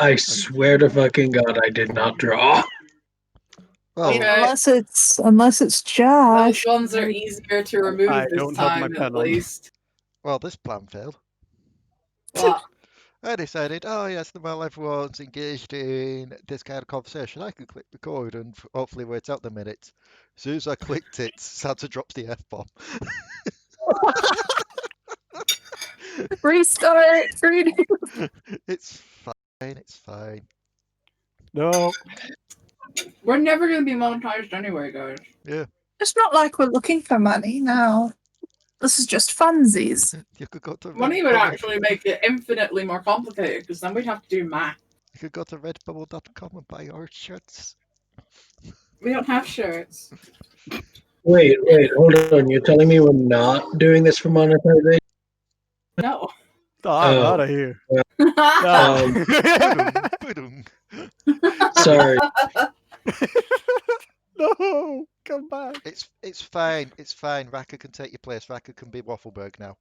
I swear to fucking God, I did not draw. Well, Okay. Unless it's Josh. Those ones are easier to remove I this don't have my time, pen at on. least. well, this plan failed. What? I decided, oh yes, while everyone's engaged in this kind of conversation, I could click record and hopefully wait out the minutes. As soon as I clicked it, Santa drops the F-bomb. Restart. It's fine, it's fine. No. We're never going to be monetized anyway, guys. Yeah. It's not like we're looking for money now. This is just funsies. You could go to Money would actually make it infinitely more complicated, because then we'd have to do math. You could go to redbubble.com and buy our shirts. We don't have shirts. Wait, hold on. You're telling me we're not doing this for monetization? No. I'm Oh. out of here. Ba-dum. Sorry. No, come back. It's fine, it's fine. Raka can take your place. Raka can be Waffleberg now.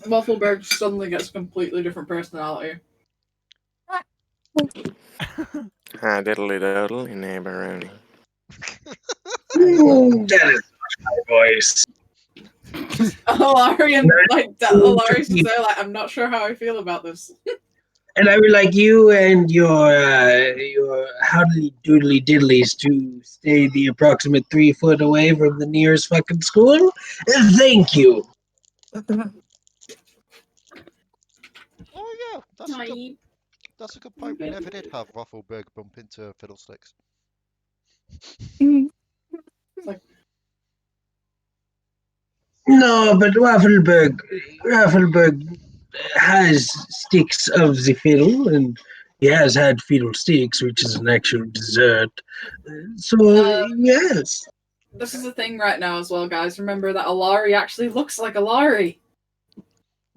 Waffleberg suddenly gets a completely different personality. Hi, diddly doodle, in neighboroni. That is my voice. Alari and Alari's just there like, I'm not sure how I feel about this. And I would like you and your howdy doodly diddlies to stay the approximate 3 foot away from the nearest fucking school. Thank you. Oh yeah, that's a good point. We never did have Waffleberg bump into Fiddlesticks. No, but Waffleberg has sticks of the fiddle, and he has had fiddle sticks, which is an actual dessert. So, yes. This is a thing right now as well, guys. Remember that Alari actually looks like Alari.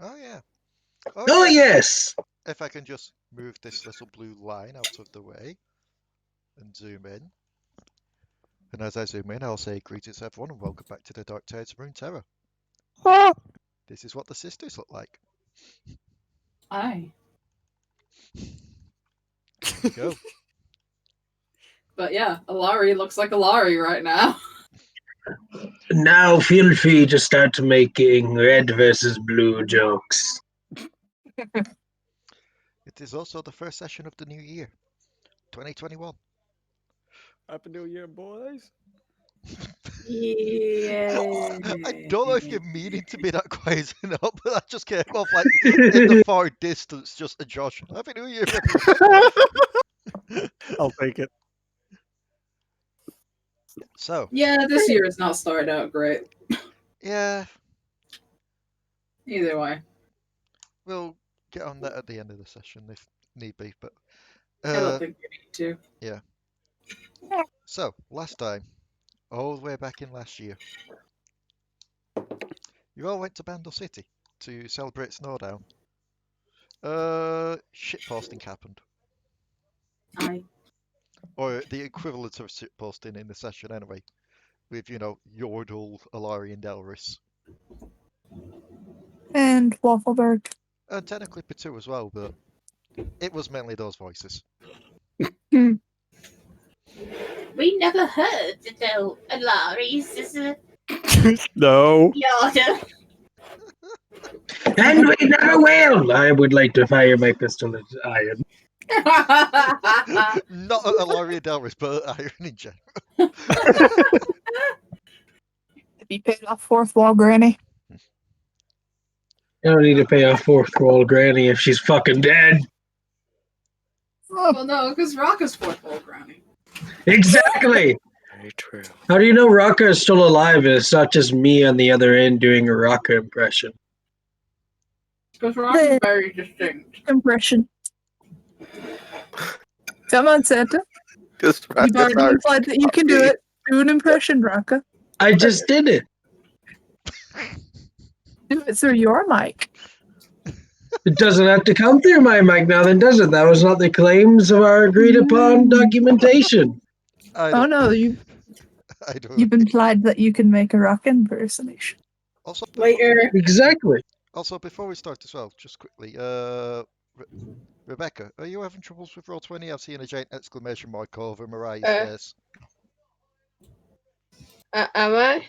Oh yeah. Oh, yes. If I can just move this little blue line out of the way and zoom in. And as I zoom in, I'll say greetings everyone and welcome back to the Dark Tales of Runeterra. This is what the sisters look like. Aye. There you go. But yeah, Alari looks like Alari right now. Now feel free to start making red versus blue jokes. It is also the first session of the new year, 2021. Happy New Year, boys. Yeah. I don't know if you're meaning to be that quiet or not, but that just came off like in the far distance, just a Josh. Happy New Year, everyone. I'll take it. So. Yeah, this year has not started out great. Yeah. Either way. We'll get on that at the end of the session if need be, but I don't think we need to. Yeah. So, last time, all the way back in last year, you all went to Bandle City to celebrate Snowdown. Shitposting happened. Aye. Or the equivalent of shitposting in the session anyway. With, Yordle, Alari and Delris. And Waffleberg. And technically Potoo as well, but it was mainly those voices. We never heard the Alari's sister. No. Yordle. And we never will. I would like to fire my pistol at Iron. Not at Alari and Delris, but at Iron in general. Have you paid off fourth wall, Granny? I don't need to pay off fourth wall Granny if she's fucking dead. Well, no, because Raka's fourth wall Granny. Exactly. Very true. How do you know Raka is still alive and it's not just me on the other end doing a Raka impression? Because Raka's very distinct. Impression. Come on, Santa. Just You've already implied that you can do it. Do an impression, Raka. I just did it. Do it through your mic. It doesn't have to come through my mic now, then, does it? That was not the claims of our agreed upon documentation. Oh no, you've implied that you can make a rock impersonation. Also, Later. Exactly. Also, before we start as well, just quickly, Rebecca, are you having troubles with Roll20? I've seen a giant exclamation mark over Mariah's face. Am I?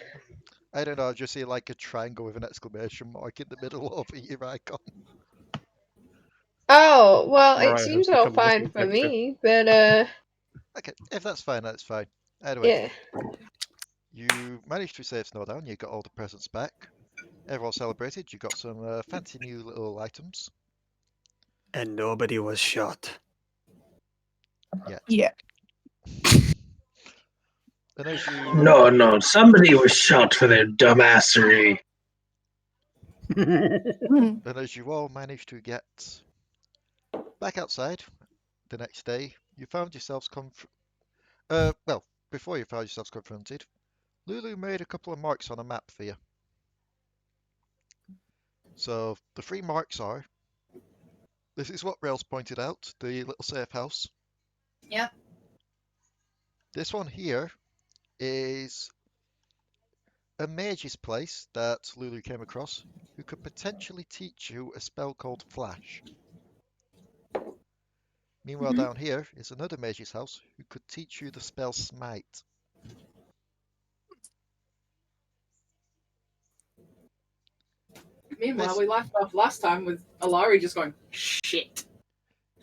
I don't know, I just see like a triangle with an exclamation mark in the middle of your icon. Oh, well, Mariah it has seems all become fine missing for texture. me, but, Okay, if that's fine, that's fine. Anyway, yeah. you managed to save Snowdown, you got all the presents back. Everyone celebrated, you got some fancy new little items. And nobody was shot. Yet. Yeah. And as you No, somebody was shot for their dumbassery. Hmm. and as you all managed to get back outside the next day, you found yourselves well, before you found yourselves confronted, Lulu made a couple of marks on a map for you. So the 3 marks are, this is what Rails pointed out, the little safe house. Yep. This one here is a mage's place that Lulu came across who could potentially teach you a spell called Flash. Meanwhile, down here is another mage's house who could teach you the spell Smite. Meanwhile, This- we left off last time with Alari just going, shit.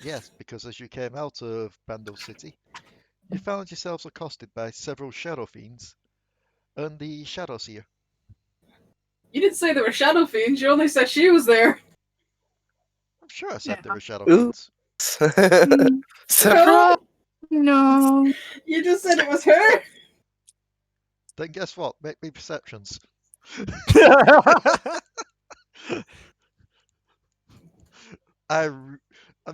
Yes, because as you came out of Bandle City, you found yourselves accosted by several Shadow Fiends and the Shadow Seer. You didn't say there were shadow fiends, you only said she was there. I'm sure I said there Yeah. were Shadow Ooh. Fiends. Mm, Surprise! no. You just said it was her. Then guess what? Make me perceptions. I'm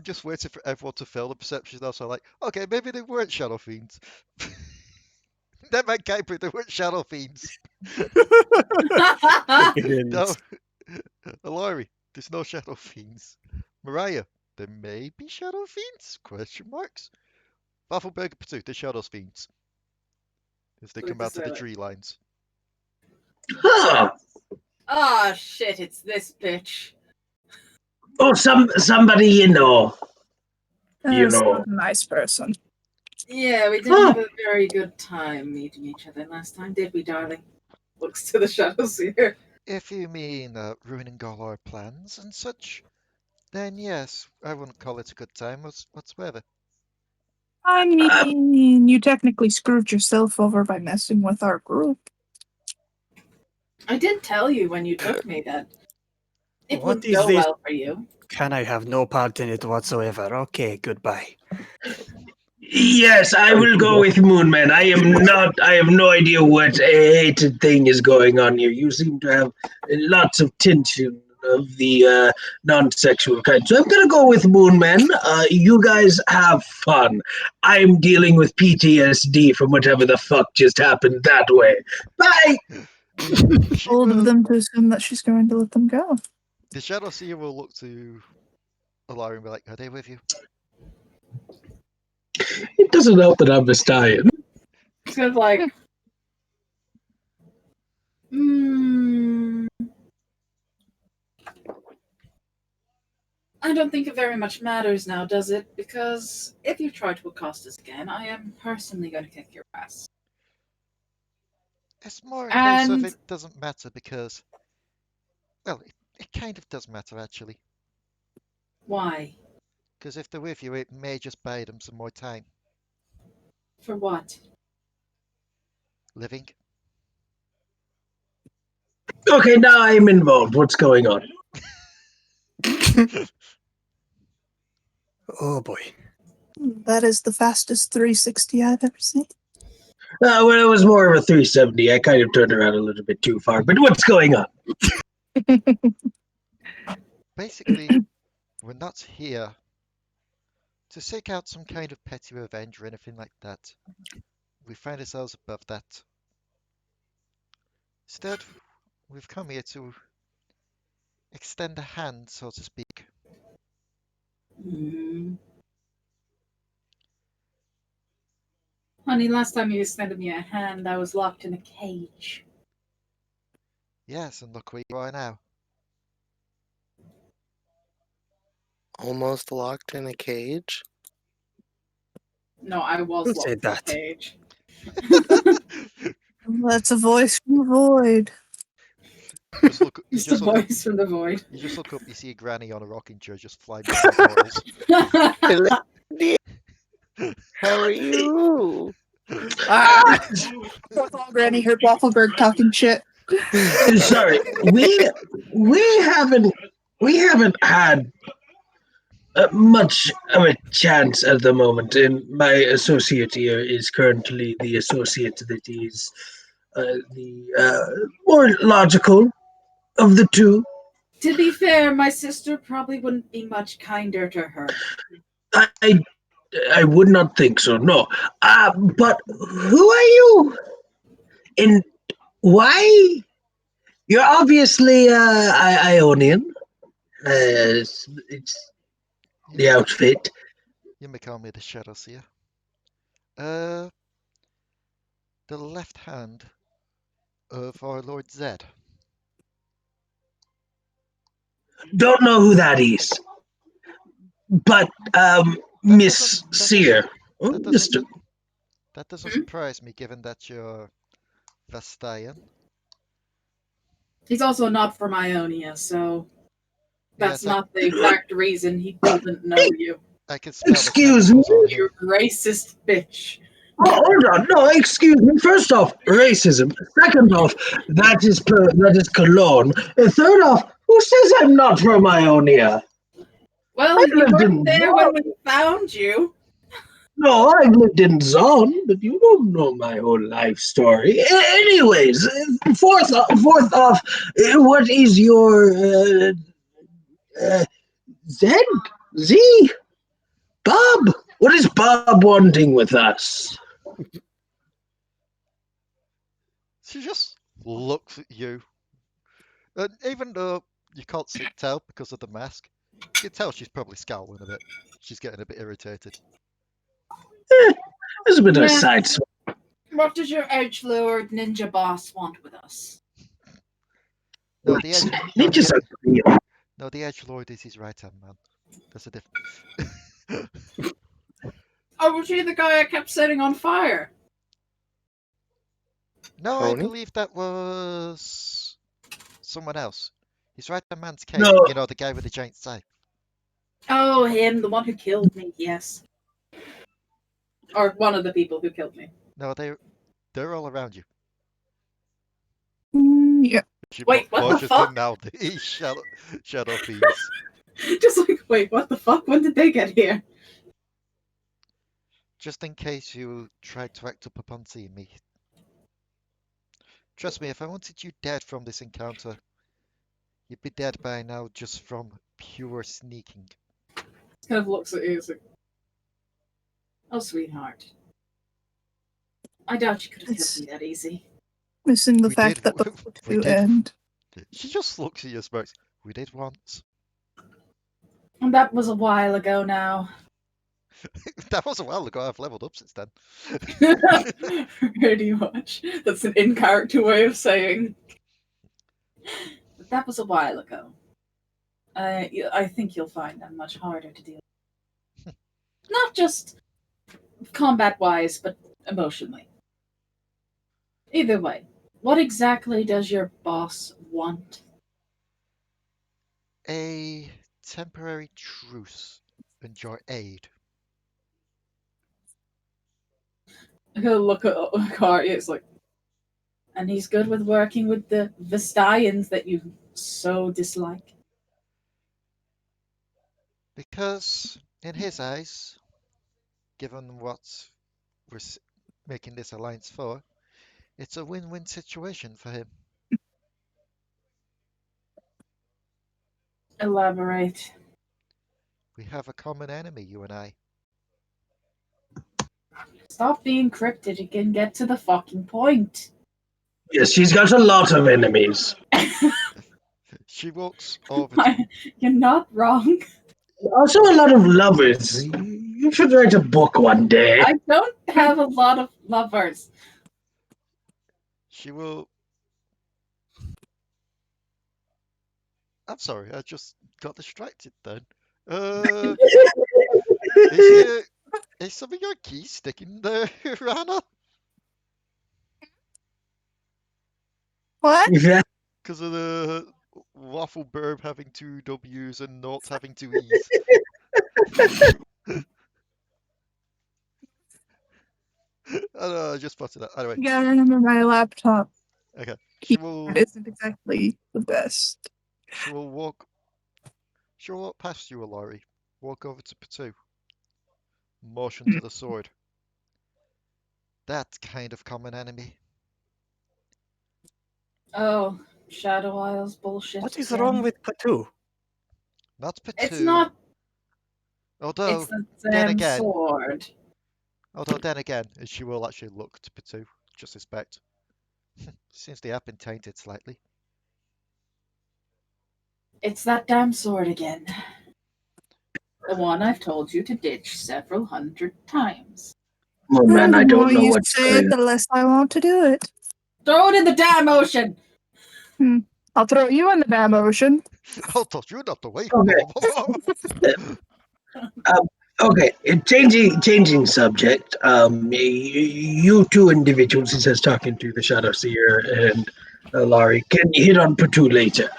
just waiting for everyone to fail the perceptions now, so I'm like, okay, maybe they weren't Shadow Fiends. That meant Kuiper, they weren't Shadow Fiends. No, Alari, there's no Shadow Fiends. Mariah, there may be Shadow Fiends? Question marks. Waffleberg and Potoo, they're Shadow Fiends. As they come out of the tree lines. Huh. Ah, shit, it's this bitch. Oh, somebody you know. You That's know. not a nice person. Yeah, we didn't have a very good time meeting each other last time, did we, darling? Looks to the shadows here. If you mean ruining all our plans and such, then yes, I wouldn't call it a good time whatsoever. I mean, you technically screwed yourself over by messing with our group. I did tell you when you took me that it What wouldn't is go this? well for you. Can I have no part in it whatsoever? Okay, goodbye. Yes, I will go with Moonman. I have no idea what hated thing is going on here. You seem to have lots of tension of the non-sexual kind. So I'm going to go with Moonman. You guys have fun. I'm dealing with PTSD from whatever the fuck just happened that way. Bye! Bold of them to assume that she's going to let them go. The Shadow Seer will look to Alari and be like, are they with you? It doesn't help that I'm a stallion. It's kind of like, I don't think it very much matters now, does it? Because if you try to accost us again, I am personally going to kick your ass. It's more a case of And it doesn't matter because, well, it kind of does matter actually. why? Because if they're with you, it may just buy them some more time. For what? Living. Okay, now I'm involved. What's going on? Oh boy. That is the fastest 360 I've ever seen. Well, it was more of a 370. I kind of turned around a little bit too far. But what's going on? Basically, we're not here to seek out some kind of petty revenge or anything like that. We find ourselves above that. Instead, we've come here to extend a hand, so to speak. Honey, last time you extended me a hand, I was locked in a cage. Yes, and look where you are now. almost locked in a cage? No, I was Who locked said in the that? cage. That's a voice from the void. Just look. You It's the just look up. voice from the void. You just look up. You see a granny on a rocking chair just flying between portals. Hello, dear. How are you? Ah! Granny heard Waffleberg talking shit. Sorry, we haven't had much of a chance at the moment, and my associate here is currently the associate that is the more logical of the two. To be fair, my sister probably wouldn't be much kinder to her. I would not think so. No, but who are you? And why? You're obviously Ionian. It's the outfit. You may call me the Shadow Seer. The left hand of our Lord Zed. Don't know who that is. But Miss doesn't- that Seer. Oh, that Mr. doesn't That doesn't surprise me, given that you're Vestayan. He's also not from Ionia, so that's Yes, not the exact reason he doesn't know you. I can smell Excuse the chemicals on him. You racist bitch. Oh, hold on. No, excuse me. First off, racism. Second off, that is cologne. And third off, who says I'm not from Ionia? Well, I've you lived weren't in there when we found you. No, I've lived in Zon, but you don't know my whole life story. Anyways, fourth off, what is your Z? Z? Bob? What is Bob wanting with us? She just looks at you. And even though you can't tell because of the mask, you can tell she's probably scowling a bit. She's getting a bit irritated. There's a bit of a Yeah. side swap. What does your edgelord ninja boss want with us? No, the edge. Ninjas are real. No, the edgelord is his right hand man. That's a different. Oh, was he the guy I kept setting on fire? No, I Pony? believe that was someone else. His right hand man's Kate. No. You know, the guy with the giant scythe. Oh, him, the one who killed me, yes. Or one of the people who killed me. No, they're all around you. Yeah. She Wait, what the launches fuck? in now. These shadow thieves. Just like, wait, what the fuck? When did they get here? Just in case you tried to act up upon seeing me. Trust me, if I wanted you dead from this encounter, you'd be dead by now just from pure sneaking. Kind of looks at you like, oh, sweetheart. I doubt you could have killed me that easy. Missing the We fact did- that the we to did. end. She just looks at you, smokes. We did once. And that was a while ago now. That was a while ago. I've leveled up since then. Pretty much. That's an in-character way of saying. But that was a while ago. I think you'll find them much harder to deal with. Not just combat-wise, but emotionally. Either way, what exactly does your boss want? A temporary truce and your aid. He'll look at Kari, it's like, and he's good with working with the Vestians that you so dislike. Because, in his eyes, given what we're making this alliance for, it's a win-win situation for him. Elaborate. We have a common enemy, you and I. Stop being cryptic and get to the fucking point. Yes, she's got a lot of enemies. She walks over to You're not wrong. Also, a lot of lovers. You should write a book one day. I don't have a lot of lovers. She will... I'm sorry, I just got distracted then. Is some of your keys sticking there, Ranna? What? Yeah. Because of the Waffleberg having 2 W's and not having 2 E's. I don't know, I just spotted that. Anyway, You gotta remember my laptop okay. keyboard isn't exactly the best. She will walk past you, Alari. Walk over to Potoo. Motion to the sword. That kind of common enemy. Oh, Shadow Isles bullshit. What is again. wrong with Potoo? Not Potoo. It's not. Although, It's the then damn again, sword. she will actually look to Potoo, just suspect. Since they have been tainted slightly. It's that damn sword again. The one I've told you to ditch several hundred times. Oh man, I The more don't know you what's say it, going the less I want to do it. Throw it in the damn ocean! I'll throw you in the damn ocean. I'll toss you not the way. Okay, changing subject. You two individuals, he says, talking to the Shadow Seer and Alari, can you hit on Potoo later?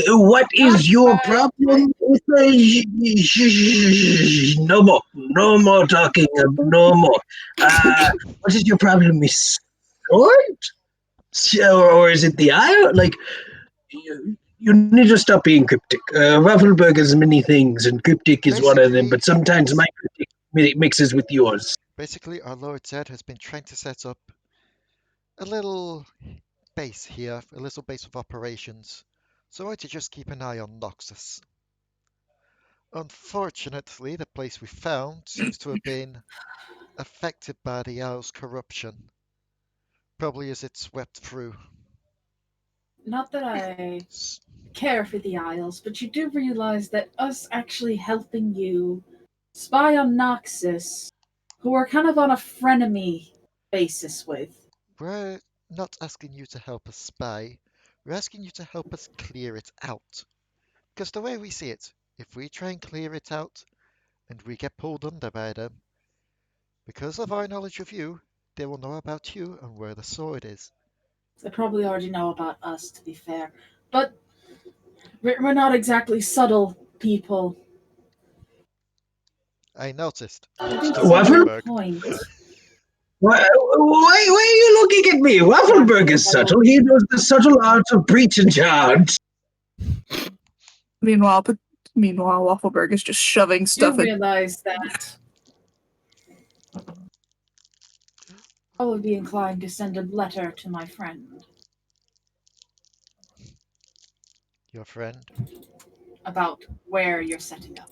What is your problem with no more talking, no more. What is your problem with sword? Or is it the eye? Like, you need to stop being cryptic. Waffleberg has many things, and cryptic is one of them, but sometimes my cryptic mixes with yours. Basically, our Lord Zed has been trying to set up a little base here, a little base of operations. So I to just keep an eye on Noxus. Unfortunately, the place we found seems to have been affected by the Owl's corruption. Probably as it swept through. Not that I care for the Isles, but you do realize that us actually helping you spy on Noxus, who we're kind of on a frenemy basis with. We're not asking you to help us spy. We're asking you to help us clear it out. Because the way we see it, if we try and clear it out, and we get pulled under by them, because of our knowledge of you, they will know about you and where the sword is. They probably already know about us, to be fair. But we're not exactly subtle people. I noticed. Waffle? Point. Why are you looking at me? Waffleberg is subtle. He knows the subtle arts of breach and charge. Meanwhile, Waffleberg is just shoving stuff You in. realize that I would be inclined to send a letter to my friend. Your friend? About where you're setting up.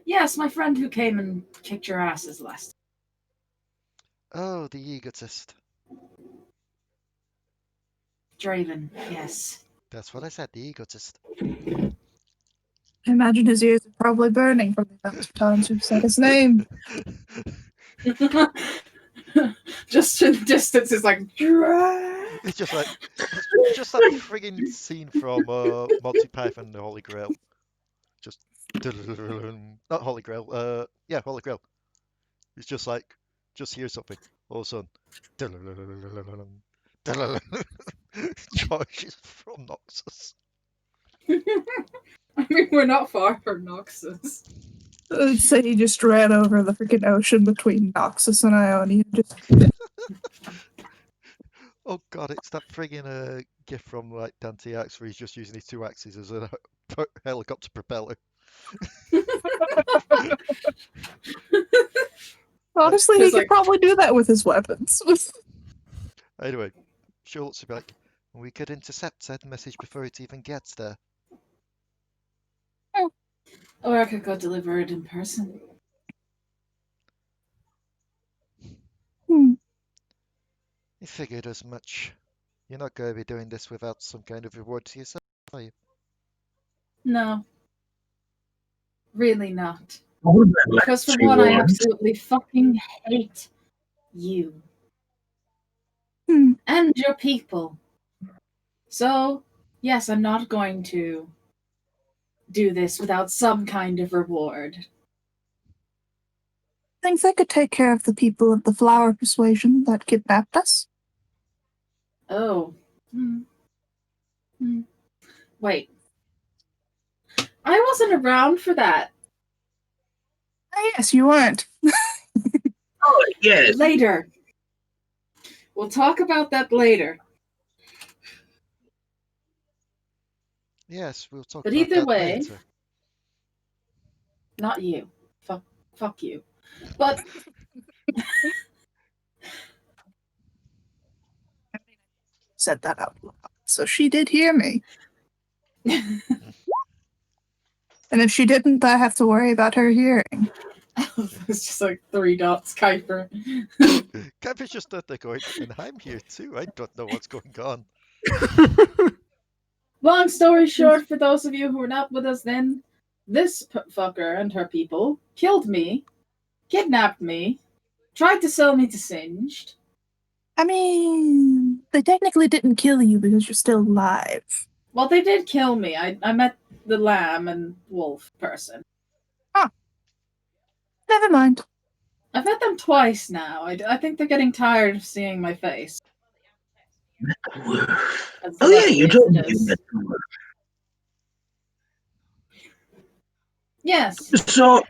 Yes, my friend who came and kicked your asses last time. Oh, the egotist. Draven, yes. That's what I said, the egotist. I imagine his ears are probably burning from the amount of times we've said his name. Just in the distance, it's like... It's just like... It's just that friggin' scene from Monty Python and the Holy Grail. Just... Not Holy Grail, yeah, Holy Grail. It's just like... Just hear something. All of a sudden... Charges from Noxus. I mean, we're not far from Noxus. I'd say he just ran over the freaking ocean between Noxus and Ionia. Oh god, it's that friggin' gif from like Dante Axe where he's just using his 2 axes as a helicopter propeller. Honestly, he could probably do that with his weapons. Anyway, sure looks to be like, we could intercept said message before it even gets there. Or I could go deliver it in person. I figured as much. You're not going to be doing this without some kind of reward to yourself, are you? No. Really not. Because Because for one, I absolutely fucking hate you. And your people. So, Yes, I'm not going to do this without some kind of reward. Think they could take care of the people of the flower persuasion that kidnapped us? Oh. Wait. I wasn't around for that. Oh, yes, you weren't. Oh, yes. Later. We'll talk about that later. Yes, we'll talk But about either that way- later. Not you. Fuck you. But Said that out loud. So she did hear me. And if she didn't, I have to worry about her hearing. it's just like 3 dots, Kuiper. Kuiper's just stood there going, and I'm here too. I don't know what's going on. Long story short, for those of you who were not with us then, this fucker and her people killed me, kidnapped me, tried to sell me to Singed. I mean, they technically didn't kill you because you're still alive. Well, they did kill me. I met the lamb and wolf person. Never mind. I've met them twice now. I think they're getting tired of seeing my face. As Oh, yeah, you lovely told as me it you is. met them. Yes. So,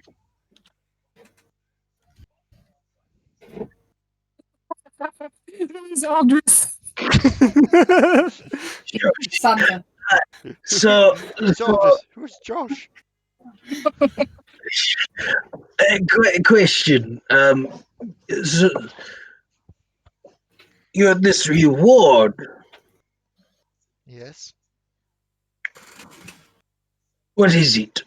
Who's Aldris? Santa. so, Who's Aldous? Who's Josh? question. So, you have this reward. Yes. What is it?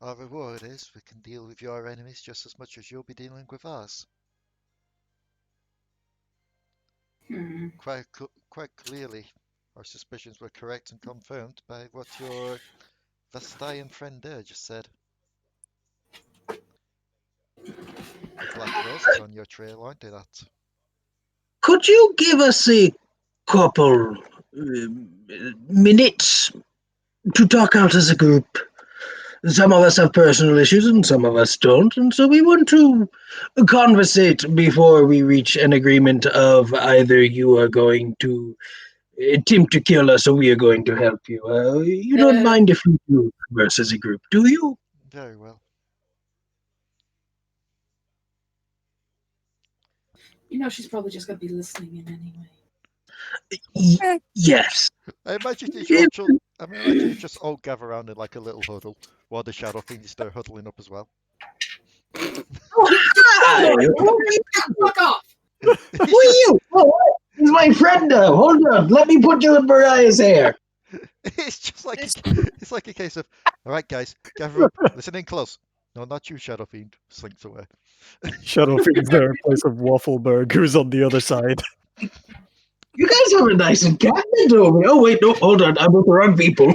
Our reward is we can deal with your enemies just as much as you'll be dealing with us. Quite clearly, our suspicions were correct and confirmed by what your Vestayan friend there just said. The Black Roses on your trail, aren't they, that? Could you give us a couple minutes to talk out as a group? Some of us have personal issues and some of us don't, and so we want to conversate before we reach an agreement of either you are going to attempt to kill us or we are going to help you. You don't mind if we do converse as a group, do you? Very well. You know she's probably just going to be listening in anyway. Yes. I imagine you just all gather around in like a little huddle while the Shadow Fiends are huddling up as well. Hi! Fuck off! Who are you? Oh, he's my friend now. Hold on. Let me put you in Mariah's hair. It's just like it's like a case of, all right, guys, gather up, listen in close. No, not you, Shadow Fiend. Slinks away. Shadow Fiend's there in place of Waffleberg, who's on the other side. You guys have a nice encampment over. Oh wait, no, hold on. I'm with the wrong people.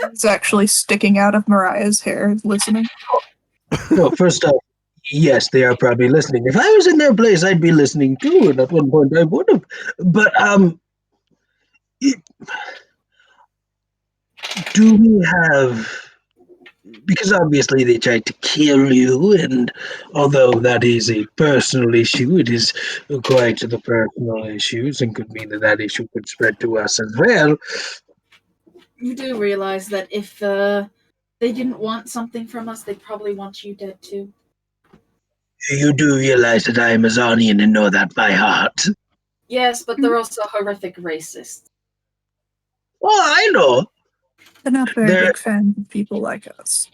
It's actually sticking out of Mariah's hair, listening. No, first off, yes, they are probably listening. If I was in their place, I'd be listening too, and at one point I would have. But do we have? Because obviously they tried to kill you, and although that is a personal issue, it is quite the personal issues, and could mean that that issue could spread to us as well. You do realize that if they didn't want something from us, they'd probably want you dead too. You do realize that I am a Zarnian and know that by heart. Yes, but they're also horrific racists. Oh, I know. They're not very big fans of people like us.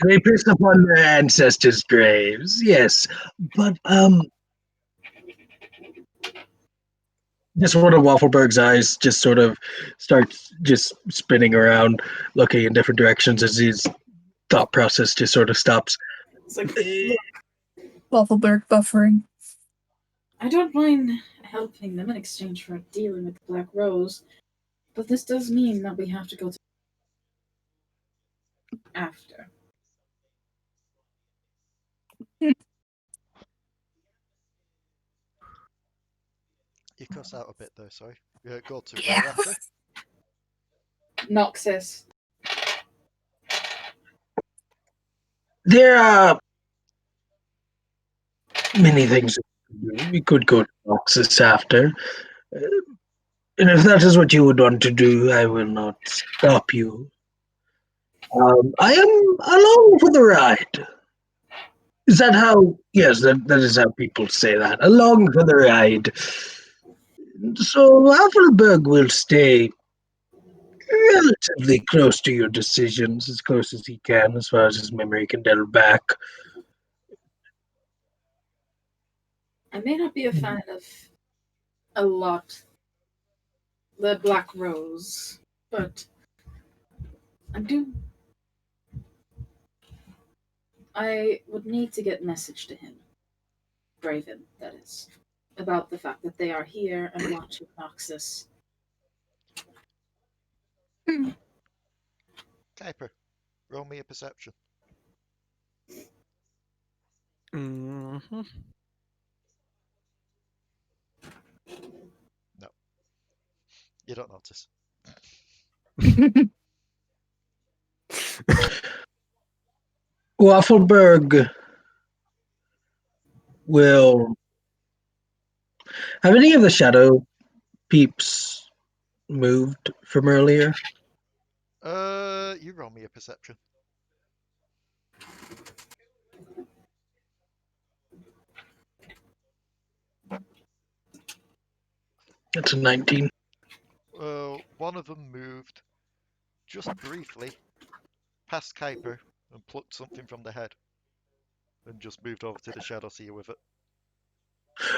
They piss upon their ancestors' graves, yes. But, just one of Waffleberg's eyes just sort of starts just spinning around, looking in different directions as his thought process just sort of stops. It's like, Waffleberg buffering. I don't mind helping them in exchange for dealing with the Black Rose, but this does mean that we have to go to after. cuss out a bit there, sorry. Go to Yeah. where after? Noxus. There are many things we could go to Noxus after. And if that is what you would want to do, I will not stop you. I am along for the ride. Is that how? Yes, that is how people say that. Along for the ride. So Waffleberg will stay relatively close to your decisions, as close as he can, as far as his memory can delve back. I may not be a fan of a lot the Black Rose, but I would need to get message to him, Braven, that is, about the fact that they are here and watching Noxus. Kuiper, roll me a perception. Mm-hmm. No. You don't notice. Waffleberg will. Have any of the shadow peeps moved from earlier? You roll me a perception. That's a 19. One of them moved just briefly past Kuiper and plucked something from the head and just moved over to the Shadow Seer with it.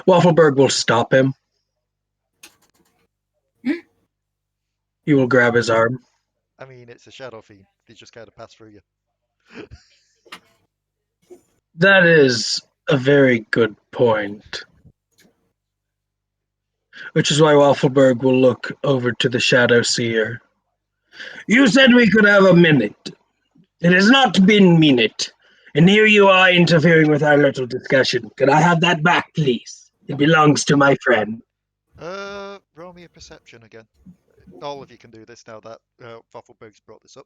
Waffleberg will stop him. He will grab his arm. I mean, it's a Shadow Fiend. They just kind of pass through you. That is a very good point. Which is why Waffleberg will look over to the Shadow Seer. You said we could have a minute. It has not been minute. And here you are interfering with our little discussion. Can I have that back, please? It belongs to my friend. Roll me a perception again. All of you can do this now that Waffleberg's brought this up.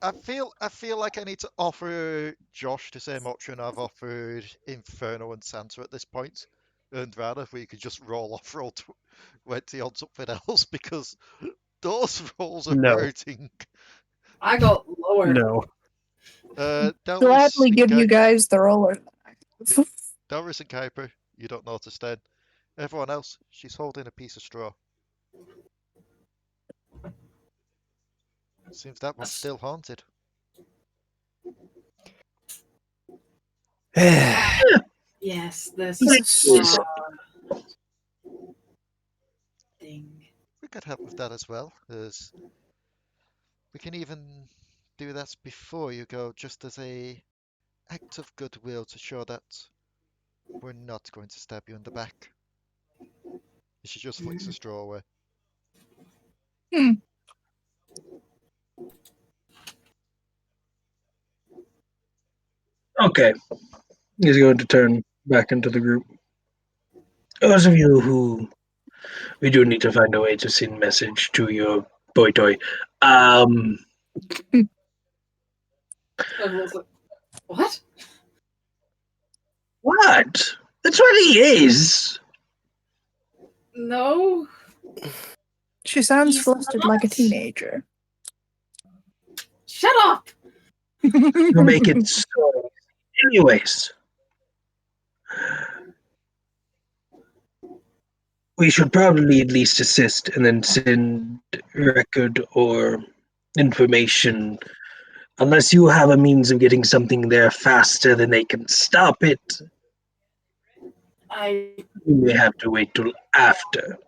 I feel like I need to offer Josh the same option I've offered Inferno and Santa at this point, and rather if we could just roll off roll 20 on something else because those rolls are No. hurting. I got lower. No. Delris Gladly and give you guys the roller. Delris and Kuiper, you don't notice then. Everyone else, she's holding a piece of straw. Seems that one's still haunted. Yes, this Yes. thing. We could help with that as well, as we can even do that before you go, just as a act of goodwill to show that we're not going to stab you in the back. She just flicks the straw away. Okay. He's going to turn back into the group. Those of you who we do need to find a way to send message to your boy toy. I was like, what? What? That's what he is. No. She sounds He's flustered like a teenager. Shut up! You make it so. Anyways, we should probably at least assist and then send record or information. Unless you have a means of getting something there faster than they can stop it, I you may have to wait till after.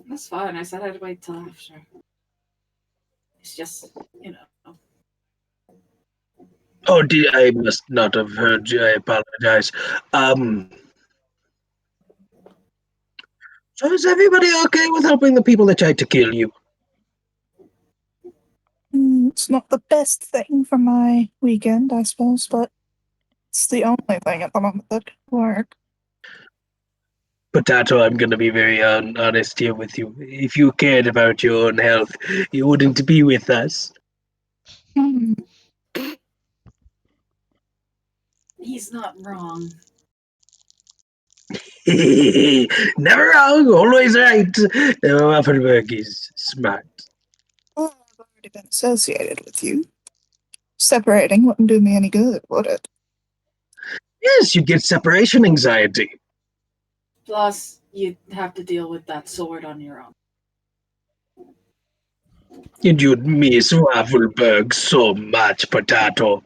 That's fine. I said I'd wait till after. It's just, Oh, I must not have heard you. I apologize. So is everybody okay with helping the people that tried to kill you? It's not the best thing for my weekend, I suppose, but it's the only thing at the moment that could work. Potoo, I'm going to be very honest here with you. If you cared about your own health, you wouldn't be with us. Hmm. He's not wrong. Never wrong, always right. Waffleberg is smart. Well, I've already been associated with you. Separating wouldn't do me any good, would it? Yes, you get separation anxiety. Plus, you'd have to deal with that sword on your own. And you'd miss Waffleberg so much, Potoo.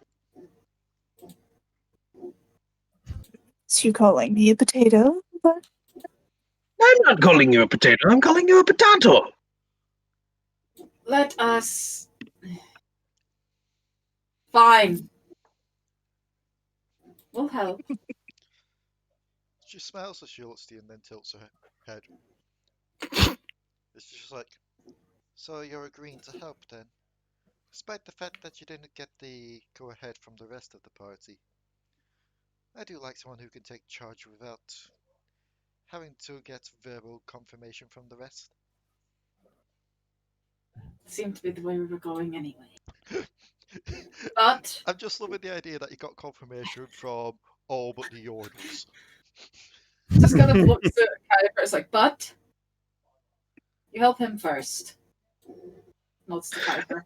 So you calling me a potato? But I'm not calling you a potato, I'm calling you a potato. Let us... Fine. We'll help. She smiles as she looks to you and then tilts her head. It's just like, so you're agreeing to help then? Despite the fact that you didn't get the go-ahead from the rest of the party. I do like someone who can take charge without having to get verbal confirmation from the rest. Seemed to be the way we were going anyway. But... I'm just loving the idea that you got confirmation from all but the Yordles. Just kind of looks at Kuiper, it's like, but... You help him first. Notes to Kuiper.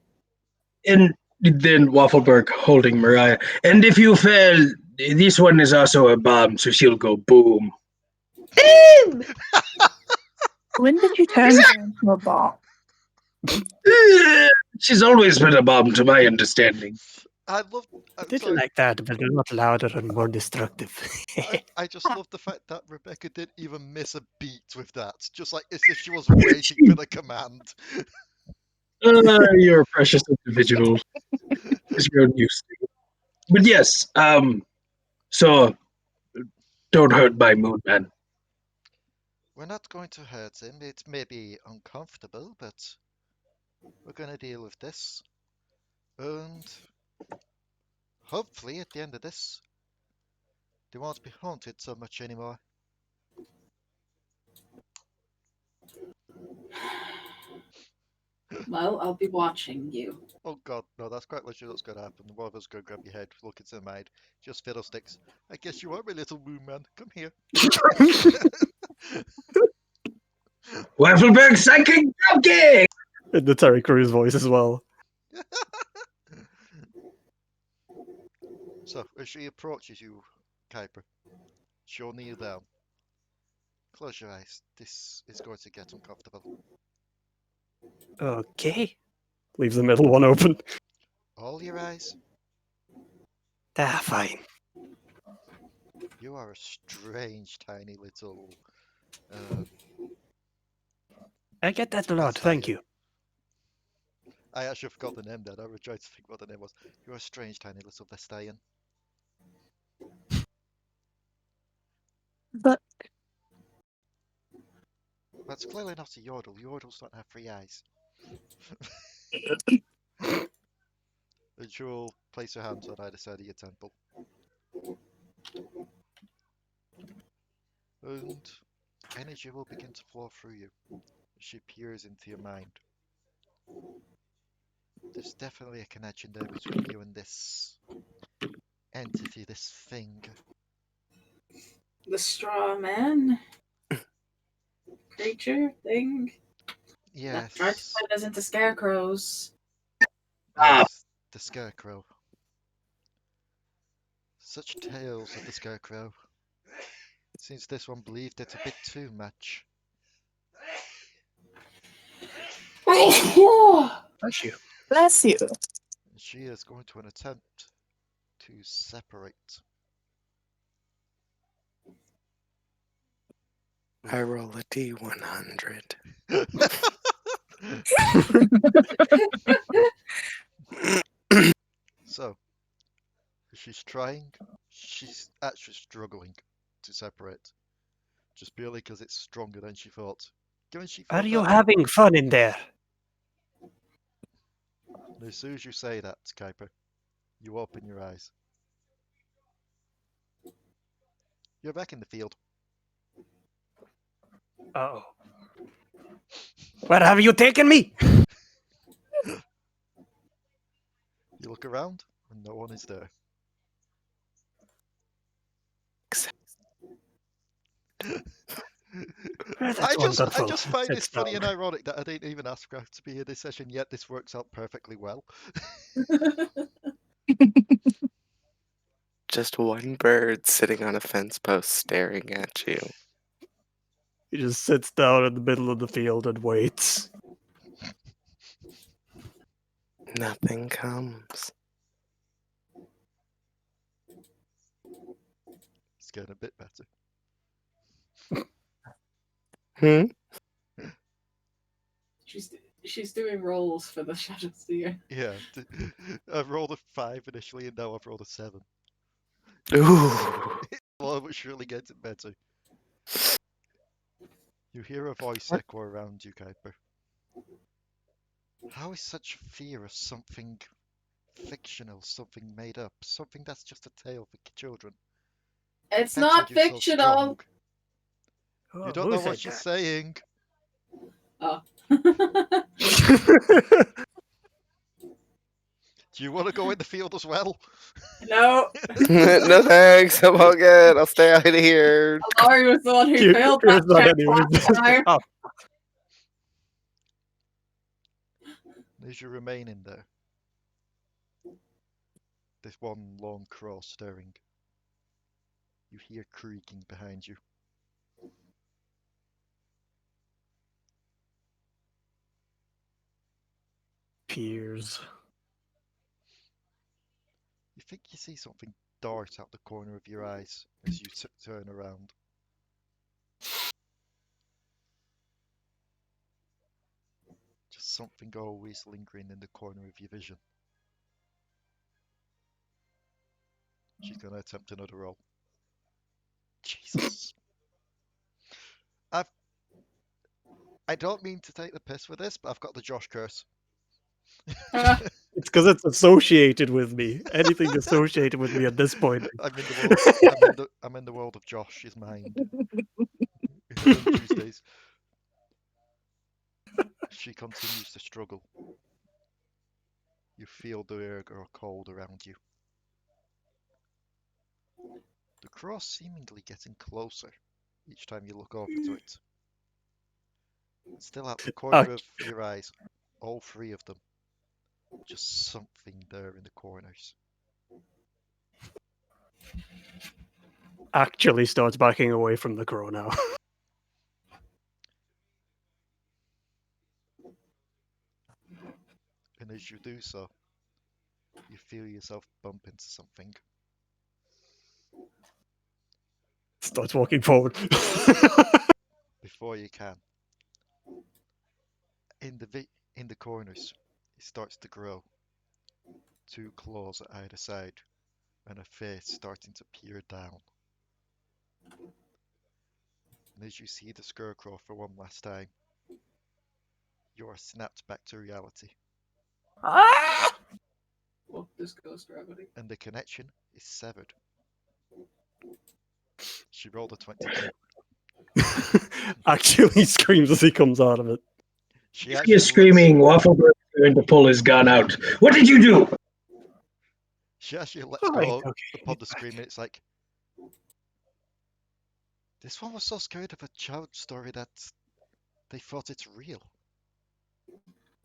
And then Waffleberg holding Mariah. And if you fail, this one is also a bomb, so she'll go boom. Boom! when did you turn her into a bomb? She's always been a bomb, to my understanding. I love. I I'm did sorry, like that, but a lot louder and more destructive. I just love the fact that Rebecca didn't even miss a beat with that. Just like as if she was waiting for the command. You're a precious individual. It's your use. But yes, so don't hurt my mood, man. We're not going to hurt him. It may be uncomfortable, but we're going to deal with this. And hopefully, at the end of this, they won't be haunted so much anymore. Well, I'll be watching you. Oh god, no, that's quite literally what's going to happen. One of us going to grab your head, look into the mind. Just fiddlesticks. I guess you are my little moon man. Come here. Waffleberg psychic dropkick! In the Terry Crews voice as well. So, as she approaches you, Kuiper, she'll kneel down. Close your eyes. This is going to get uncomfortable. Okay. Leaves the middle one open. All your eyes. Ah, fine. You are a strange, tiny little. I get that a lot, thank you. I actually forgot the name then. I was trying to think what the name was. You're a strange, tiny little Vestayan. But That's clearly not a Yordle. Yordles don't have 3 eyes. And she'll place her hands on either side of your temple. And energy will begin to flow through you as she peers into your mind. There's definitely a connection there between you and this entity, this thing. The straw man? Creature? Thing? Yes. That tried to turn us into scarecrows. Yes, the scarecrow. Such tales of the scarecrow. Since this one believed it a bit too much. Bless you. bless you. She is going to an attempt to separate. I roll a D100. So, she's trying. She's actually struggling to separate. Just purely because it's stronger than she thought. Given she Are thought you that, having fun in there? And as soon as you say that, Kuiper, you open your eyes. You're back in the field. Oh. Where have you taken me? You look around, and no one is there. I just find this funny and ironic that I didn't even ask Graf to be in this session, yet this works out perfectly well. Just one bird sitting on a fence post staring at you. He just sits down in the middle of the field and waits. Nothing comes. It's getting a bit better. She's doing rolls for the Shadow Seer. Yeah, I've rolled a 5 initially, and now I've rolled a 7. Ooh. Well, it's really getting better. You hear a voice echo around you, Kuiper. How is such fear of something fictional, something made up, something that's just a tale for children? It's That not made you so fictional. strong. You don't know what she's saying. Oh. Do you want to go in the field as well? No. No thanks, I'm all good. I'll stay out of here. Alari was the one who failed that check last time. As you remain in there, there's one long crow stirring. You hear creaking behind you. Peers. You think you see something dart out the corner of your eyes as you turn around. Just something always lingering in the corner of your vision. She's going to attempt another roll. Jesus. I don't mean to take the piss with this, but I've got the Josh curse. It's because it's associated with me. Anything associated with me at this point. I'm in the world of Josh's mind. On Tuesdays. She continues to struggle. You feel the air grow cold around you. The crow seemingly getting closer each time you look over to it. Still out the corner of your eyes, all 3 of them. Just something there in the corners. Actually starts backing away from the crow now. And as you do so, you feel yourself bump into something. Starts walking forward. Before you can. In the corners, it starts to grow. 2 claws at either side, and a face starting to peer down. And as you see the scarecrow for one last time, you are snapped back to reality. Well, this goes gravity. And the connection is severed. She rolled a 22. Actually screams as he comes out of it. She You're screaming, Waffleberg is going to pull his gun out. What did you do? She actually lets go upon the scream, and it's like, this one was so scared of a child story that they thought it's real.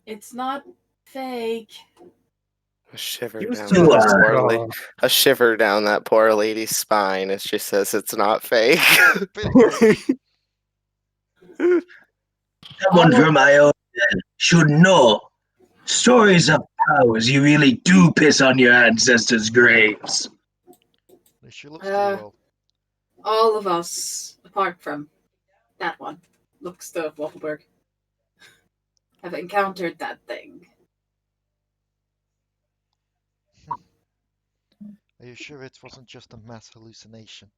It's not fake. A shiver down that poor lady's spine as she says it's not fake. Someone from my own should know. Stories of powers, you really do piss on your ancestors' graves. She looks to you all. All of us, apart from that one, looks to Waffleberg, have encountered that thing. Are you sure it wasn't just a mass hallucination?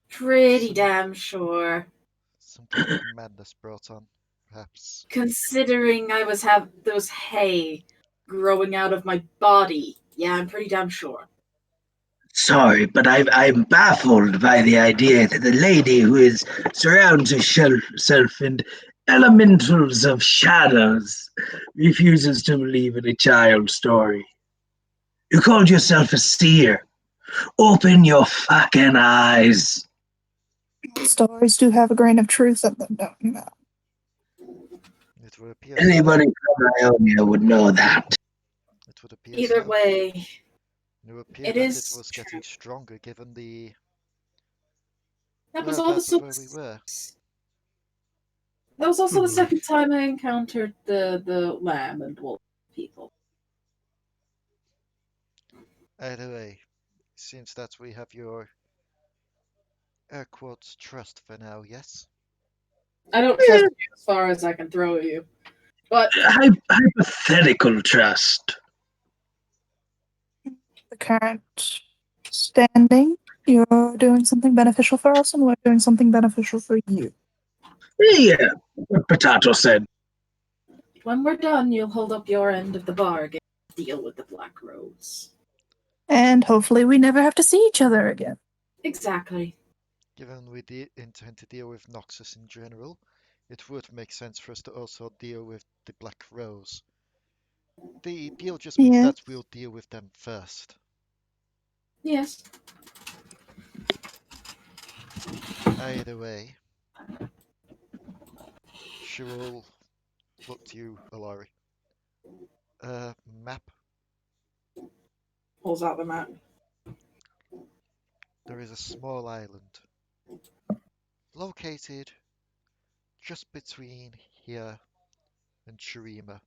Pretty damn sure. Some kind of madness brought on, perhaps. Considering I was there was hay growing out of my body. Yeah, I'm pretty damn sure. Sorry, but I'm baffled by the idea that the lady who surrounds herself in elementals of shadows refuses to believe in a child's story. You called yourself a seer. Open your fucking eyes. Stories do have a grain of truth in them, don't you know? It would appear Anybody from Ionia would know that. It would appear Either so. way, It would appear it that is it was getting stronger given the that was all the where we were. That was also the second time I encountered the lamb and wolf people. Anyway, seems that we have your air quotes trust for now, yes? I don't trust you as far as I can throw you. But Hypothetical trust. The current standing, you're doing something beneficial for us, and we're doing something beneficial for you. Yeah, what Potato said. when we're done, you'll hold up your end of the bargain and deal with the Black Rose. And hopefully we never have to see each other again. Exactly. Given we intend to deal with Noxus in general, it would make sense for us to also deal with the Black Rose. The deal just means Yeah. that we'll deal with them first. Yes. Either way, she will look to you, Alari. Map. Pulls out the map. There is a small island located just between here and Shurima,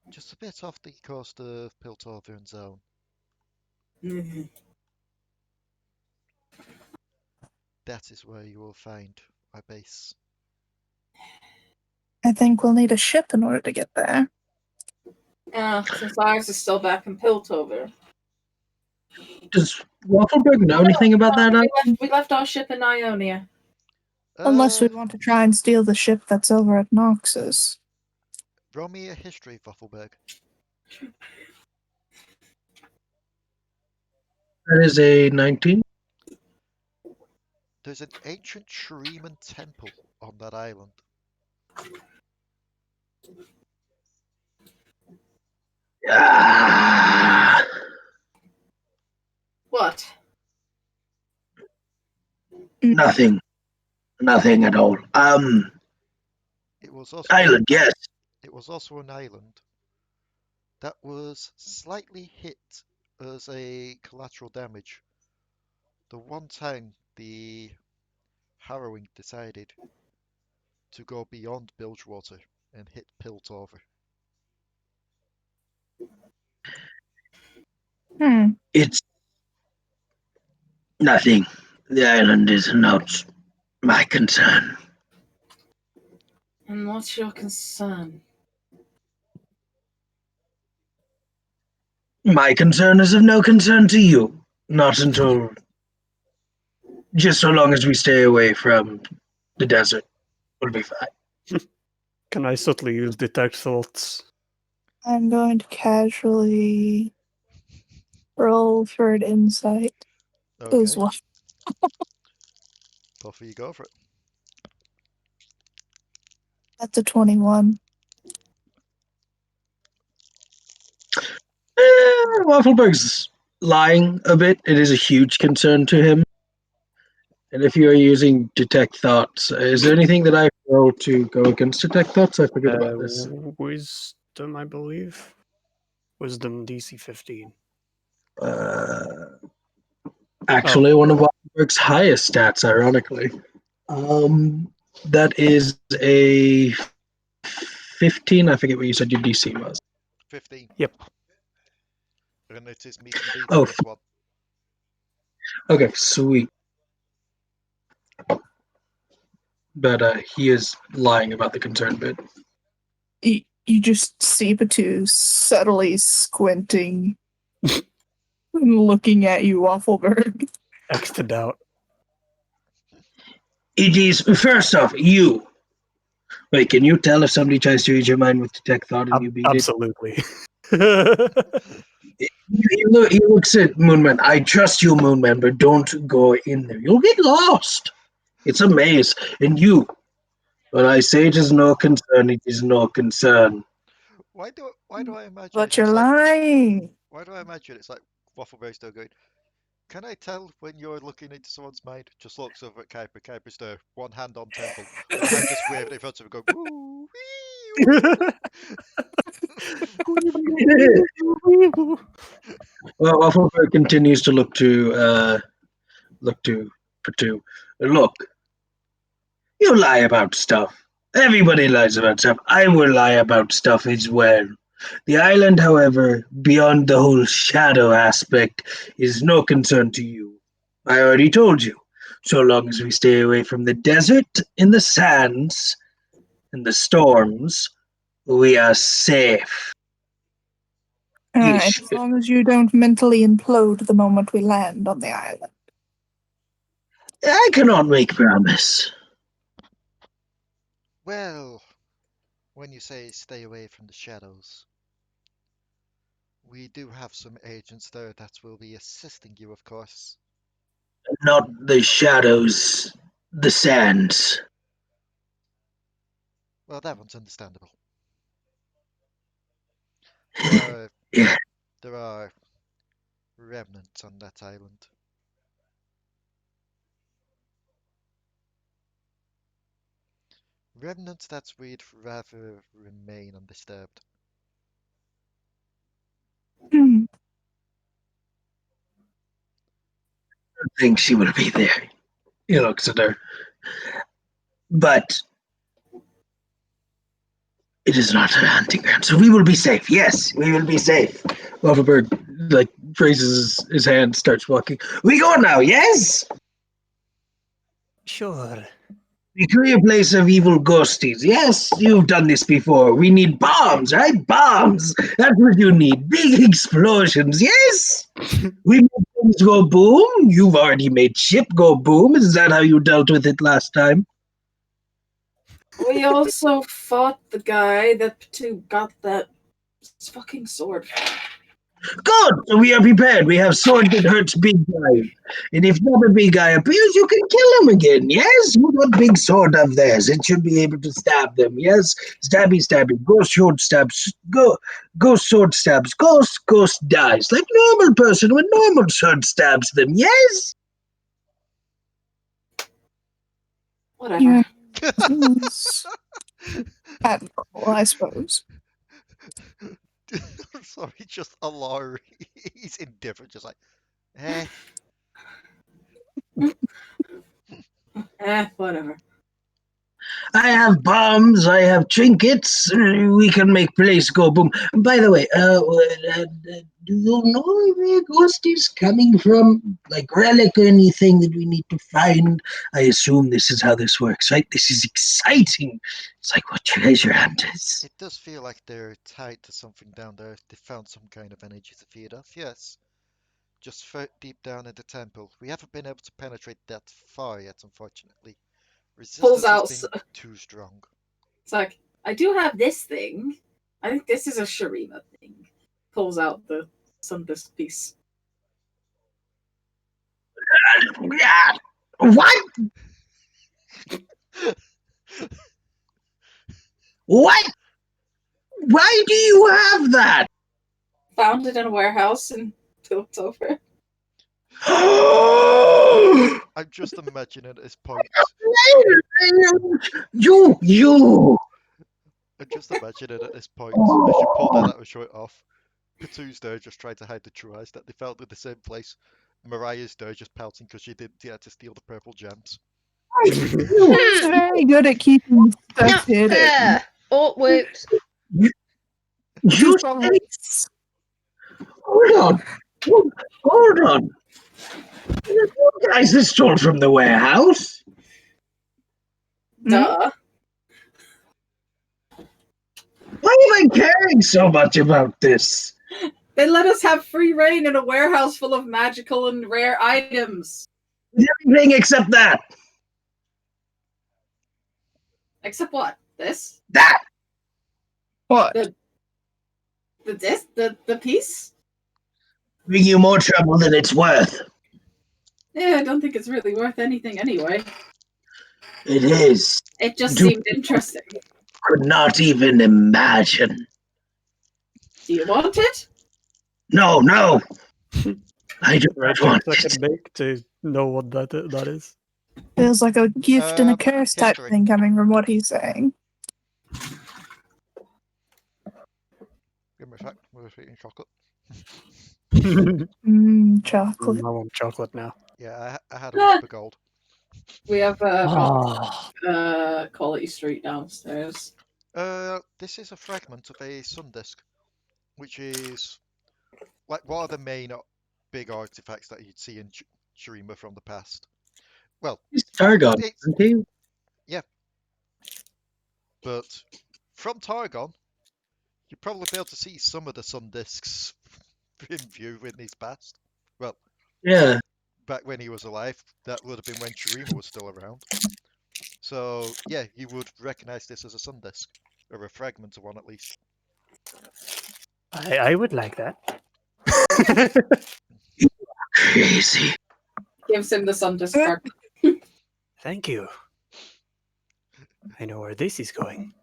just a bit off the coast of Piltover Zone. That is where you will find our base. I think we'll need a ship in order to get there. Since ours is still back in Piltover. Does Waffleberg know anything about that? We left our ship in Ionia. Unless we want to try and steal the ship that's over at Noxus. Roll me a history, Waffleberg. That is a 19. There's an ancient Shuriman temple on that island. Ah, What? nothing. Nothing at all. It was also Island, yes. It was also an island that was slightly hit as a collateral damage. The one time the Harrowing decided to go beyond Bilgewater and hit Piltover. It's nothing. The island is not my concern. And what's your concern? My concern is of no concern to you. Not until... Just so long as we stay away from the desert, we'll be fine. Can I subtly use detect thoughts? I'm going to casually roll for an insight as Okay, well. Puffy, you go for it. That's a 21. Waffleberg's lying a bit. It is a huge concern to him. And if you are using detect thoughts, is there anything that I roll to go against detect thoughts? I forget about this. Wisdom, I believe. Wisdom DC 15. Actually, one of Waffleberg's highest stats, ironically. That is a 15. I forget what you said your DC was. 15. Yep. And it is meet and beat Oh, for this one. Okay, sweet. But he is lying about the concern bit. You just see Potoo subtly squinting and looking at you, Waffleberg. X to doubt. It is, first off, you. Wait, can you tell if somebody tries to read your mind with detect thought and you beat Absolutely. He looks at Moonman. I trust you, Moonman, but don't go in there. You'll get lost. It's a maze. And you, when I say it is no concern, it is no concern. Why do I imagine But it's you're just like lying. why do I imagine it's like Waffleberg still going? Can I tell when you're looking into someone's mind? Just looks over at Kuiper. Kuiper's there, one hand on temple, other hand just waving in front of him, going woo wee woo. Well, Waffleberg continues to look to Potoo. Look, you lie about stuff. Everybody lies about stuff. I will lie about stuff as well. The island, however, beyond the whole shadow aspect, is no concern to you. I already told you. So long as we stay away from the desert and the sands and the storms, we are safe. Alright, as long as you don't mentally implode the moment we land on the island. I cannot make promise. Well, when you say stay away from the shadows, we do have some agents there that will be assisting you, of course. Not the shadows, the sands. Well, that one's understandable. There are, Yeah. there are remnants on that island. Remnants that we'd rather remain undisturbed. Hmm. I think she will be there. He looks at her. But it is not a hunting ground, so we will be safe. Yes, we will be safe. Waffleberg, raises his hand, starts walking. We go now, yes? Sure. We clear a place of evil ghosties. Yes, you've done this before. We need bombs, right? Bombs. That's what you need. Big explosions, yes? We make things go boom. You've already made ship go boom. Is that how you dealt with it last time? We also fought the guy that Potoo got that fucking sword from. Good. So we are prepared. We have sword that hurts big guys. And if another big guy appears, you can kill him again. Yes? What big sword of theirs? It should be able to stab them. Yes? Stabby, stabby. Ghost sword stabs. Ghost sword stabs. Ghost dies. Like normal person when normal sword stabs them. Yes? Whatever. Yeah. Seems admirable, I suppose. Sorry, just Alari. He's indifferent, just like, eh. Whatever. I have bombs. I have trinkets. We can make place go boom. By the way, do you know where Ghost is coming from? Like relic or anything that we need to find? I assume this is how this works, right? This is exciting. It's like what treasure hunters. It does feel like they're tied to something down there. They found some kind of energy to feed off, yes. Just deep down in the temple. We haven't been able to penetrate that far yet, unfortunately. Resistance out has been too strong. It's like, I do have this thing. I think this is a Sharima thing. Pulls out the sun-disk piece. What? What? Why do you have that? Found it in a warehouse and tipped over. I'm just imagining at this point. You. I'm just imagining at this point, as you pull that little shirt off, Potoo's there just trying to hide the true eyes that they found in the same place. Mariah's there just pouting because she had to steal the purple gems. He's very good at keeping stuff hidden. Oh, whoops. You Probably- Hold on. You guys that stole from the warehouse. Duh. Why am I caring so much about this? They let us have free reign in a warehouse full of magical and rare items. Everything except that. Except what? This? That. What? The piece? Bring you more trouble than it's worth. Yeah, I don't think it's really worth anything anyway. It is. It just You seemed interesting. could not even imagine. Do you want it? No. I do Right, not want I it. can make to know what that is. Feels like a gift and a curse type history. thing coming from what he's saying. Give me a sec. We're eating chocolate. Chocolate. I want chocolate now. Yeah, I had a whisper gold. We have Ah, Quality Street downstairs. This is a fragment of a sun disk, which is like one of the main big artifacts that you'd see in Shurima from the past. Well, He's Targon, it's, isn't he? but from Targon, you'd probably be able to see some of the sun disks in view in his past. Well, Yeah. back when he was alive, that would have been when Shurima was still around. So, yeah, you would recognize this as a sun disk, or a fragment of one at least. I would like that. Crazy. Gives him the sun disk card. Thank you. I know where this is going.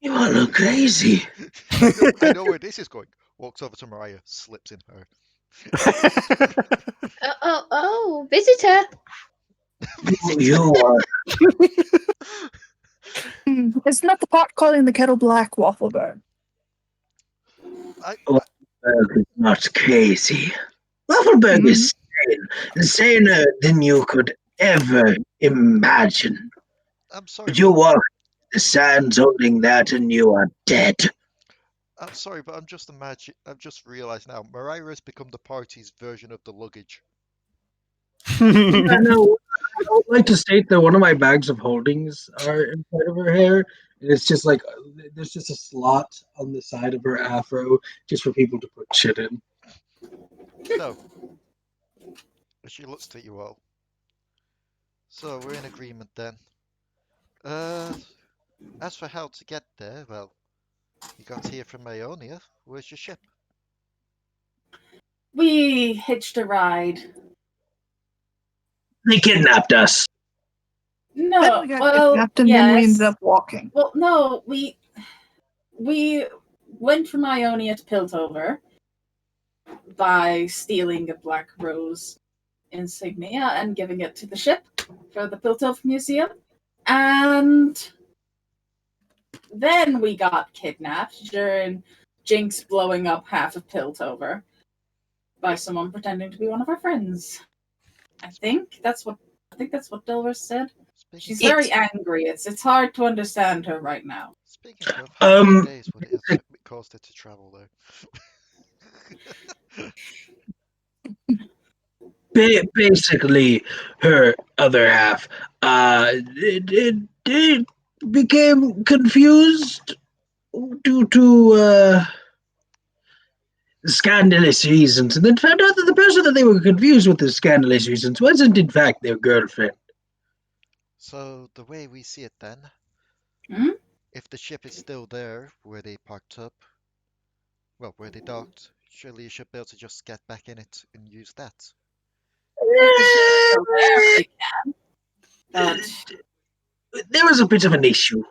You all look crazy. I know where this is going. Walks over to Mariah, slips in her. Oh, visitor. You are. Isn't that the pot calling the kettle black, Waffleberg? Waffleberg is not crazy. Waffleberg is sane. Saner than you could ever imagine. I'm sorry. You walk the sands holding that and you are dead. I'm sorry, but I've just realised now. Mariah has become the party's version of the luggage. No, I would like to state that one of my bags of holdings are inside of her hair. And it's just like, there's just a slot on the side of her afro just for people to put shit in. So, she looks at you all. So, we're in agreement then. As for how to get there, well, you got here from Ionia. Where's your ship? We hitched a ride. They kidnapped us. No, Then we got well, kidnapped and then we ended up walking. Well, no, we went from Ionia to Piltover by stealing a Black Rose insignia and giving it to the ship for the Piltover Museum. And then we got kidnapped during Jinx blowing up half of Piltover by someone pretending to be one of our friends. I think that's what Delris said. She's very angry. It's hard to understand her right now. Speaking of, how many days would it have caused her to travel there? Basically, her other half it became confused due to scandalous reasons, and then found out that the person that they were confused with the scandalous reasons wasn't in fact their girlfriend. So, the way we see it then, if the ship is still there where they parked up, well, where they docked, surely you should be able to just get back in it and use that. There was a bit of an issue.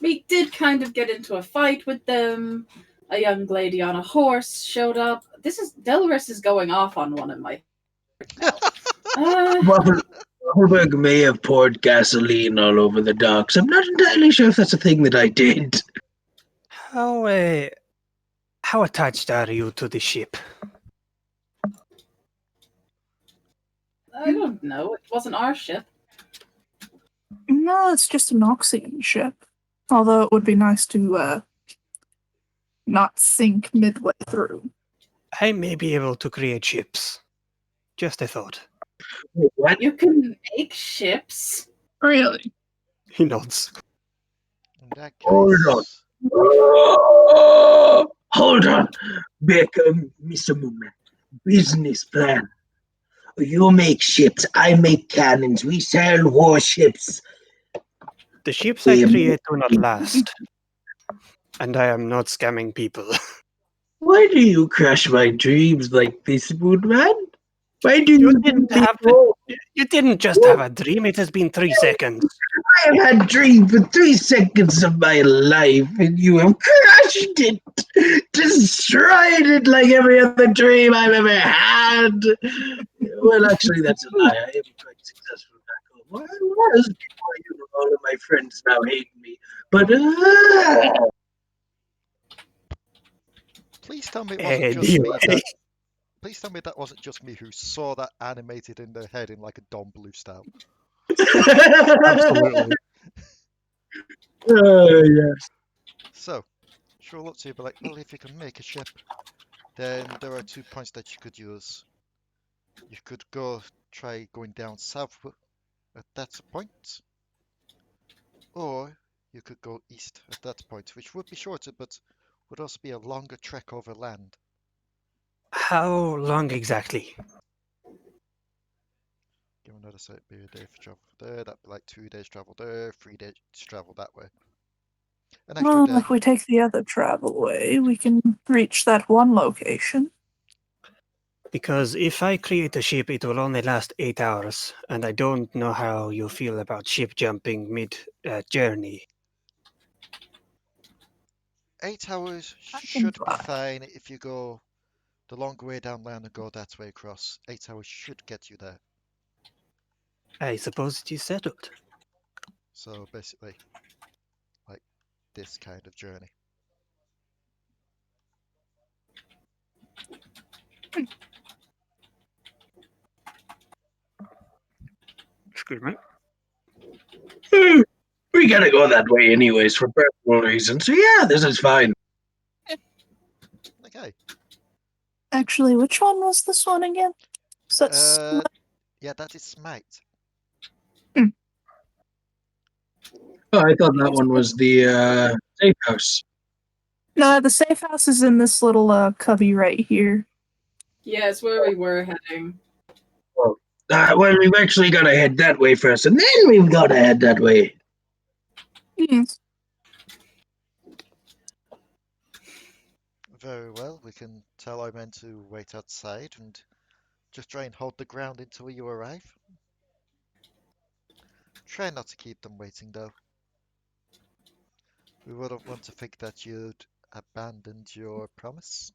We did kind of get into a fight with them. A young lady on a horse showed up. Delris is going off on one of my. Waffleberg may have poured gasoline all over the docks. I'm not entirely sure if that's a thing that I did. How attached are you to the ship? I don't know. It wasn't our ship. No, it's just an Oxyan ship. Although it would be nice to not sink midway through. I may be able to create ships. Just a thought. What? You can make ships? Really? He nods. In that case, Hold on. Mr. Moonman. Business plan. You make ships, I make cannons. We sail warships. The ships I create do not last. And I am not scamming people. Why do you crush my dreams like this, Moonman? Why do you You didn't just have a dream. It has been 3 seconds. I have had dream for 3 seconds of my life, and you have crushed it, destroyed it like every other dream I've ever had. Well, actually, that's a lie. I am quite successful back home. Well, I was before you know, all of my friends now hate me. But Please tell me it wasn't just me Anyway. that. Please tell me that wasn't just me who saw that animated in their head in like a Don Blue style. Absolutely. yes. So, sure, look to you, but like, well, if you can make a ship, then there are 2 points that you could use. You could try going down south at that point, or you could go east at that point, which would be shorter, but would also be a longer trek over land. How long exactly? Give another site, be a day for travel there. That'd be like 2 days travel there, 3 days travel that way. An extra Well, day. if we take the other travel way, we can reach that one location. Because if I create a ship, it will only last 8 hours, and I don't know how you feel about ship jumping mid-journey. 8 hours I can should be try. fine if you go the long way down land and go that way across. 8 hours should get you there. I suppose it is settled. So basically, like this kind of journey. Excuse me. We gotta go that way anyways for personal reasons. So yeah, this is fine. Okay. Actually, which one was this one again? So that's Yeah, that is Smite. Oh, I thought that one was the safe house. no, the safe house is in this little cubby right here. Yeah, it's where we were heading. Well, we've actually got to head that way first, and then we've got to head that way. Yes. Very well. We can tell our men to wait outside and just try and hold the ground until you arrive. Try not to keep them waiting, though. We wouldn't want to think that you'd abandoned your promise.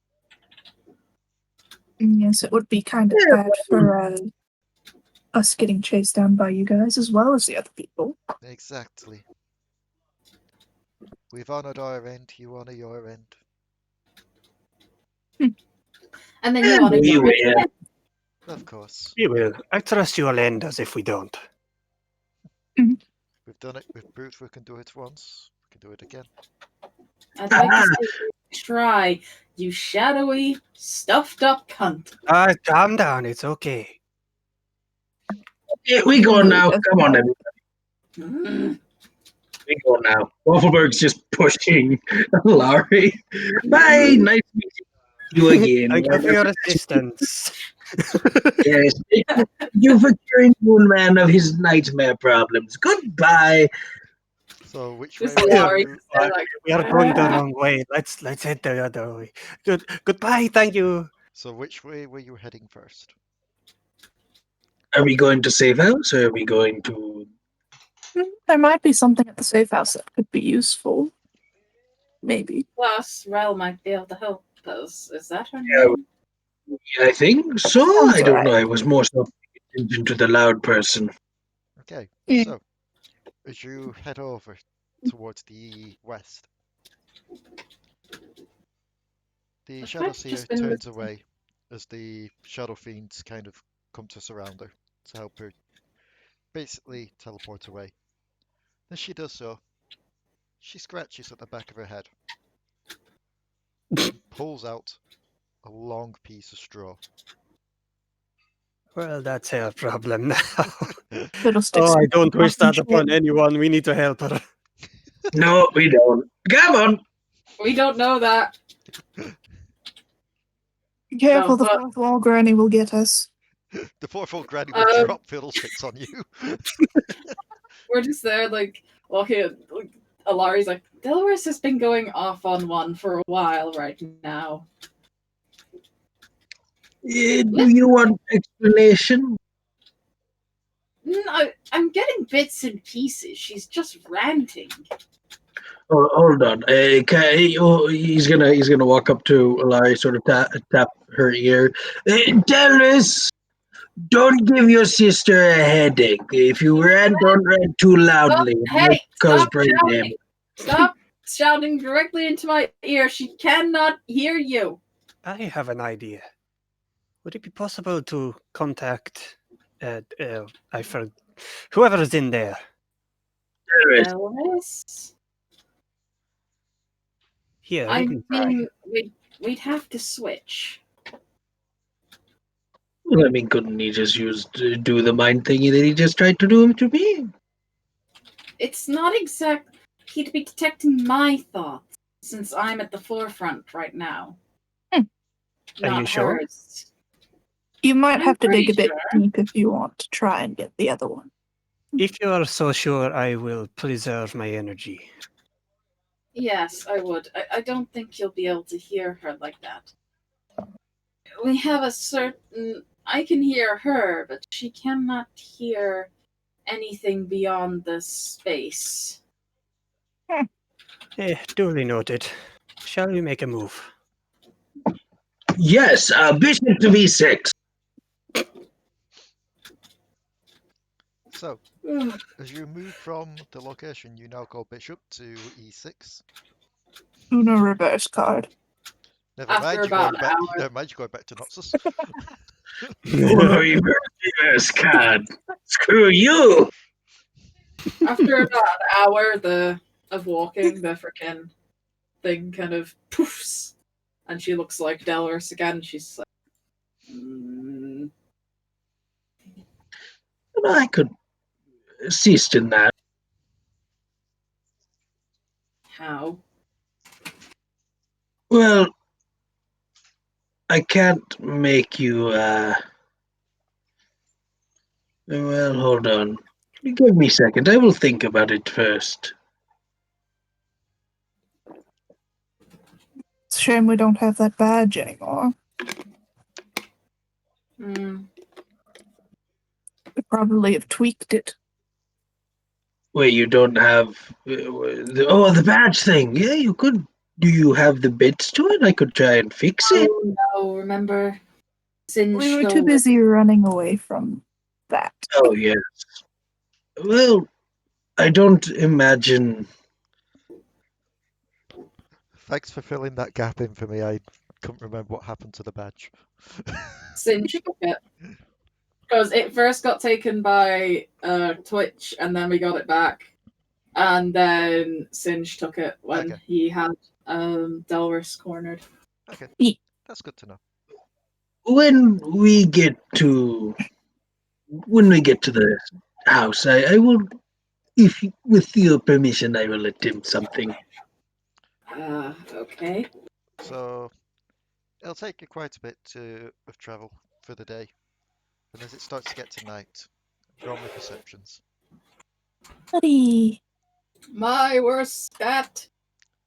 Yes, it would be kind of bad for us getting chased down by you guys as well as the other people. Exactly. We've honored our end, you honor your end. And then you want to We go. will. Of course. We will. I trust you'll end us if we don't. We've done it with Brute, we can do it once. We can do it again. I'd like to see you try, you shadowy, stuffed up cunt. Calm down. It's okay. Yeah, we go now. Come on, everybody. Mm. We go now. Waffleberg's just pushing Alari. Bye. Nice meeting you again. Thank you for your assistance. Yes. Thank you for curing Moonman of his nightmare problems. Goodbye. So which Just way were Alari you? there like, We are going the wrong way. Let's head the other way. Goodbye. Thank you. So which way were you heading first? Are we going to safe house or are we going to... There might be something at the safe house that could be useful. Maybe. plus, Rel might be able to help us. Is that her Yeah, name? I think so. Sounds I don't right. know. I was more so paying attention to the loud person. Okay, Yeah. so as you head over towards the west, the I've Shadow kind of Seer just been turns listening. away as the Shadow Fiends kind of come to surround her to help her basically teleport away. As she does so, she scratches at the back of her head and pulls out a long piece of straw. Well, that's her problem now. Fiddlesticks. I don't wish that upon Concentrate. anyone. We need to help her. No, we don't. Come on. We don't know that. Careful, No, the but- fourth wall granny will get us. The fourth-old granny will drop fiddlesticks on you. We're just there, like, walking. Like, Alari's like, Delris has been going off on one for a while right now. Do you want explanation? No, I'm getting bits and pieces. She's just ranting. Oh, hold on. He's gonna walk up to Alari, sort of tap her ear. Delris, don't give your sister a headache. If you rant, don't rant too loudly. Hey, Cause stop brain shouting! damage. Stop shouting directly into my ear. She cannot hear you. I have an idea. Would it be possible to contact whoever is in there? Delris, Delris? Here, I we can try. mean, we'd have to switch. well, I mean, couldn't he just do the mind thingy that he just tried to do to me? It's not exact. He'd be detecting my thoughts, since I'm at the forefront right now. Are Not you sure? hers. You might I'm have to dig a pretty bit sure. deep if you want to try and get the other one. If you are so sure, I will preserve my energy. Yes, I would. I don't think you'll be able to hear her like that. We have a certain... I can hear her, but she cannot hear anything beyond the space. Duly noted. Shall we make a move? Yes, bishop to b6. So, as you move from the location you now call Bishop to e6, Uno reverse card. never After mind, about an hour. Never mind, you're going back to Noxus. Oh, reverse card. Screw you. After about an hour of walking, the frickin' thing kind of poofs. And she looks like Delris again. She's like, I could assist in that. how? Well, I can't make you, well, hold on. Give me a second. I will think about it first. It's a shame we don't have that badge anymore. Hmm. We probably have tweaked it. Wait, you don't have... the badge thing. Yeah, you could... Do you have the bits to it? I could try and fix it. Oh no, remember? Singe We were too stole it. busy running away from that. Oh, yes. Well, I don't imagine... Thanks for filling that gap in for me. I couldn't remember what happened to the badge. Singe took it. Because it first got taken by Twitch, and then we got it back. And then Singe took it when Okay. he had Delris cornered. Okay, Yeah. that's good to know. When we get to the house, I will, if with your permission, I will attempt something. Okay. So, it'll take you quite a bit of travel for the day. And as it starts to get to night, roll me perceptions. Buddy. My worst stat.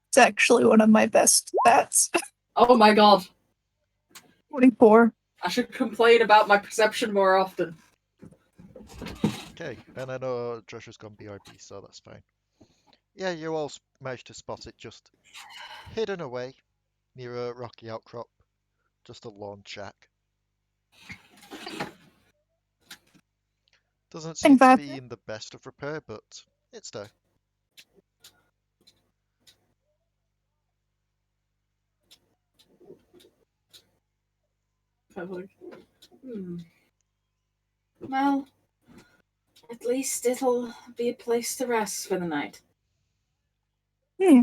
It's actually one of my best stats. Oh my god. 24. I should complain about my perception more often. Okay, and I know Josh has gone BRB, so that's fine. Yeah, you all managed to spot it just hidden away near a rocky outcrop, just a lawn shack. Doesn't seem to be in the best of repair, but it's there. Well, at least it'll be a place to rest for the night. Yeah.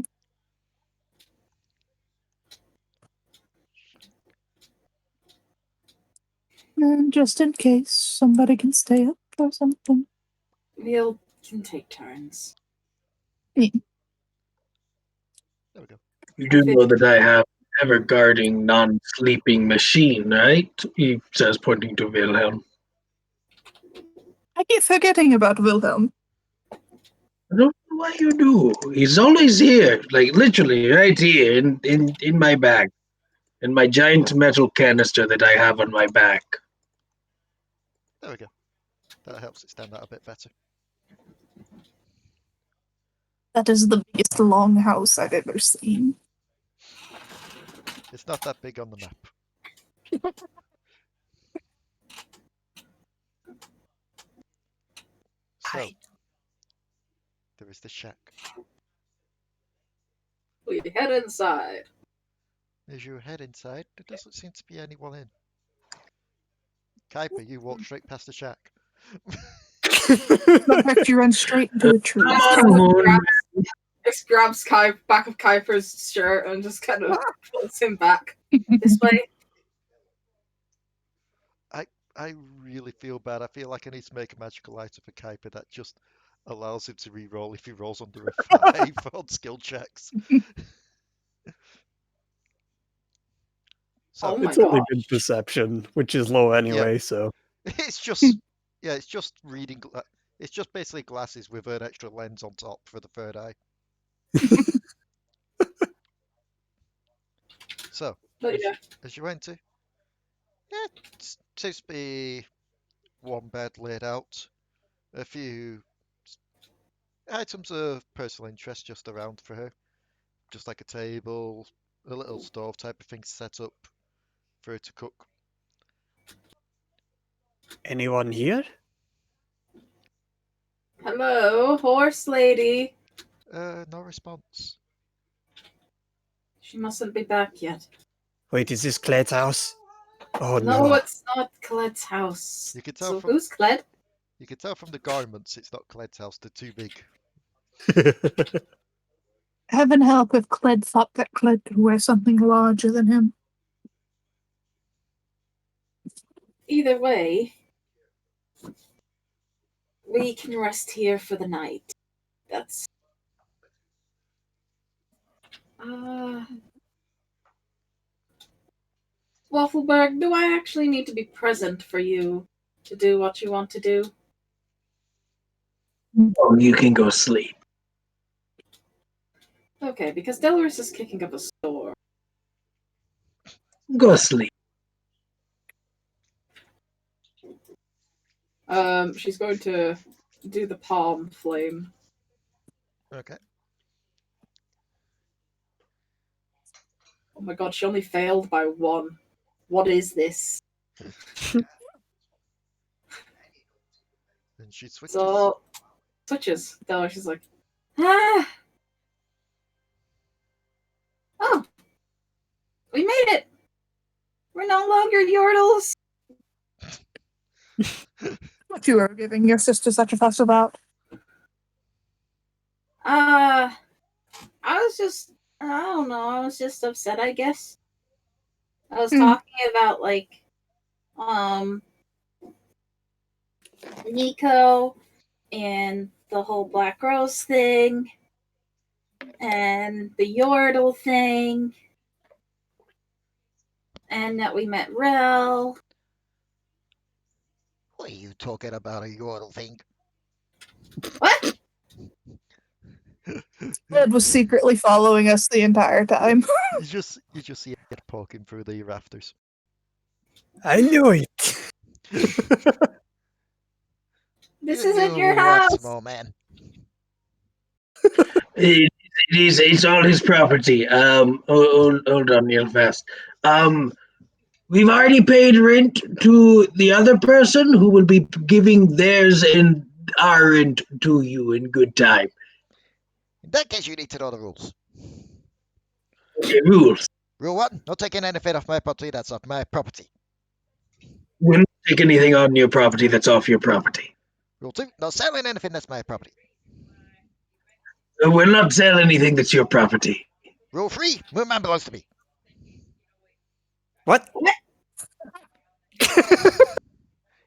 And just in case somebody can stay up or something. We can take turns. Yeah. There we go. You do know that I have ever-guarding, non-sleeping machine, right? He says, pointing to Wilhelm. I keep forgetting about Wilhelm. I don't know why you do. He's always here, like literally right here in my bag. and my giant metal canister that I have on my back. There we go. That helps it stand out a bit better. That is the biggest longhouse I've ever seen. It's not that big on the map. So, Hi. there is the shack. We head inside. As you head inside, there doesn't seem to be anyone in. Kuiper, you walk straight past the shack. In fact, you run straight into a tree. Come on, Moon. Just grabs back of Kuiper's shirt and just kind of pulls him back this way. I really feel bad. I feel like I need to make a magical item for Kuiper that just allows him to re-roll if he rolls under a 5 on skill checks. So, Oh my It's only gosh. been perception, which is low anyway, so. it's just, yeah, it's just reading. It's just basically glasses with an extra lens on top for the third eye. So, But yeah. as you enter, yeah, it seems to be one bed laid out, a few items of personal interest just around for her, just like a table, a little stove type of thing set up for her to cook. Anyone here? Hello, horse lady. No response. She mustn't be back yet. Wait, is this Cled's house? Oh No, no. it's not Cled's house. You can tell So from who's Cled? you can tell from the garments it's not Cled's house. They're too big. Heaven help if Cled thought that Cled could wear something larger than him. Either way, we can rest here for the night. That's... Waffleberg, do I actually need to be present for you to do what you want to do? Oh, you can go sleep. Okay, because Delris is kicking up a storm. Go sleep. She's going to do the palm flame. Okay. Oh my god, she only failed by 1. What is this? And she switches. So, switches. Delris is like, ah! Oh! We made it! We're no longer Yordles! What you were giving your sister such a fuss about? I was just, I don't know, I was just upset, I guess. I was talking about, like, Nico and the whole Black Rose thing and the Yordle thing and that we met Rel. What are you talking about, a Yordle thing? What? Cled was secretly following us the entire time. You just see it poking through the rafters. I knew it! This You isn't knew your what, house! small man? It's all his property. Hold on real fast. We've already paid rent to the other person who will be giving theirs and our rent to you in good time. In that case, you need to know the rules. Okay, rules. Rule 1, not taking anything off my property that's off my property. We'll not take anything on your property that's off your property. Rule 2, not selling anything that's my property. We'll not sell anything that's your property. Rule 3, Moonman belongs to me. What?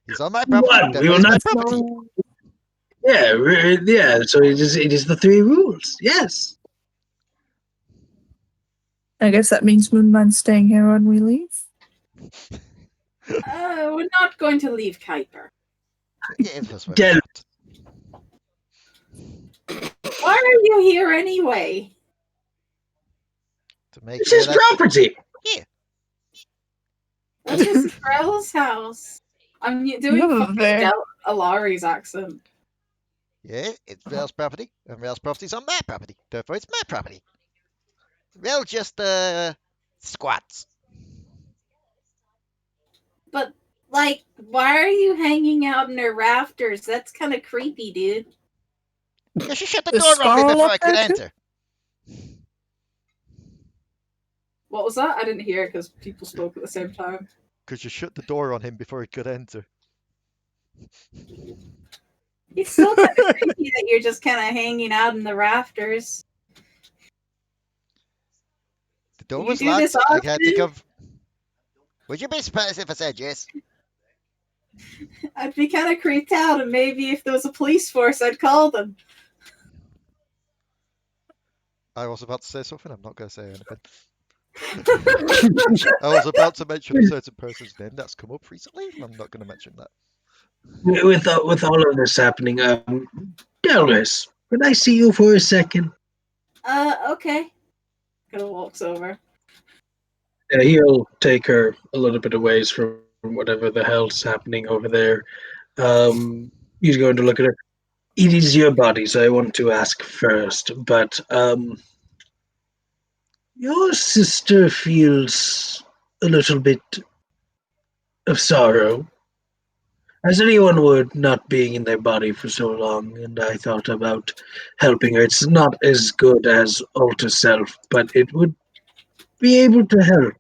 He's on my property, One, that we will is my not property. Yeah, so it is the 3 rules, yes. I guess that means Moonman's staying here when we leave. We're not going to leave Kuiper. Yeah, that's what Del- Why are you here anyway? to make It's sure his that property. This is Grell's house. I'm doing Move fucking there. Alari's accent. Yeah, it's Rel's property, and Rel's property's on my property. Therefore, it's my property. Rel just, squats. But, like, why are you hanging out in the rafters? That's kind of creepy, dude. You should shut the The door on me Scarl before up I could there, too? enter. What was that? I didn't hear because people spoke at the same time. Because you shut the door on him before he could enter. It's still kind of creepy that you're just kind of hanging out in the rafters. The door You was do locked. this I had to often? go. Would you be surprised if I said yes? I'd be kind of creeped out, and maybe if there was a police force, I'd call them. I was about to say something. I'm not going to say anything. I was about to mention a certain person's name that's come up recently. I'm not going to mention that. With all of this happening, Delris, could I see you for a second? Okay. Kind of walks over. Yeah, he'll take her a little bit away from whatever the hell's happening over there. He's going to look at her. It is your body, so I want to ask first, but your sister feels a little bit of sorrow. As anyone would, not being in their body for so long, and I thought about helping her. It's not as good as Alter Self, but it would be able to help.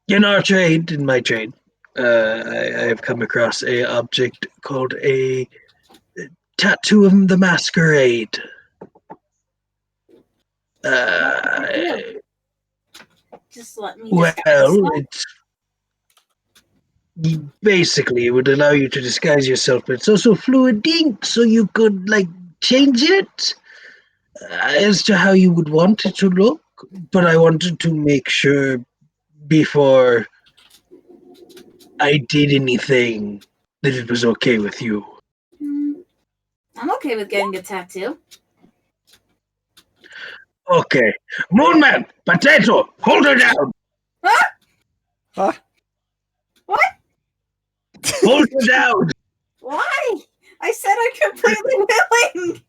In our trade, in my trade, I have come across a object called a tattoo of the masquerade. Just let me Well, disguise myself. basically, it would allow you to disguise yourself, but it's also fluid ink, so you could, change it as to how you would want it to look. But I wanted to make sure before I did anything that it was okay with you. I'm okay with getting a tattoo. Okay. Moonman! Potato! Hold her down! Huh? What? Hold her down! Why? I said I'm completely willing.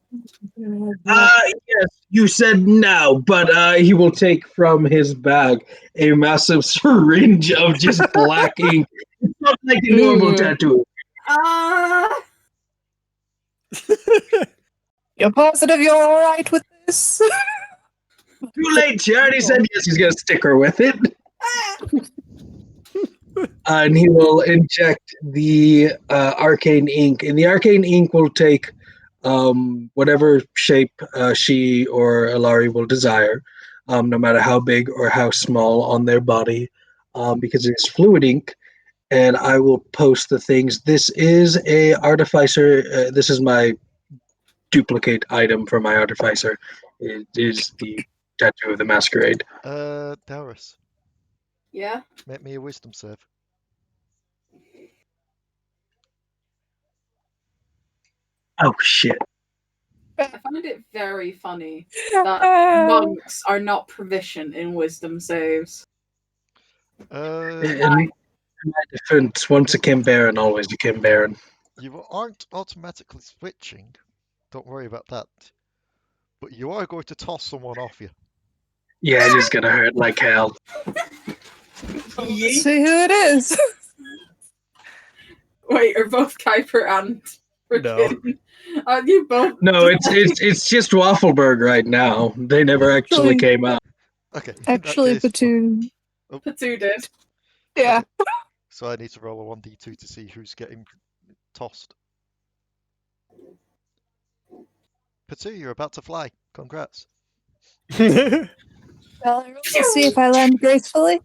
Yes, you said no, but he will take from his bag a massive syringe of just black ink. It's not like a normal tattoo. You're positive you're alright with this? Too late, she already said yes, he's going to stick her with it. And he will inject the arcane ink. And the arcane ink will take whatever shape she or Alari will desire, no matter how big or how small on their body, because it's fluid ink. And I will post the things. This is a Artificer. This is my duplicate item for my Artificer. It is the tattoo of the masquerade. Delris, Yeah? make me a wisdom save. Oh shit! I find it very funny that monks are not proficient in wisdom saves. In my defense, once a Baron, always a Baron. You aren't automatically switching. Don't worry about that. But you are going to toss someone off you. Yeah, it is gonna hurt like hell. Let's see who it is. Wait, are both Kuiper and freaking... Are you both... No, it's just Waffleberg right now. They never actually came out. Okay. Actually, Potoo. Potoo did. Yeah. Okay. So I need to roll a 1d2 to see who's getting tossed. Potoo, you're about to fly. Congrats. Well, I roll to see if I land gracefully.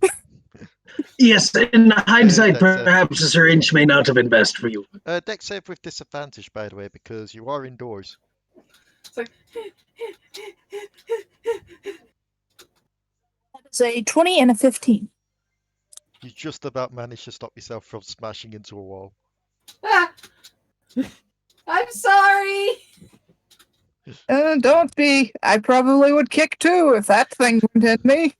Yes, in hindsight, Dex save. perhaps a syringe may not have been best for you. Dex save with disadvantage, by the way, because you are indoors. It's like... It's a 20 and a 15. You just about managed to stop yourself from smashing into a wall. Ah! I'm sorry! Don't be. I probably would kick too if that thing wouldn't hit me.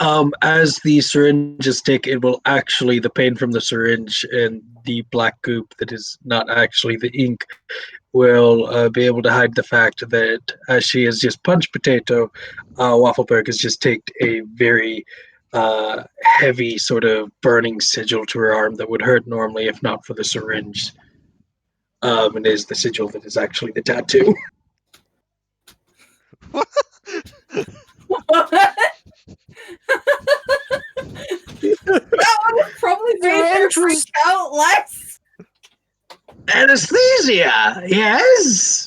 As the syringes tick, it will actually, the pain from the syringe and the black goop that is not actually the ink will be able to hide the fact that as she has just punched Potato, Waffleberg has just taken a very heavy sort of burning sigil to her arm that would hurt normally if not for the syringe. And is the sigil that is actually the tattoo. What? That would have probably made her freak out less. Anesthesia, yes.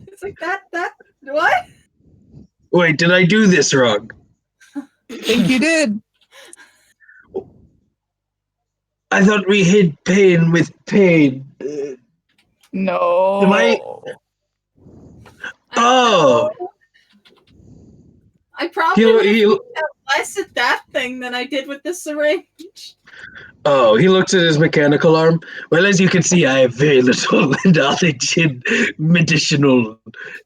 It's like that. What? Wait, did I do this wrong? I think you did. I thought we hid pain with pain. No. Am I? Oh. I probably would have He, less at that thing than I did with the syringe. Oh, he looks at his mechanical arm. Well, as you can see, I have very little knowledge in medicinal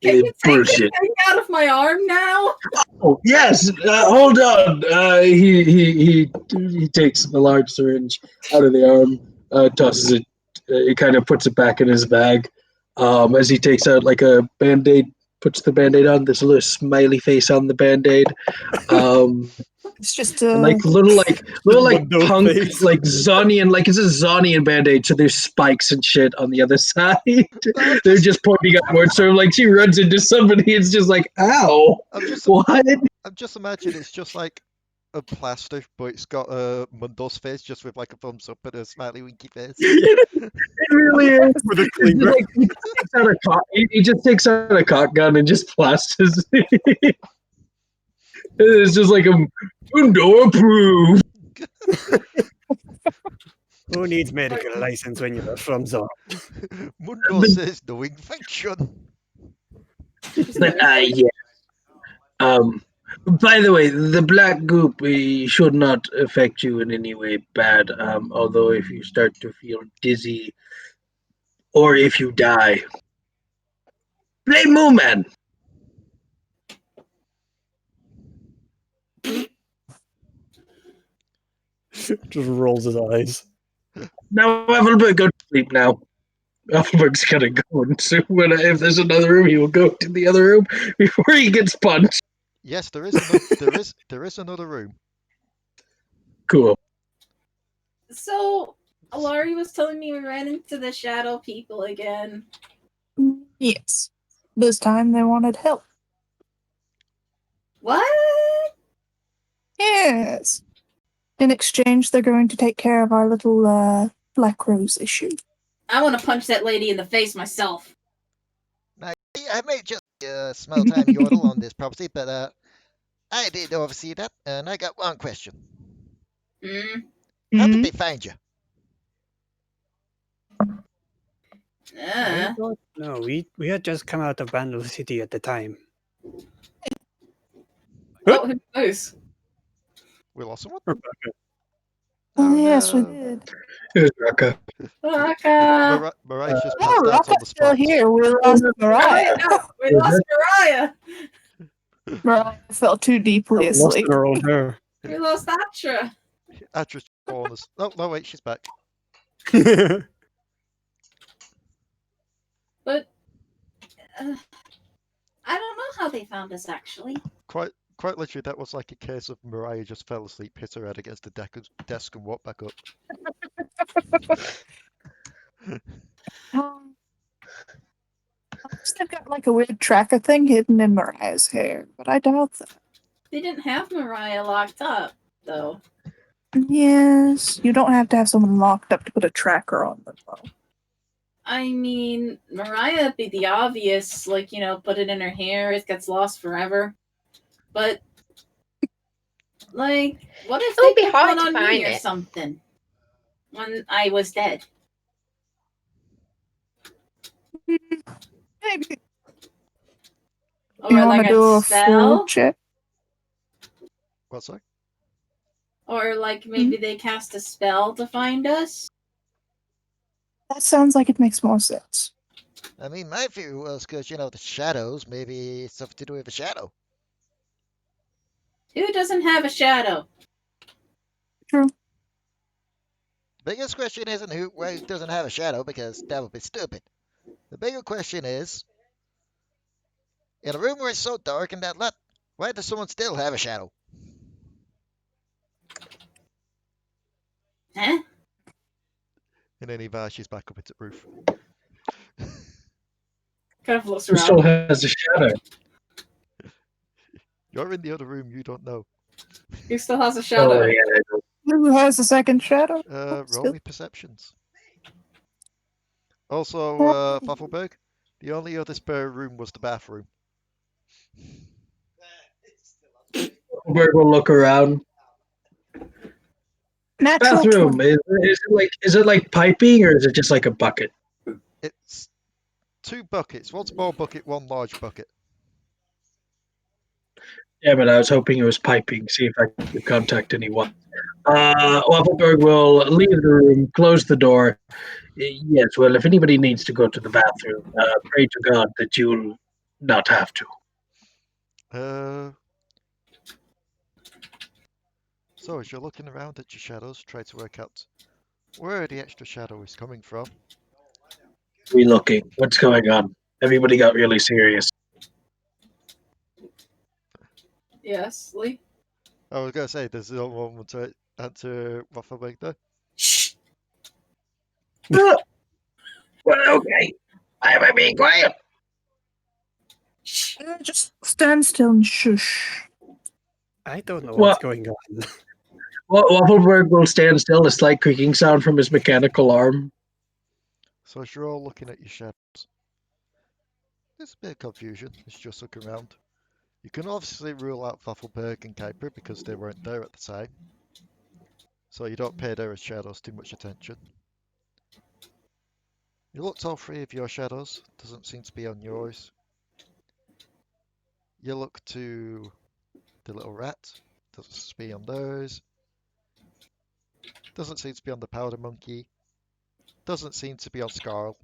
Can you take bullshit. this thing out of my arm now? Oh, yes. Hold on. He takes a large syringe out of the arm, tosses it. He kind of puts it back in his bag. As he takes out like a Band-Aid, puts the Band-Aid on. There's a little smiley face on the Band-Aid. It's just like little Window punk face. like Zonian, like it's a Zonian Band-Aid, so there's spikes and shit on the other side. They're just pointing outward, so like she runs into somebody, it's just like, ow. What? I'm just imagining it's just like a plaster, but it's got a Mundo's face just with like a thumbs up and a smiley winky face. It really is. With a It's cleaver. like, he just takes out a cock gun and just plasters it. It's just like a Mundo approved. Who needs medical license when you're from Zone? Mundo says no infection. But yeah. By the way, the black goop should not affect you in any way bad. Although if you start to feel dizzy, or if you die, blame Mooman. Just rolls his eyes. Now, Waffleberg, go to sleep now. Waffleberg's gonna go into if there's another room, he will go to the other room before he gets punched. Yes, there is another room. Cool. So, Alari was telling me we ran into the shadow people again. Yes. This time they wanted help. What? Yes. In exchange, they're going to take care of our little Black Rose issue. I want to punch that lady in the face myself. Now, I may just small time Yordle on this property, but I did oversee that, and I got one question. How did they find you? No, we had just come out of Vandal City at the time. Oh, who knows? We lost someone? Oh, yes, we no. did. Here's Raka. Raka. Mariah's just Oh, passed out on Raka's the still spot. here. We lost Mariah. No, we lost Mariah. Mariah fell too deeply Lost asleep. in her own hair. We lost Atra. Atra's on us. No, wait, she's back. But I don't know how they found us, actually. Quite literally, that was like a case of Mariah just fell asleep, hit her head against the desk, and walked back up. They've got like a weird tracker thing hidden in Mariah's hair, but I doubt that. They didn't have Mariah locked up, though. Yes, you don't have to have someone locked up to put a tracker on them, though. I mean, Mariah would be the obvious, like, you know, put it in her hair, it gets lost forever. But, like, what if It would they be put hard one to on find me or it. something when I was dead? Maybe. Or You like want to do a spell? full check? What's that? Or like maybe they cast a spell to find us? That sounds like it makes more sense. I mean, my theory was because, you know, the shadows, maybe it's something to do with a shadow. Who doesn't have a shadow? True. Biggest question isn't who doesn't have a shadow, because that would be stupid. The bigger question is, in a room where it's so dark and that light, why does someone still have a shadow? Huh? And then he vanishes back up into the roof. Kind of looks Who still around. has a shadow? You're in the other room, you don't know. Who still has a shadow? Oh, yeah. Who has a second shadow? Roll me perceptions. Also, Waffleberg, the only other spare room was the bathroom. Waffleberg will look around. Natural Bathroom. 20. Is it like piping or is it just like a bucket? It's 2 buckets, 1 small bucket, 1 large bucket. Yeah, but I was hoping it was piping. See if I could contact anyone. Waffleberg will leave the room, close the door. Yes, well, if anybody needs to go to the bathroom, pray to God that you'll not have to. So as you're looking around at your shadows, try to work out where the extra shadow is coming from. Relooking. What's going on? Everybody got really serious. Yes, Lee? I was going to say, there's no one to answer Waffleberg there. Shh! Well, okay. Why am I being quiet? Shh! Just stand still and shush. I don't know Well- what's going on. Waffleberg will stand still, a slight creaking sound from his mechanical arm. So as you're all looking at your shadows, there's a bit of confusion as you just look around. You can obviously rule out Waffleberg and Kuiper because they weren't there at the time. So you don't pay their shadows too much attention. You looked all 3 of your shadows, doesn't seem to be on yours. You look to the little rat, doesn't seem to be on theirs. Doesn't seem to be on the powder monkey. Doesn't seem to be on Scarl.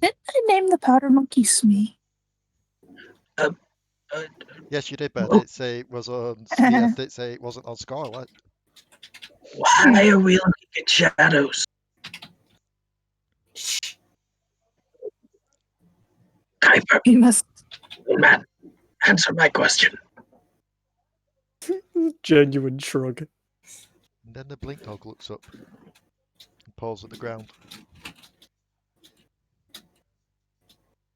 Didn't I name the powder monkey Smee? Yes, you did, but I Oh. didn't say it was on Smee. I didn't say it wasn't on Scarlet. Why are we looking at shadows? Shh! Kuiper, You must. man, answer my question. Genuine shrug. And then the blink dog looks up and paws at the ground.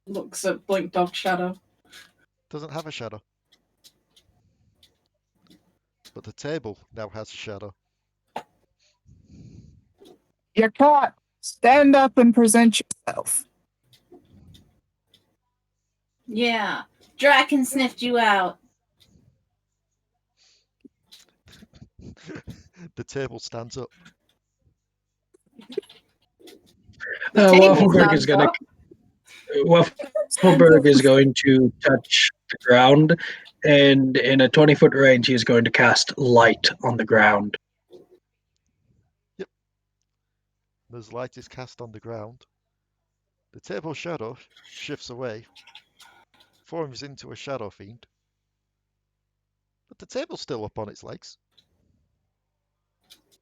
Looks at Blink Dog Shadow. Doesn't have a shadow. But the table now has a shadow. You're caught. Stand up and present yourself. Yeah, Draken sniffed you out. The table stands up. The table Waffleberg stands is gonna. up. Waffleberg is going to touch the ground, and in a 20-foot range, he is going to cast light on the ground. As light is cast on the ground, the table shadow shifts away, forms into a shadow fiend. But the table's still up on its legs.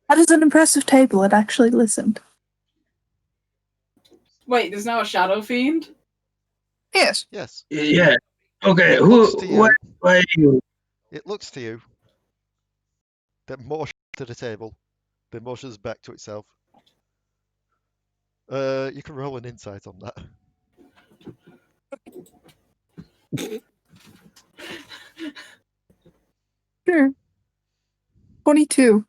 That is an impressive table. It actually listened. Wait, there's now a Shadow Fiend? Yes. Yes. Yeah. Okay. It looks to you. Why are you? It looks to you. Then motions to the table. Then motions back to itself. You can roll an insight on that. Sure. 22.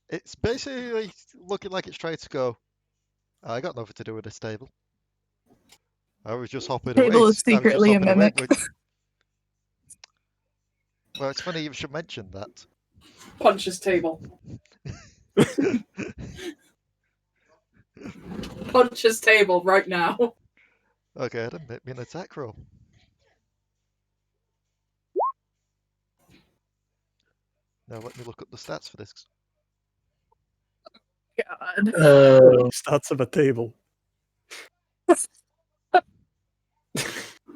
It's basically looking like it's trying to go, I got nothing to do with this table. I was just hopping away. Table is secretly a mimic. Well, it's funny you should mention that. Punch his table. Punch his table right now. Okay, then make me an attack roll. Now let me look up the stats for this. God. Stats of a table.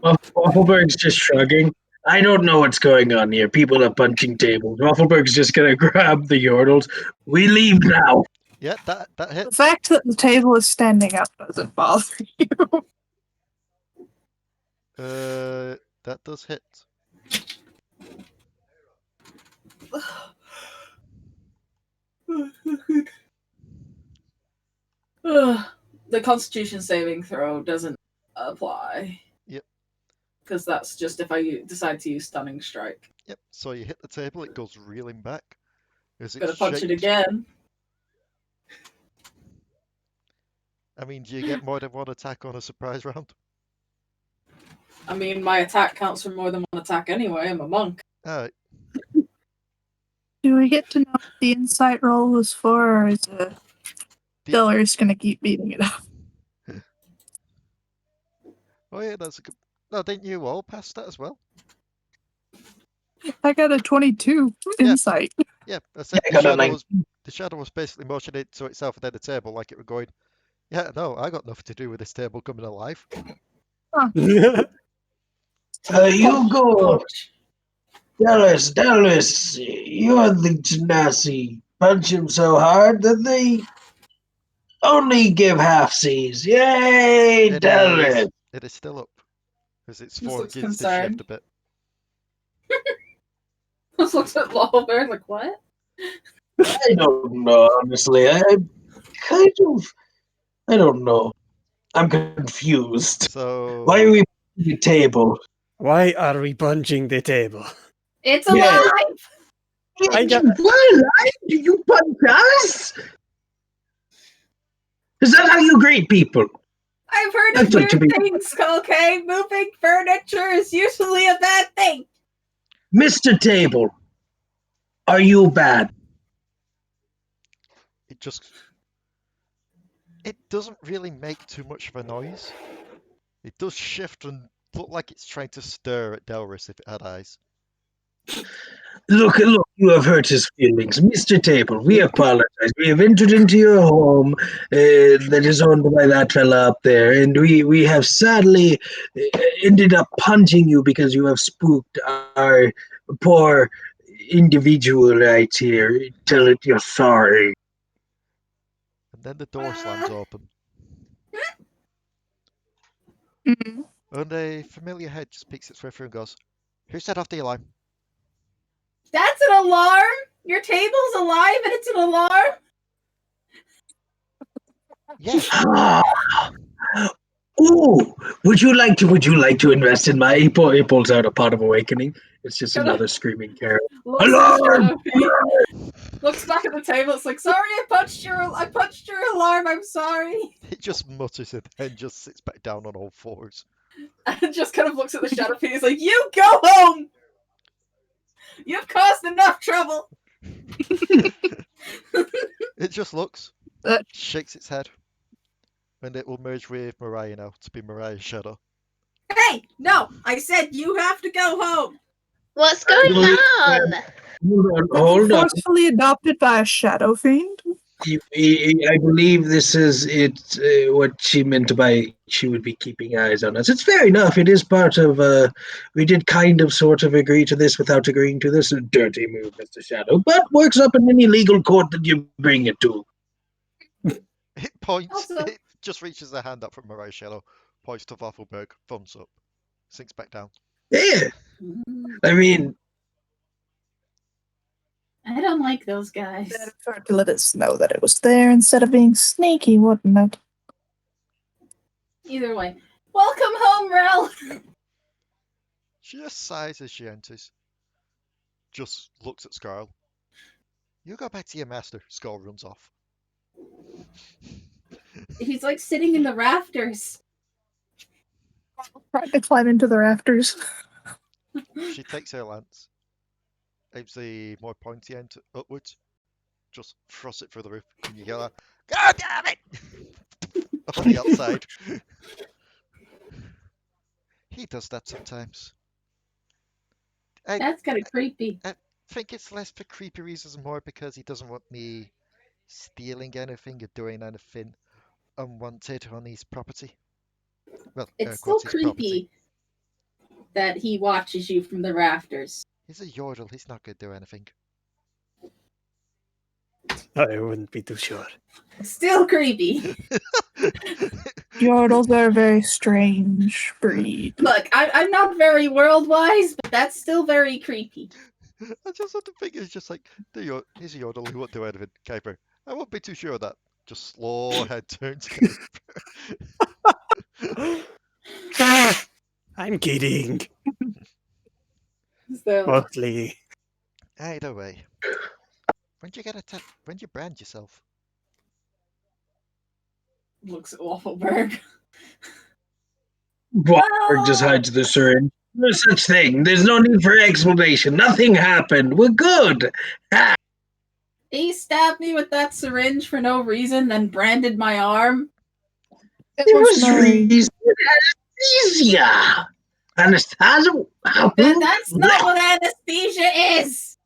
Waffleberg's just shrugging. I don't know what's going on here. People are punching tables. Waffleberg's just gonna grab the Yordles. We leave now. Yeah, that The hits. fact that the table is standing up doesn't bother you. That does hit. The Constitution saving throw doesn't apply. Yep. Because that's just if I decide to use Stunning Strike. Yep. So you hit the table, it goes reeling back. As Gonna it's punch it shaped. again. I mean, do you get more than one attack on a surprise round? I mean, my attack counts for more than one attack anyway. I'm a monk. Alright. Do we get to know what the insight roll was for, or is Delris gonna keep beating it up? Oh yeah, that's a good. No, didn't you all pass that as well? I got a 22 insight. Yeah, I said I got a the shadow was basically motioning it to itself at the table like it were going, yeah, no, I got nothing to do with this table coming alive. You go. Punch. Delris, you're the Genasi. Punch him so hard that they only give half C's. Yay, Delris! It is still up. Because its This form looks begins to concerned. shift a bit. Just looks at Waffleberg like, what? I don't know, honestly. I don't know. I'm confused. So Why are we punching the table? Why are we punching the table? It's Yeah. alive! I got- Why do you punch us? Is that how you greet people? I've heard That's of like to weird be- things, okay? Moving furniture is usually a bad thing. Mr. Table, are you bad? it doesn't really make too much of a noise. It does shift and look like it's trying to stare at Delris if it had eyes. Look, you have hurt his feelings. Mr. Table, we apologize. We have entered into your home that is owned by that fella up there, and we have sadly ended up punching you because you have spooked our poor individual right here. Tell it you're sorry. And then the door slams open. Mhm. And a familiar head just peeks its way through and goes, who set off the alarm? That's an alarm? Your table's alive and it's an alarm? Yeah. Ooh, would you like to invest in my? He pulls out a pot of awakening. It's just another screaming carrot. Looks at the Shadowy, looks back at the table. It's like, sorry, I punched your alarm. I'm sorry. It just mutters and then just sits back down on all fours. And just kind of looks at the Shadowy. He's like, you go home. You've caused enough trouble. It just looks, Uh. shakes its head, and it will merge with Mariah now to be Mariah's shadow. Hey, no, I said you have to go home. What's going on? Hold on. Forcefully adopted by a shadow fiend? I believe this is it. What she meant by she would be keeping eyes on us. It's fair enough. It is part of. We did kind of, sort of agree to this without agreeing to this. A dirty move, Mr. Shadow, but works up in any legal court that you bring it to. It points. Also- It just reaches a hand up from Mariah's shadow, points to Waffleberg, thumbs up, sinks back down. Yeah, I mean, I don't like those guys. Better for it to let us know that it was there instead of being sneaky, wouldn't it? Either way. Welcome home, Rel. She just sighs as she enters. Just looks at Scarl. You go back to your master. Scarl runs off. He's like sitting in the rafters. Tried to climb into the rafters. She takes her lance, aims the more pointy end upwards, just thrusts it through the roof, and you yell out, God damn it! Up on the outside. He does that sometimes. I That's kind of creepy. think it's less for creepy reasons and more because he doesn't want me stealing anything or doing anything unwanted on his property. Well, It's still quotes his property. creepy that he watches you from the rafters. He's a Yordle. He's not going to do anything. I wouldn't be too sure. Still creepy. Yordles are a very strange breed. Look, I'm not very world-wise, but that's still very creepy. I just have to think it's just like, he's a Yordle who won't do anything. Kuiper, I won't be too sure of that. Just slow head turns. I'm kidding. So, Mostly. Either way. When do you brand yourself? looks at Waffleberg. Waffleberg just hides the syringe. No such thing. There's no need for explanation. Nothing happened. We're good. He stabbed me with that syringe for no reason, then branded my arm. It There was was my reason. Anesthesia. Anesthesia? That's not what anesthesia is!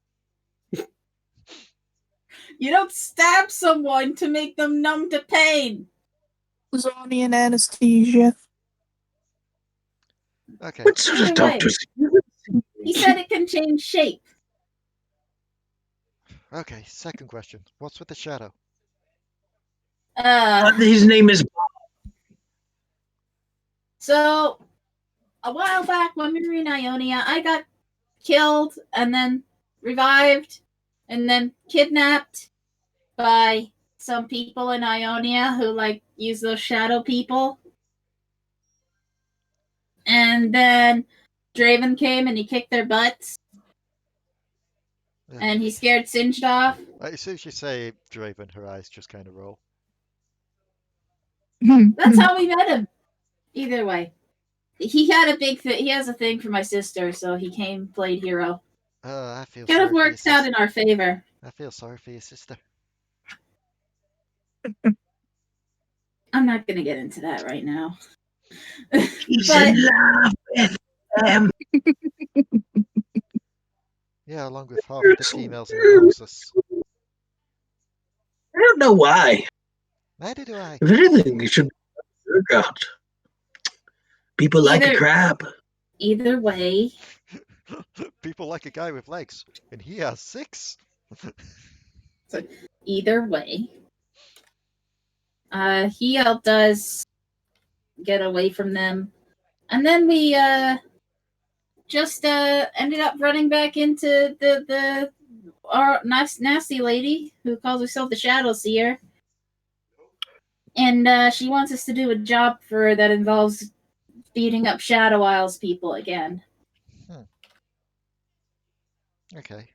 You don't stab someone to make them numb to pain. Zonian anesthesia. Okay. What sort of Either way. doctors? He said it can change shape. Okay, second question. What's with the shadow? His name is. So, a while back when we were in Ionia, I got killed and then revived and then kidnapped by some people in Ionia who, use those shadow people. And then Draven came and he kicked their butts. Yeah. And he scared Singed off. As soon as you say Draven, her eyes just kind of roll. That's how we met him. Either way. He had a big thing. He has a thing for my sister, so he came, played hero. I feel Kind sorry of for your works out in our favor. I feel sorry for your sister. I'm not going to get into that right now. He's But- in love with them. Yeah, along with half of the females in the Roxas. I don't know why. Neither do I. If anything, you should work out. People like a Either- crab. Either way, People like a guy with legs, and he has 6. He helped us get away from them. And then we just ended up running back into our nasty lady who calls herself the Shadow Seer. And she wants us to do a job for her that involves beating up Shadow Isles people again. Okay.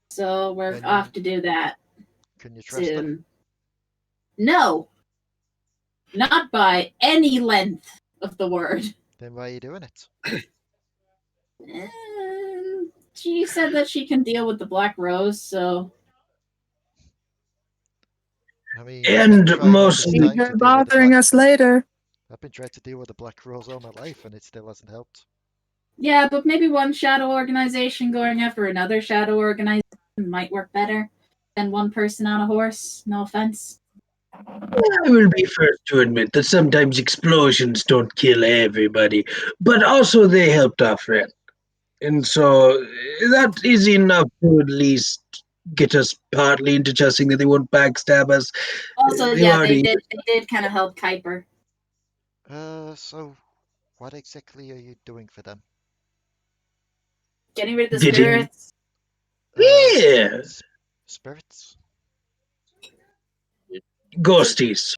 So we're And off to do that Can you trust them? soon. No. Not by any length of the word. Then why are you doing it? She said that she can deal with the Black Rose, so... I mean, And I've been trying all this mostly- time to You're deal with the bothering Black- us later. I've been trying to deal with the Black Rose all my life, and it still hasn't helped. Yeah, but maybe one shadow organization going after another shadow organization might work better than one person on a horse. No offense. I will be first to admit that sometimes explosions don't kill everybody, but also they helped our friend. And so that is enough to at least get us partly into trusting that they won't backstab us. Also, They yeah, already- they did kind of help Kuiper. So what exactly are you doing for them? Getting rid of the Did he- spirits. Yeah, Spirits? ghosties.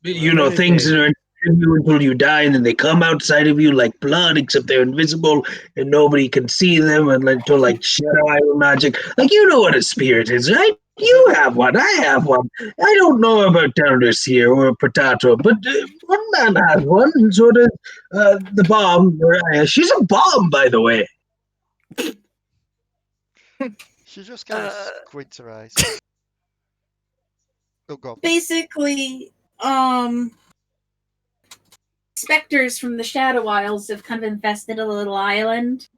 You Well, know, what things is that it? are in you until you die, and then they come outside of you like blood, except they're invisible and nobody can see them, and until like shadow eye magic. Like, you know what a spirit is, right? You have one. I have one. I don't know about Delris here or Potoo, but one man has one, and so does the bomb. She's a bomb, by the way. She just kind of squints her eyes. Oh god. Basically, specters from the Shadow Isles have kind of infested a little island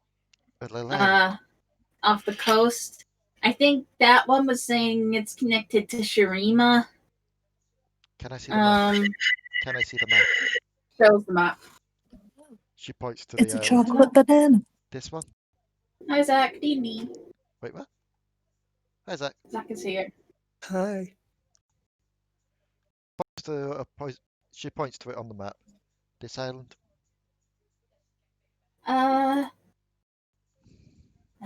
off the coast. I think that one was saying it's connected to Shurima. Can I see the map? Can I see the map? Shows the map. She points to It's the a island. chocolate banana. This one. Hi, Zach. Dee. Wait, what? Hi, Zach. Zach is here. Hi. She points to it on the map. This island. Let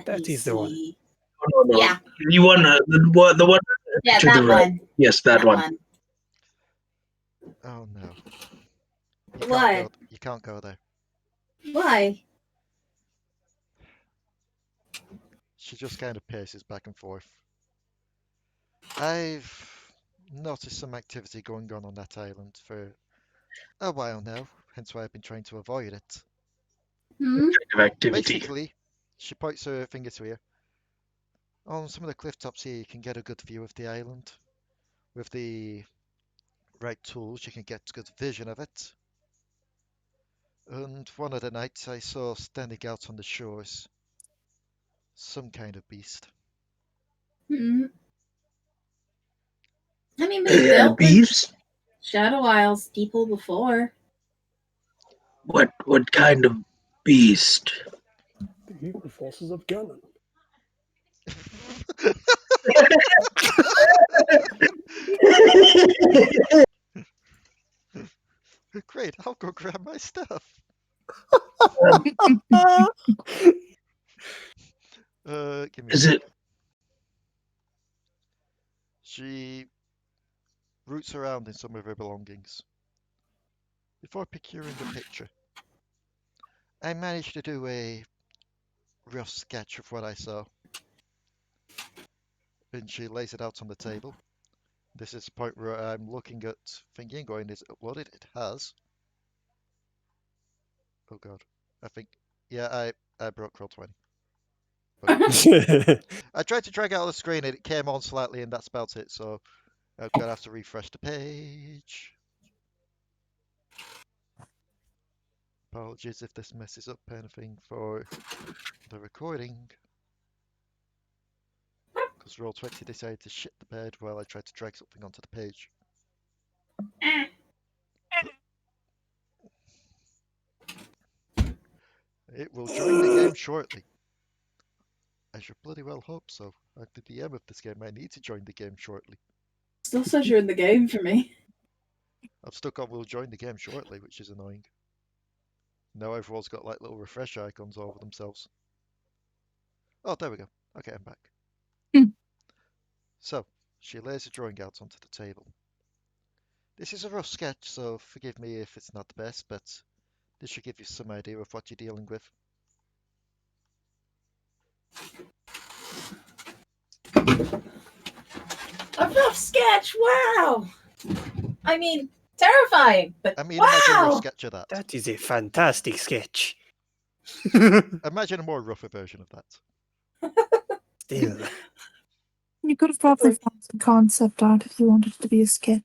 That me is the one. see. No. Yeah. You want the one Yeah, to that the right. one. Yes, that one. Oh no. What? You can't go there. Why? She just kind of paces back and forth. I've noticed some activity going on that island for a while now, hence why I've been trying to avoid it. Hmm? Of activity. Basically, she points her finger to here. On some of the cliff tops here, you can get a good view of the island. With the right tools, you can get good vision of it. And one of the nights I saw standing out on the shores some kind of beast. Hmm. I mean, we've dealt with Beefs? Shadow Isles people before. What kind of beast? The evil forces of Ganon. Great, I'll go grab my stuff. Give me. Is it? She roots around in some of her belongings. Before procuring a picture, I managed to do a rough sketch of what I saw. And she lays it out on the table. This is the point where I'm looking at thinking, going, is it uploaded? It has. Oh god. I think, yeah, I broke Roll20. I tried to drag it out of the screen and it came on slightly and that's about it, so I'm gonna have to refresh the page. Apologies if this messes up anything for the recording. Because Roll20 decided to shit the bed while I tried to drag something onto the page. It will join the game shortly. I should bloody well hope so. I'm the DM of this game. I need to join the game shortly. Still says you're in the game for me. I've stuck on will join the game shortly, which is annoying. Now everyone's got like little refresh icons over themselves. Oh, there we go. Okay, I'm back. So, she lays a drawing out onto the table. This is a rough sketch, so forgive me if it's not the best, but this should give you some idea of what you're dealing with. A rough sketch, wow! I mean, terrifying, but I mean, imagine a rough wow! sketch of that. That is a fantastic sketch. Imagine a more rougher version of that. Still. You could have probably found some concept art if you wanted it to be a sketch.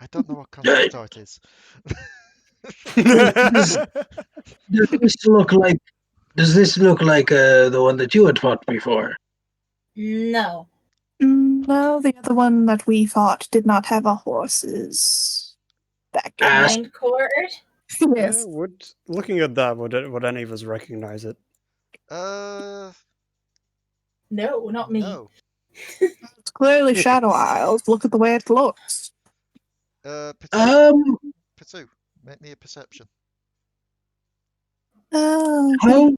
I don't know what concept art is. Does this look like? Does this look like the one that you had fought before? No. No, the other one that we fought did not have a horse's back end. Ncorin? Yes. Looking at that, would any of us recognize it? No, not me. No. It's clearly Shadow Isles. Look at the way it looks. Potoo, make me a perception. How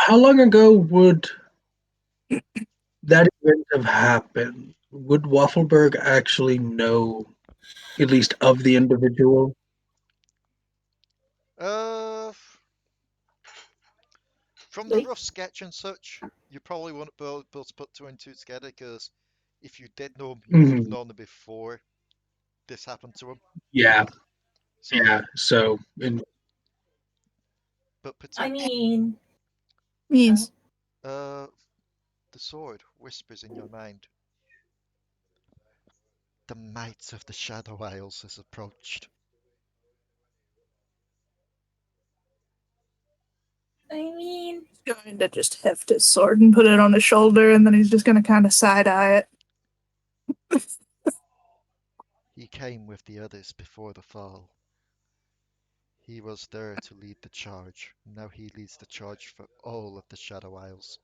long ago would that event have happened? Would Waffleberg actually know, at least of the individual? From the rough sketch and such, you probably won't be able to put two and two together, because if you did know him, you would have known him before this happened to him. Yeah. So, yeah. So. But Potoo, I mean... Yes. the sword whispers in your mind. The might of the Shadow Isles has approached. I mean... He's going to just heft his sword and put it on his shoulder, and then he's just going to kind of side-eye it. He came with the others before the fall. He was there to lead the charge. Now he leads the charge for all of the Shadow Isles.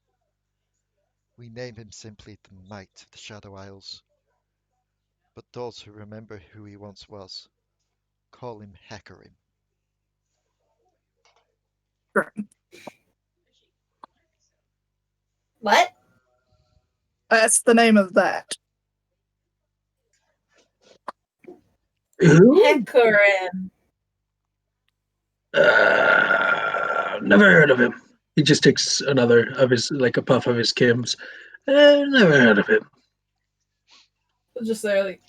We name him simply the Knight of the Shadow Isles. But those who remember who he once was, call him Ncorin. What? That's the name of that. Who? Ncorin. Never heard of him. He just takes another of his, like a puff of his Kims. Never heard of him. Just there, like,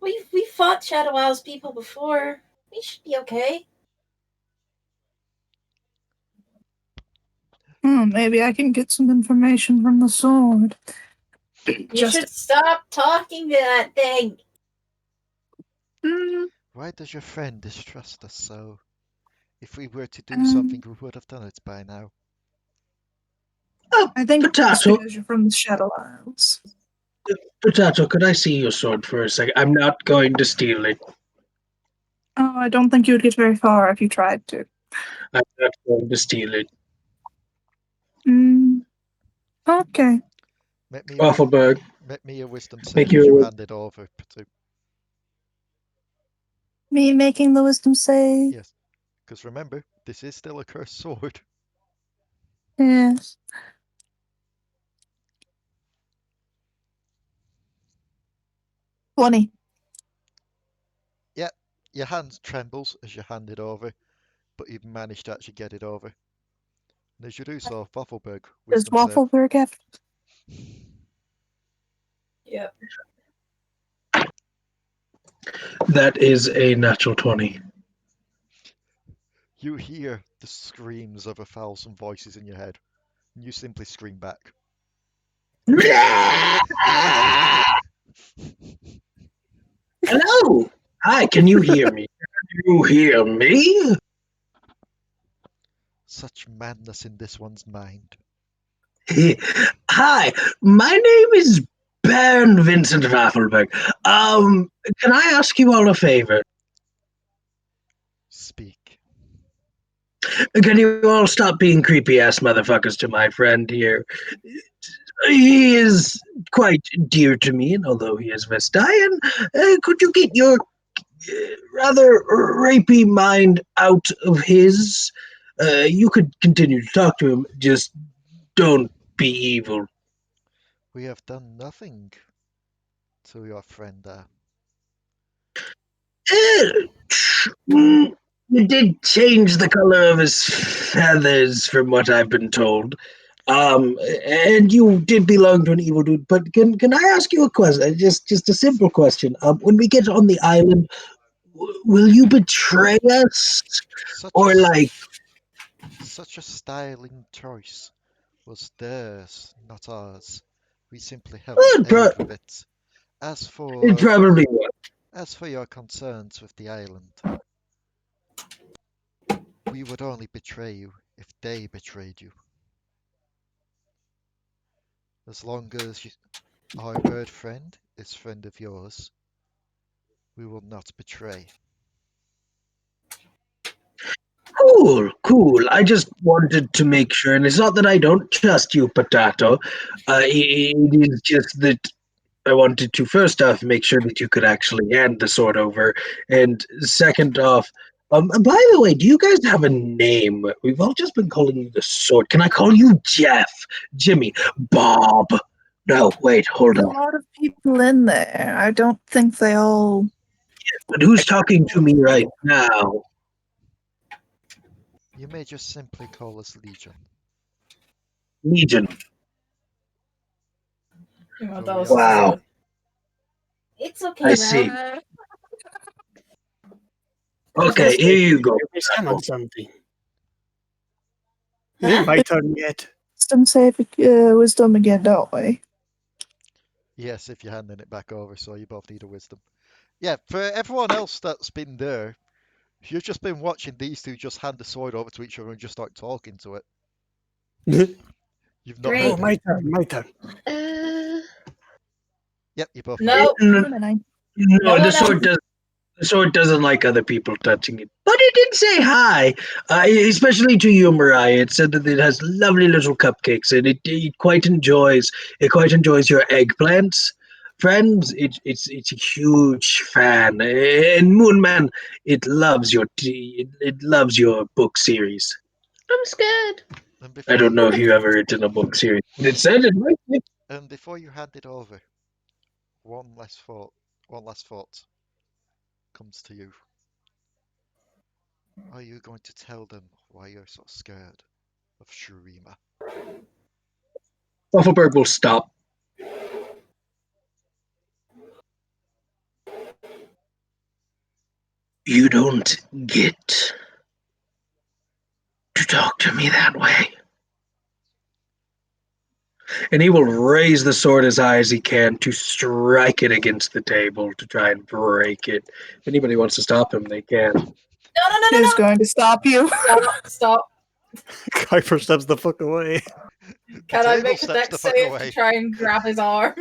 We've fought Shadow Isles people before. We should be okay. Maybe I can get some information from the sword. You should stop talking to that thing. Why does your friend distrust us so? If we were to do something, we would have done it by now. Oh, I think it's Potoo. because you're from the Shadow Isles. Potoo, could I see your sword for a second? I'm not going to steal it. Oh, I don't think you would get very far if you tried to. I'm not going to steal it. Okay. Waffleberg. Make me a wisdom save Make as you you- hand it over. Potoo. Me making the wisdom save? Yes. Because remember, this is still a cursed sword. Yes. $20. Yeah, your hand trembles as you hand it over, but you've managed to actually get it over. And as you do so, Waffleberg, Does wisdom save. Waffleberg have? yep. That is a natural 20. You hear the screams of 1,000 voices in your head, and you simply scream back. Hello! Hi, can you hear me? Can you hear me? Such madness in this one's mind. Hi, my name is Baron Vincent Waffleberg. Can I ask you all a favor? Speak. Can you all stop being creepy-ass motherfuckers to my friend here? He is quite dear to me, and although he is Vestian, could you get your rather rapey mind out of his? You could continue to talk to him, just don't be evil. We have done nothing to your friend there. You did change the color of his feathers, from what I've been told. And you did belong to an evil dude. But can I ask you a question? Just a simple question. When we get on the island, will you betray us, Such a styling choice was theirs, not ours. We simply helped aid with it. As for It probably was. As for your concerns with the island, we would only betray you if they betrayed you. As long as our bird friend is friend of yours, we will not betray. Cool. I just wanted to make sure, and it's not that I don't trust you, Potoo. It is just that I wanted to first off make sure that you could actually hand the sword over, and second off, by the way, do you guys have a name? We've all just been calling you the sword. Can I call you Jeff, Jimmy, Bob? No, wait, hold There's on. a lot of people in there. I don't think they all. But who's talking to me right now? You may just simply call us Legion. Legion. Wow. It's okay, I see. Ron. Okay, here you go. We summon something. My turn yet. Wisdom save, wisdom again, don't we? Yes, if you're handing it back over, so you both need a wisdom. Yeah, for everyone else that's been there, you've just been watching these two just hand the sword over to each other and just start talking to it. You've not Great. heard My turn. Uh, Yep, you both. No. No, one else. The sword doesn't like other people touching it, but it did say hi, especially to you, Mariah. It said that it has lovely little cupcakes, and it quite enjoys your eggplants. Friends, it's a huge fan, and Moonman, it loves your it loves your book series. I'm scared. And I before don't know you, if you've ever written a book series, but it said it might be. and before you hand it over, one last thought comes to you. Are you going to tell them why you're so scared of Shurima? Waffleberg will stop. You don't get to talk to me that way. And he will raise the sword as high as he can to strike it against the table to try and break it. If anybody wants to stop him, they can. Who's going to stop you? Stop. Kuiper steps the fuck away. Can I table make a steps dex the fuck save away. to try and grab his arm?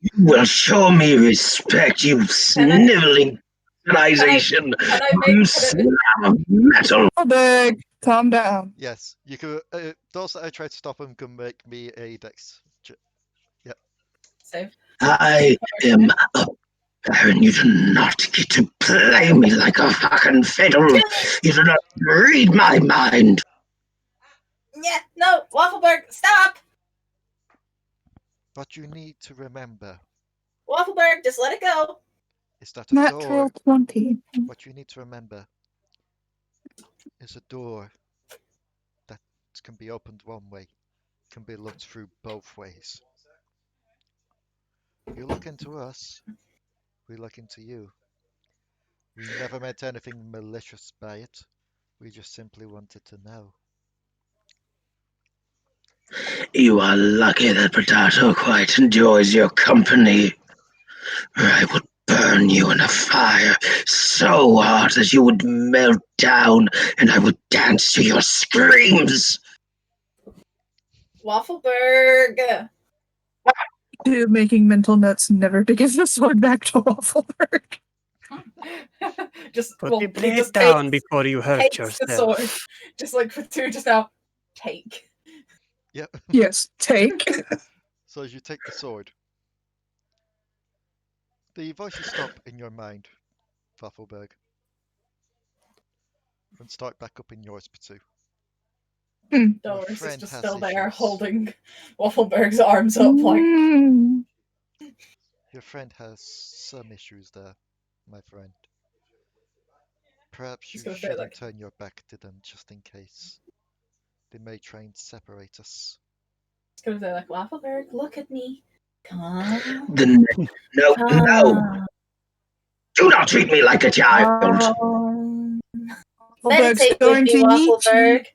You will show me respect, you sniveling organization. Can I make Slab of metal. Big, calm down. Yes, you can. Those that I try to stop him can make me a dex. save? I am a baron. You do not get to play me like a fucking fiddle. You do not read my mind. Yeah, no, Waffleberg, stop! But you need to remember Waffleberg, just let it go. is that a Natural door. 20. What you need to remember is a door that can be opened one way, can be looked through both ways. You look into us, we look into you. We never meant anything malicious by it. We just simply wanted to know. You are lucky that Potoo quite enjoys your company. I would burn you in a fire so hard that you would melt down, and I would dance to your screams. Waffleberg! To making mental notes never to give the sword back to Waffleberg. Just Put well, the he blade just down takes before you hurt the yourself. sword. Just like Potoo just now. Take. Yep. Yes, take. So as you take the sword, the voices stop in your mind, Waffleberg, and start back up in yours, Potoo. Delris is friend just has still there issues. holding Waffleberg's arms up like Mm. Your friend has some issues there, my friend. Perhaps He's you gonna say, shouldn't like- turn your back to them just in case. They may try and separate us. it's gonna say like Waffleberg, look at me. Come on. No, Come no. on. Do not treat me like a child. Waffleberg's Meditate with going me, to yeet you. Waffleberg.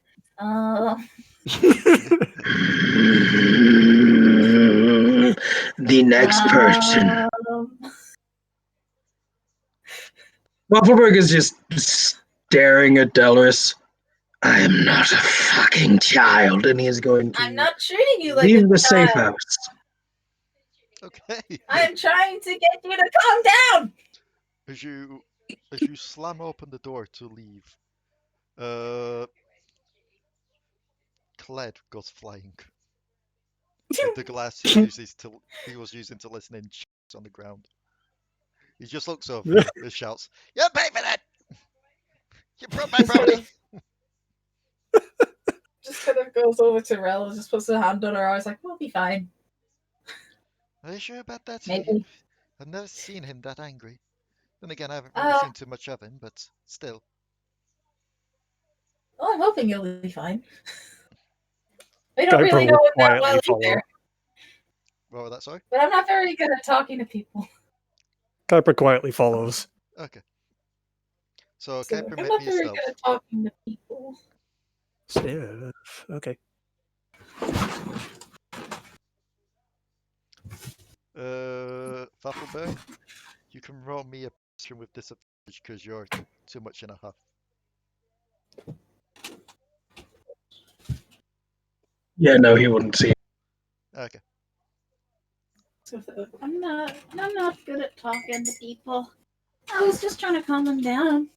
The next person. Waffleberg is just staring at Delris. I am not a fucking child, and he is going to I'm not treating you like leave a the safe child. house. Okay. I'm trying to get you to calm down. As you slam open the door to leave, Cled goes flying. And the glass he was using to listen in on the ground. He just looks over and shouts, "You pay for that! You broke my property!" Just kind of goes over to Rel and just puts a hand on her eyes like, we'll be fine. Are you sure about that? Maybe. I've never seen him that angry. Then again, I haven't really seen too much of him, but still. Well, I'm hoping you'll be fine. We don't Kuiper really know will him that quietly well follow. either. What was that, sorry? But I'm not very good at talking to people. Kuiper quietly follows. Okay. So, So Kuiper, I'm make not me very yourself. good at talking to people. Yeah, okay. Waffleberg, you can roll me a perception with disadvantage because you're too much in a huff. Yeah, no, he wouldn't see. Okay. I'm not good at talking to people. I was just trying to calm them down.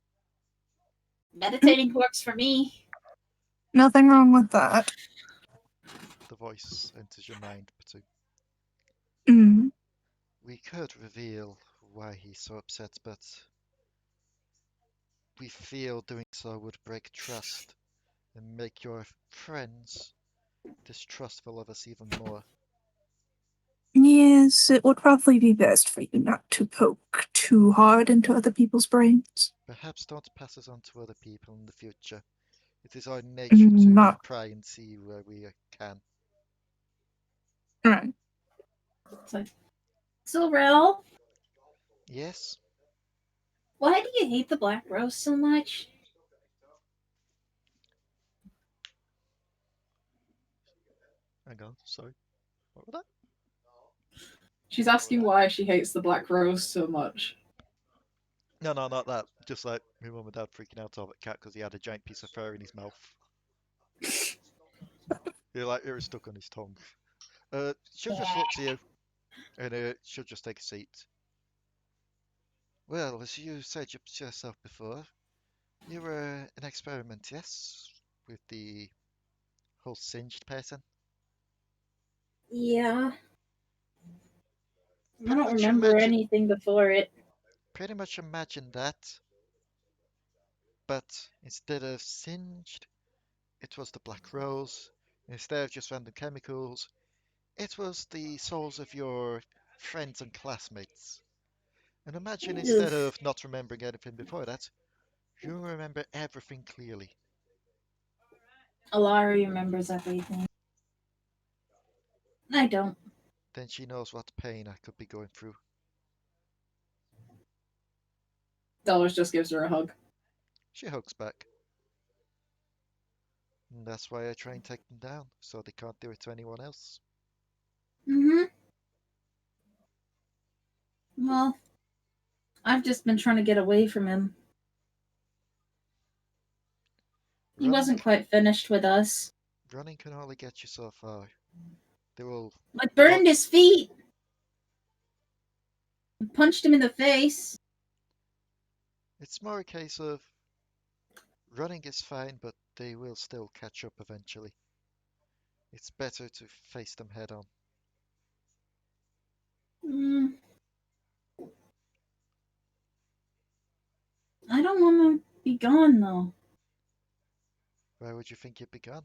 Meditating works for me. Nothing wrong with that. The voice enters your mind, Potoo. Mm. We could reveal why he's so upset, but we feel doing so would break trust and make your friends distrustful of us even more. Yes, it would probably be best for you not to poke too hard into other people's brains. Perhaps don't pass us on to other people in the future. It is our nature to Not pry and see where we can. right. So, Rel, Yes? why do you hate the Black Rose so much? Hang on, sorry. What was that? She's asking why she hates the Black Rose so much. No, not that. Just like my mum and dad freaking out over the cat because he had a giant piece of fur in his mouth. It was stuck on his tongue. She'll just look to you, and she'll just take a seat. Well, as you said yourself before, you were an experiment, yes? With the whole singed person? Yeah. I Pretty don't much remember imagine, anything before it. pretty much imagine that, but instead of singed, it was the black rose. Instead of just random chemicals, it was the souls of your friends and classmates. And imagine instead Oof. of not remembering anything before that, you remember everything clearly. Alari remembers everything. I don't. Then she knows what pain I could be going through. Delris just gives her a hug. She hugs back. And that's why I try and take them down, so they can't do it to anyone else. Mm-hmm. Well, I've just been trying to get away from him. He Running, wasn't quite finished with us. running can only get you so far. They will. I burned his feet. I punched him in the face. It's more a case of running is fine, but they will still catch up eventually. It's better to face them head on. Mm. I don't want to be gone, though. Where would you think you'd be gone?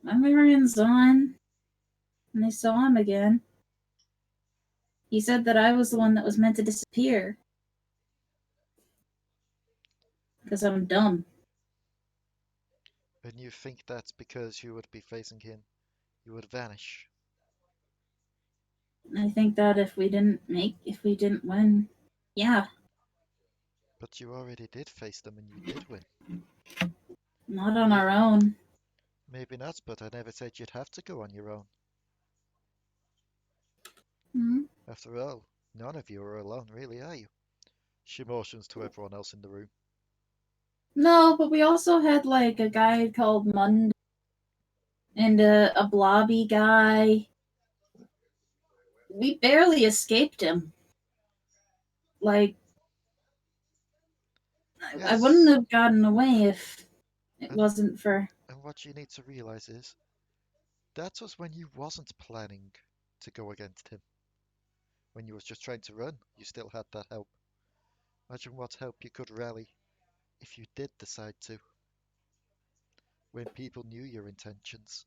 Barbarian's on. And I saw him again. He said that I was the one that was meant to disappear. Because I'm dumb. And you think that's because you would be facing him, you would vanish. I think that if we didn't win, yeah, But you already did face them and you did win. not on our own. Maybe not, but I never said you'd have to go on your own. Hmm? After all, none of you are alone, really, are you? She motions to everyone else in the room. No, but we also had like a guy called Mund and a blobby guy. We barely escaped him. Like, I wouldn't Yes, have gotten away if it and, wasn't for. and what you need to realize is, that was when you wasn't planning to go against him. When you was just trying to run, you still had that help. Imagine what help you could rally if you did decide to. When people knew your intentions.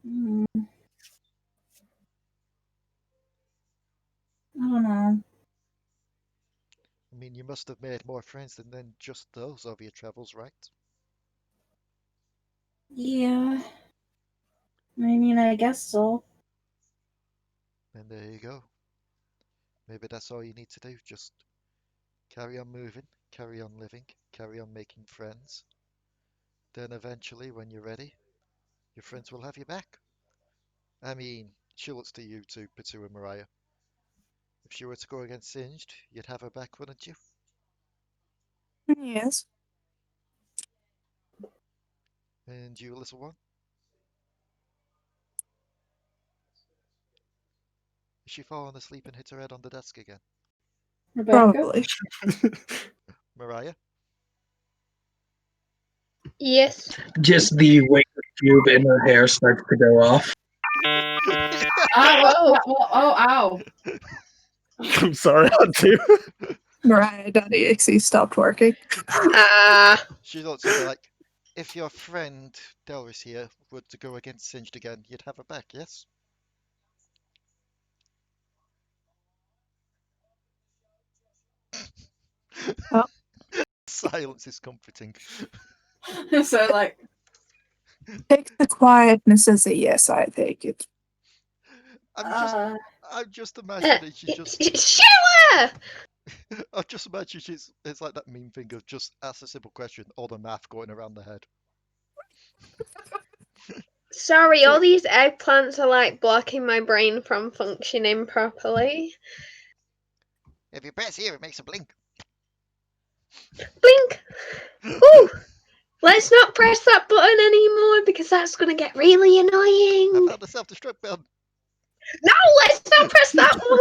I don't know. I mean, you must have made more friends than just those over your travels, right? Yeah. I mean, I guess so. And there you go. Maybe that's all you need to do. Just carry on moving, carry on living, carry on making friends. Then eventually, when you're ready, your friends will have you back. I mean, she looks to you two, Potoo and Mariah. If she were to go against Singed, you'd have her back, wouldn't you? Yes. And you, little one? Has she fallen asleep and hit her head on the desk again? Rebecca? Probably. Mariah? Yes. Just the wake tube in her hair starts to go off. Ow. I'm sorry, I do. Mariah.exe stopped working. She looks at her like, if your friend Delris here were to go against Singed again, you'd have her back, yes? Oh. Silence is comforting. So, like, Take the quietness as a yes, I take it. I'm just imagining she just. Shower! I just imagine it's like that meme thing of just ask a simple question, all the math going around the head. Sorry, all these eggplants are like blocking my brain from functioning properly. If you press here, it makes a blink. Blink! Ooh! Let's not press that button anymore because that's gonna get really I annoying. found the self-destruct button. No, let's not press that one.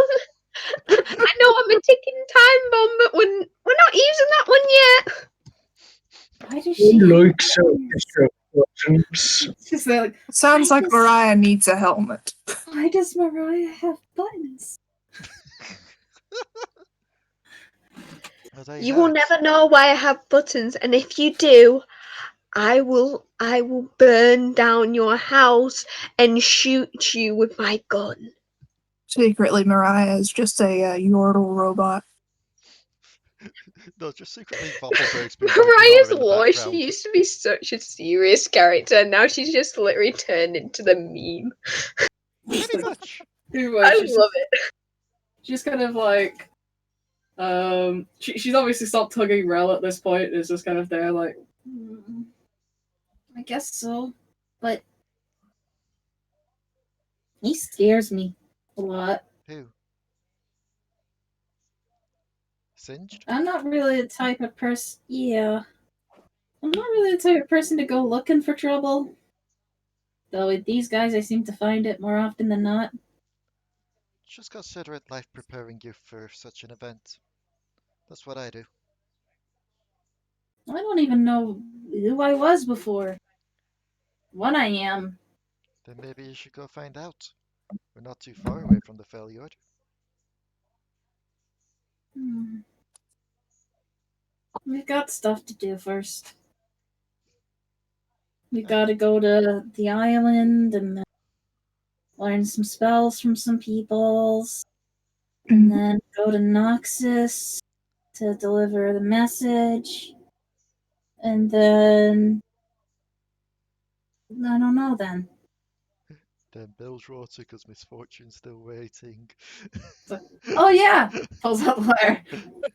I know I'm a ticking time bomb, but we're not using that one yet. why does she Like self-destruct buttons. She's like, Sounds like Mariah needs a helmet. why does Mariah have buttons? You will never know why I have buttons, and if you do, I will burn down your house and shoot you with my gun. Secretly, Mariah is just a Yordle robot. No, just secretly Waffleberg's been Mariah's in the lore, she background. used to be such a serious character, and now she's just literally turned into the meme. Pretty much. I love it. She's kind of like, she's obviously stopped hugging Rel at this point. It's just kind of there, like, I guess so, but he scares me a lot. Who? Singed? I'm not really the type of person. Yeah, I'm not really the type of person to go looking for trouble. Though with these guys, I seem to find it more often than not. Just consider it life preparing you for such an event. That's what I do. I don't even know who I was before. What I am. Then maybe you should go find out. We're not too far away from the Felyord. We've got stuff to do first. We gotta go to the island and learn some spells from some peoples. And then go to Noxus to deliver the message. And then I don't know then. Then Bill's Rotica's misfortune's still waiting. Oh yeah! Pulls out the letter.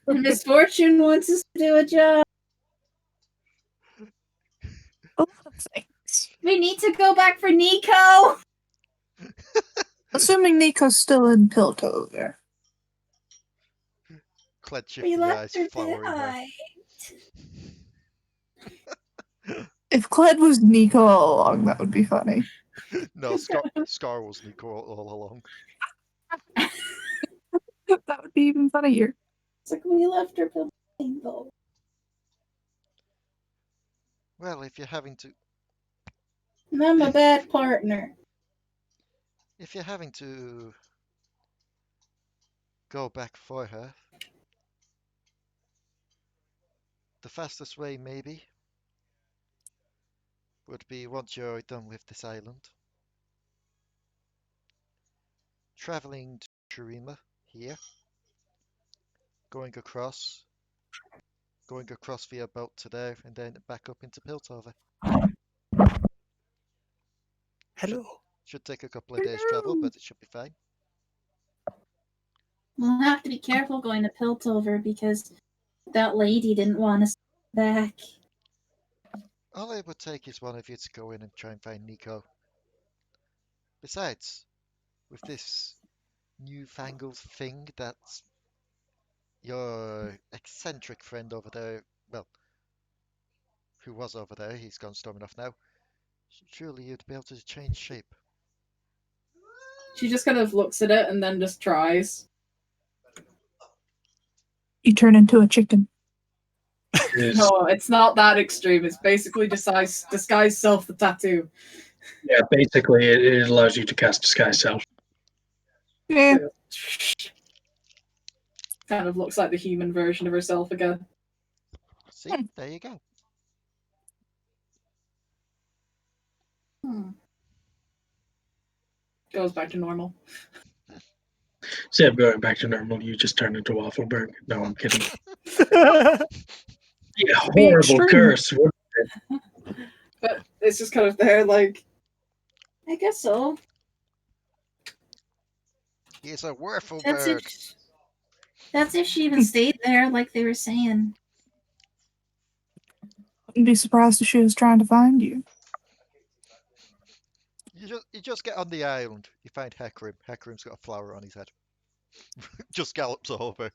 Misfortune wants us to do a job. A lot of things. We need to go back for Nico! Assuming Nico's still in Piltover. Cled shifty eyes flowering her. If Cled was Nico all along, that would be funny. No, Scar was Nico all along. That would be even funnier. It's like we left her building though. Well, if you're having to... I'm a bad partner. If you're having to go back for her, the fastest way maybe would be once you're done with this island, traveling to Shurima here, going across via boat to there, and then back up into Piltover. Hello. Should take a couple of days travel, but it should be fine. We'll have to be careful going to Piltover because that lady didn't want us back. All it would take is one of you to go in and try and find Nico. Besides, with this newfangled thing that your eccentric friend over there, well, who was over there, he's gone storming off now, surely you'd be able to change shape. She just kind of looks at it and then just tries. You turn into a chicken. No, it's not that extreme. It's basically disguise self the tattoo. Yeah, basically it allows you to cast Disguise Self. Yeah. Kind of looks like the human version of herself again. See, there you go. Goes back to normal. Instead of going back to normal, you just turn into Waffleberg. No, I'm kidding. Yeah, horrible curse. But it's just kind of there, like, I guess so. He's a Waffleberg. That's if she even stayed there, like they were saying. Wouldn't be surprised if she was trying to find you. You just get on the island. You find Hecarim. Hecarim's got a flower on his head. Just gallops over.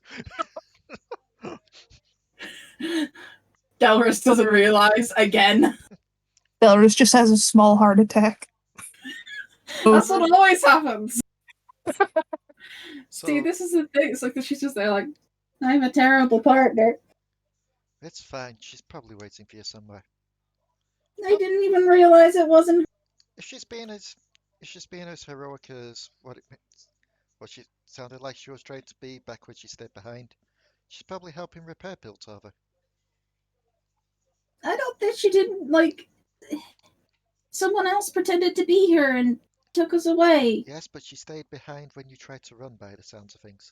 Delris doesn't realize again. Delris just has a small heart attack. That's what always happens. So, See, this is the thing. It's like that she's just there, like, I'm a terrible partner. it's fine. She's probably waiting for you somewhere. I didn't even realize it wasn't. If she's being as heroic as what she sounded like she was trying to be back when she stayed behind, she's probably helping repair Piltover. I don't think she didn't, like. Someone else pretended to be her and took us away. Yes, but she stayed behind when you tried to run, by the sounds of things.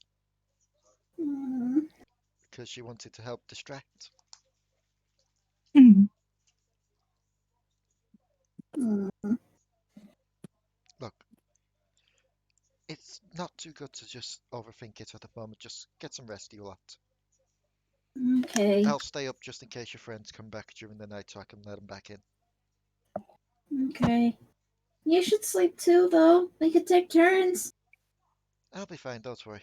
Because she wanted to help distract. Look, it's not too good to just overthink it at the moment. Just get some rest, you lot. Okay. I'll stay up just in case your friends come back during the night so I can let them back in. Okay. You should sleep too, though. We could take turns. I'll be fine, don't worry.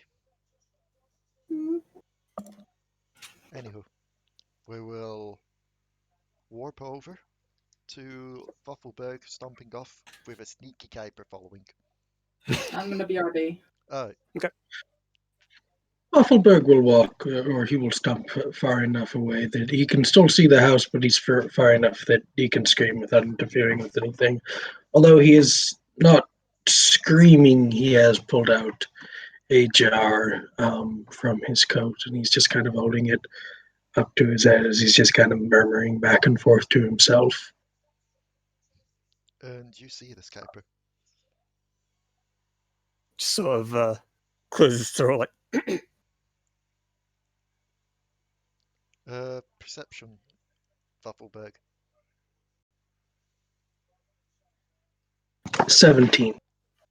Anywho, we will warp over to Waffleberg, stomping off with a sneaky Kuiper following. I'm gonna be RB. Alright. Okay. Waffleberg will walk, or he will stomp far enough away that he can still see the house, but he's far enough that he can scream without interfering with anything. Although he is not screaming, he has pulled out a jar from his coat, and he's just kind of holding it up to his head as he's just kind of murmuring back and forth to himself. And you see this Kuiper. Just sort of closes his throat like. Perception, Waffleberg. 17.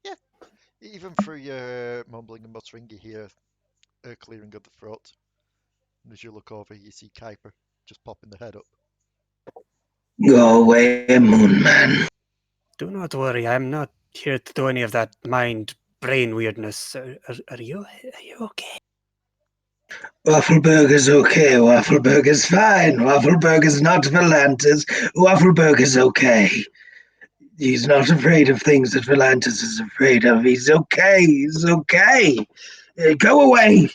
Yeah. Even through your mumbling and muttering, you hear a clearing of the throat. And as you look over, you see Kuiper just popping the head up. Go away, Moonman. Do not worry, I'm not here to do any of that mind-brain weirdness. Are you okay? Waffleberg is okay. Waffleberg is fine. Waffleberg is not Volantis. Waffleberg is okay. He's not afraid of things that Volantis is afraid of. He's okay. He's okay. Go away.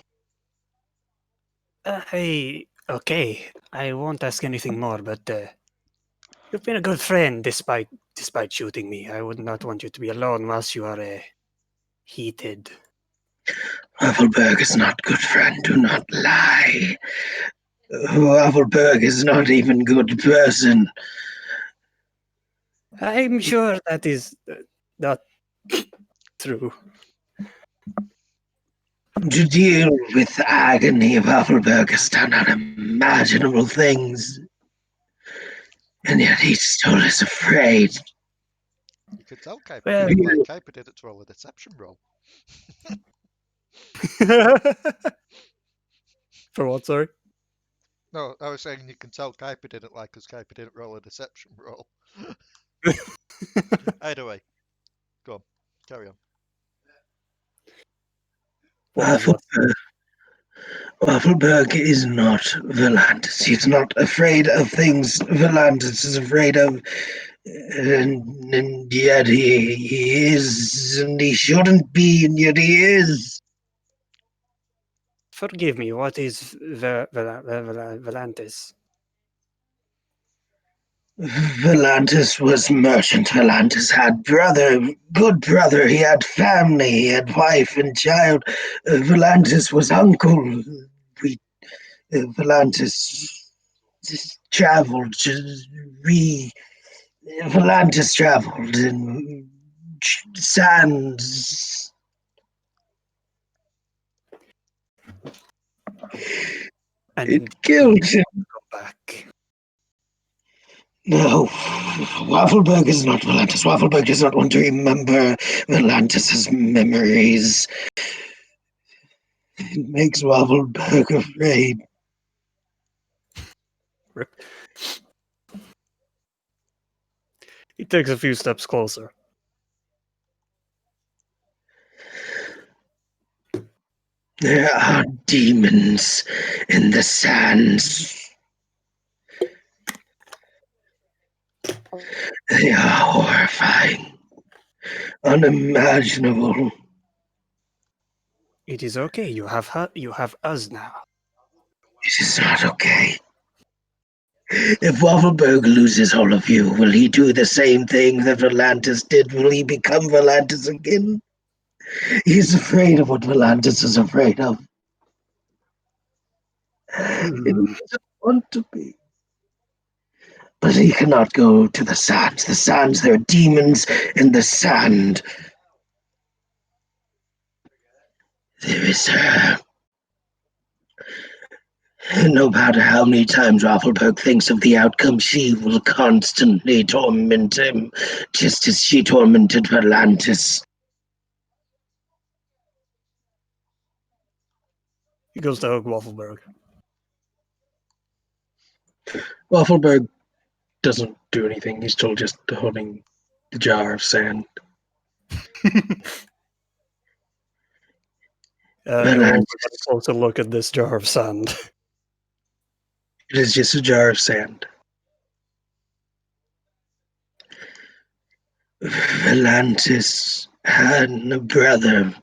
Okay. I won't ask anything more, but you've been a good friend despite shooting me. I would not want you to be alone whilst you are heated. Waffleberg is not good friend. Do not lie. Waffleberg is not even good person. I'm sure that is not true. To deal with agony, Waffleberg has done unimaginable things. And yet he still is afraid. You could tell Kuiper, Well, Kuiper did it to roll a deception roll. For what, sorry? No, I was saying you can tell Kuiper didn't like because Kuiper didn't roll a deception roll. Either way. Go on. Carry on. Waffleberg is not Volantis. He's not afraid of things Volantis is afraid of. And yet he is, and he shouldn't be, and yet he is. Forgive me, what is Volantis? Volantis was merchant. Volantis had good brother. He had family. He had wife and child. Volantis was uncle. Volantis traveled. Volantis traveled in sands. And It killed him. Go back. No, Waffleberg is not Volantis. Waffleberg does not want to remember Volantis's memories. It makes Waffleberg afraid. Rip. He takes a few steps closer. There are demons in the sands. They are horrifying, unimaginable. It is okay. You have us now. It is not okay. If Waffleberg loses all of you, will he do the same thing that Volantis did? Will he become Volantis again? He's afraid of what Volantis is afraid of. And he doesn't want to be. But he cannot go to the sands. The sands, there are demons in the sand. There is no matter how many times Waffleberg thinks of the outcome, she will constantly torment him, just as she tormented Volantis. He goes to hug Waffleberg. Waffleberg doesn't do anything. He's still just holding the jar of sand. He'll also get a closer look at this jar of sand. It is just a jar of sand. Volantis had a brother.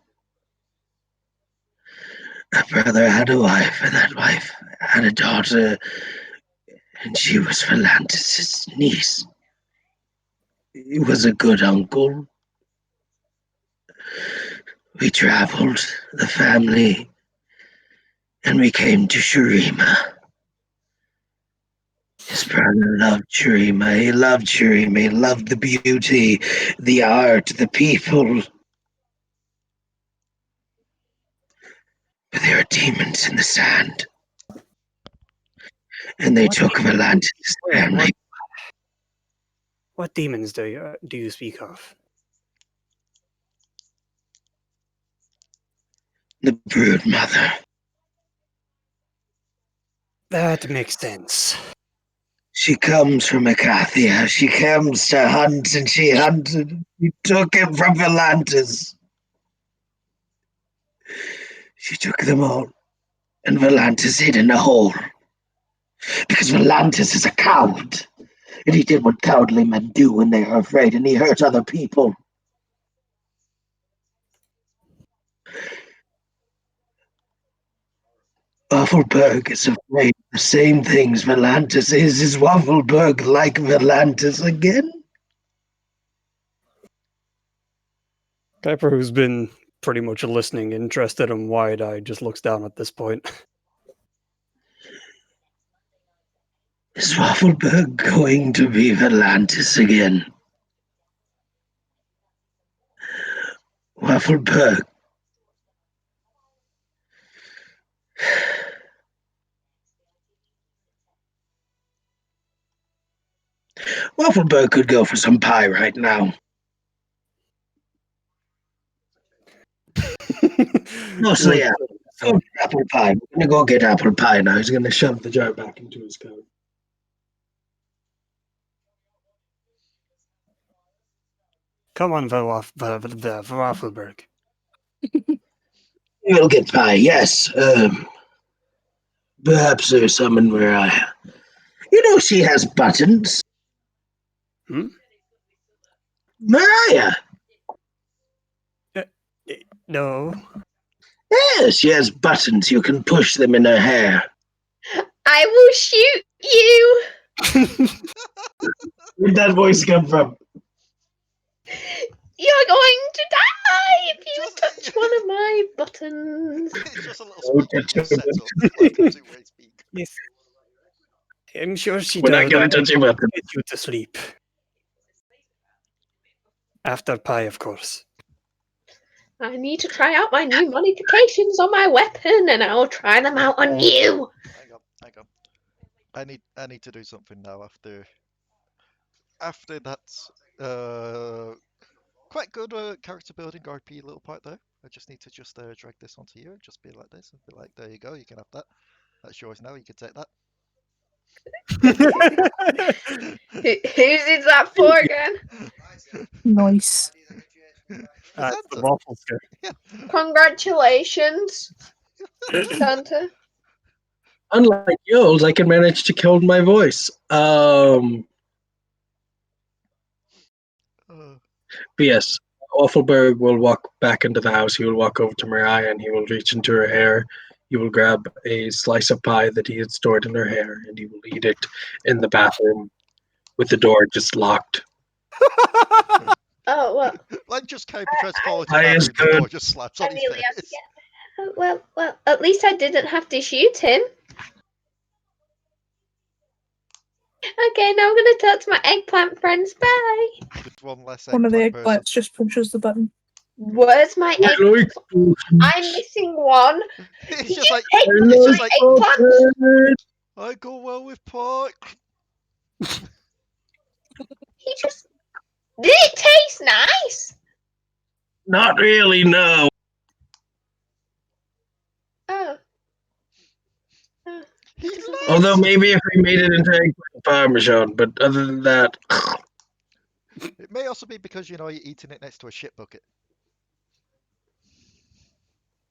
A brother had a wife, and that wife had a daughter, and she was Volantis' niece. He was a good uncle. We traveled, the family, and we came to Shurima. His brother loved Shurima. He loved Shurima. He loved the beauty, the art, the people. But there are demons in the sand. And they took Volantis' family. What demons do you speak of? The brood mother. That makes sense. She comes from Acathia. She comes to hunt, and she hunted. She took him from Volantis. She took them all, and Volantis hid in a hole. Because Volantis is a coward, and he did what cowardly men do when they are afraid, and he hurt other people. Waffleberg is afraid of the same things Volantis is. Is Waffleberg like Volantis again? Kuiper, who's been pretty much listening, interested and wide-eyed, just looks down at this point. Is Waffleberg going to be Volantis again? Waffleberg. Waffleberg could go for some pie right now. Mostly apple pie. We're gonna go get apple pie now. He's gonna shove the jar back into his coat. Come on, Waffleberg. We'll get pie, yes. Perhaps there's some in where she has buttons. Hmm? Mariah! No. Yes, she has buttons. You can push them in her hair. I will shoot you. Where'd that voice come from? You're going to die if you Just- touch one of my buttons. It's just a little Oh, speaker touch set your up. Like a two-way speak. Yes. I'm sure she We're does. not gonna touch your button. Get you to sleep. After pie, of course. I need to try out my new modifications on my weapon, and I'll try them out on you. Hang on. I need to do something now after that quite good character building RP little part there. I just need to drag this onto you and just be like this and be like, there you go, you can have that. That's yours now, you can take that. Whose is that for again? Nice. That's the waffle skirt. Congratulations, Santa. Unlike yours, I can manage to kill my voice. But yes, Waffleberg will walk back into the house. He will walk over to Mariah and he will reach into her hair. He will grab a slice of pie that he had stored in her hair and he will eat it in the bathroom with the door just locked. Oh, well. Like just Kuiper tries to follow to Pie is the door good. just slaps on his face. Well, at least I didn't have to shoot him. Okay, now I'm gonna talk to my eggplant friends. Bye. Just one less One of the eggplant person. eggplants just pushes the button. Where's my eggplant? I'm missing one. It's Did just you like, take it's just my like, eggplant? I go well with pie. He just... Did it taste nice? Not really, no. Oh. Although maybe if we made it into eggplant parmesan, but other than that, It may also be because, you know, you're eating it next to a shit bucket.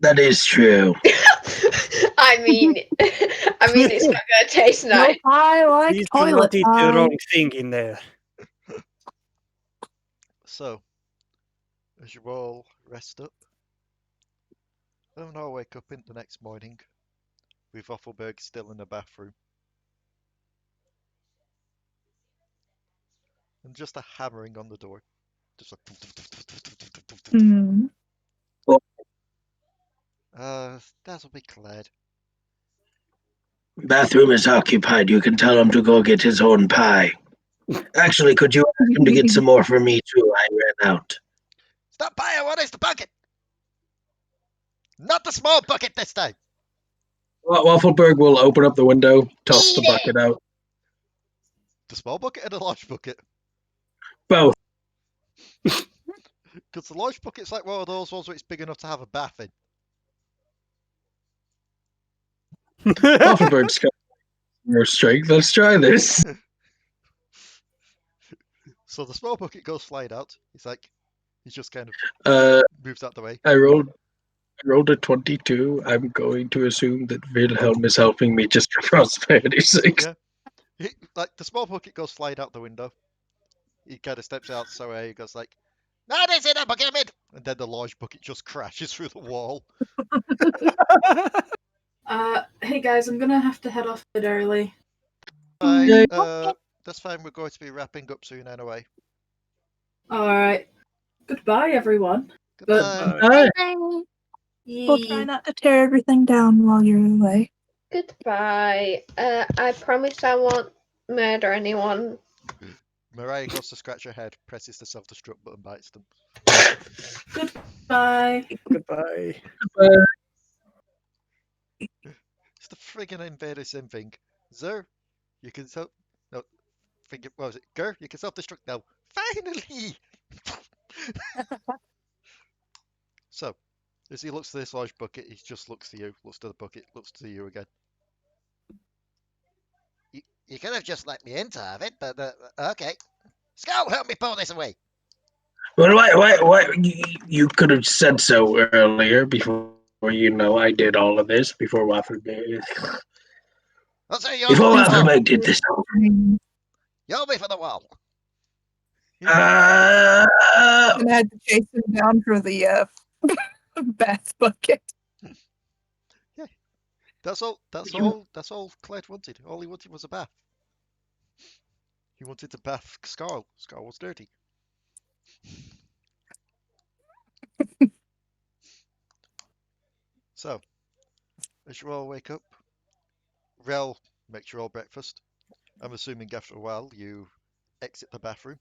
that is true. I mean, it's not gonna taste No nice. pie like Please do toilet not eat the pie. wrong thing in there. So, as you all rest up, and I'll wake up in the next morning with Waffleberg still in the bathroom. And just a hammering on the door. Just like... Hmm. That'll be glad. Bathroom is occupied. You can tell him to go get his own pie. Actually, could you ask him to get some more for me too? I ran out. Stop pie, what is the bucket? Not the small bucket this time! Waffleberg will open up the window, toss the bucket out. The small bucket or the large bucket? Both. Because the large bucket's like one of those ones where it's big enough to have a bath in. Waffleberg's got more strength. Let's try this. So the small bucket goes flying out. He's just kind of moves out the way. I rolled a 22. I'm going to assume that Wilhelm is helping me just for prosperity sake. Yeah. The small bucket goes flying out the window. He kind of steps out, so he goes like, "That is it, bucket!" And then the large bucket just crashes through the wall. Hey guys, I'm gonna have to head off a bit early. Bye. That's fine. We're going to be wrapping up soon anyway. Alright. Goodbye, everyone. Goodbye. We'll try not to tear everything down while you're away. Goodbye. I promise I won't murder anyone. Mariah goes to scratch her head, presses the self-destruct button, bites them. Goodbye. Goodbye. It's the friggin' Invader Sim thing. Zer, you can self... No, what was it? Ger, you can self-destruct now. Finally! So, as he looks to this large bucket, he just looks to you, looks to the bucket, looks to you again. You could have just let me into it, but okay. Scout, help me pull this away. Well, why? You could have said so earlier before I did all of this. Before Waffleberg. I'll say Before Waffleberg did this. You'll be for the wall. And I had to chase him down for the bath bucket. Yeah, that's all Clyde wanted. All he wanted was a bath. He wanted to bath Scar. Scar was dirty. So, as you all wake up, Rel makes your all breakfast. I'm assuming after a while you exit the bathroom.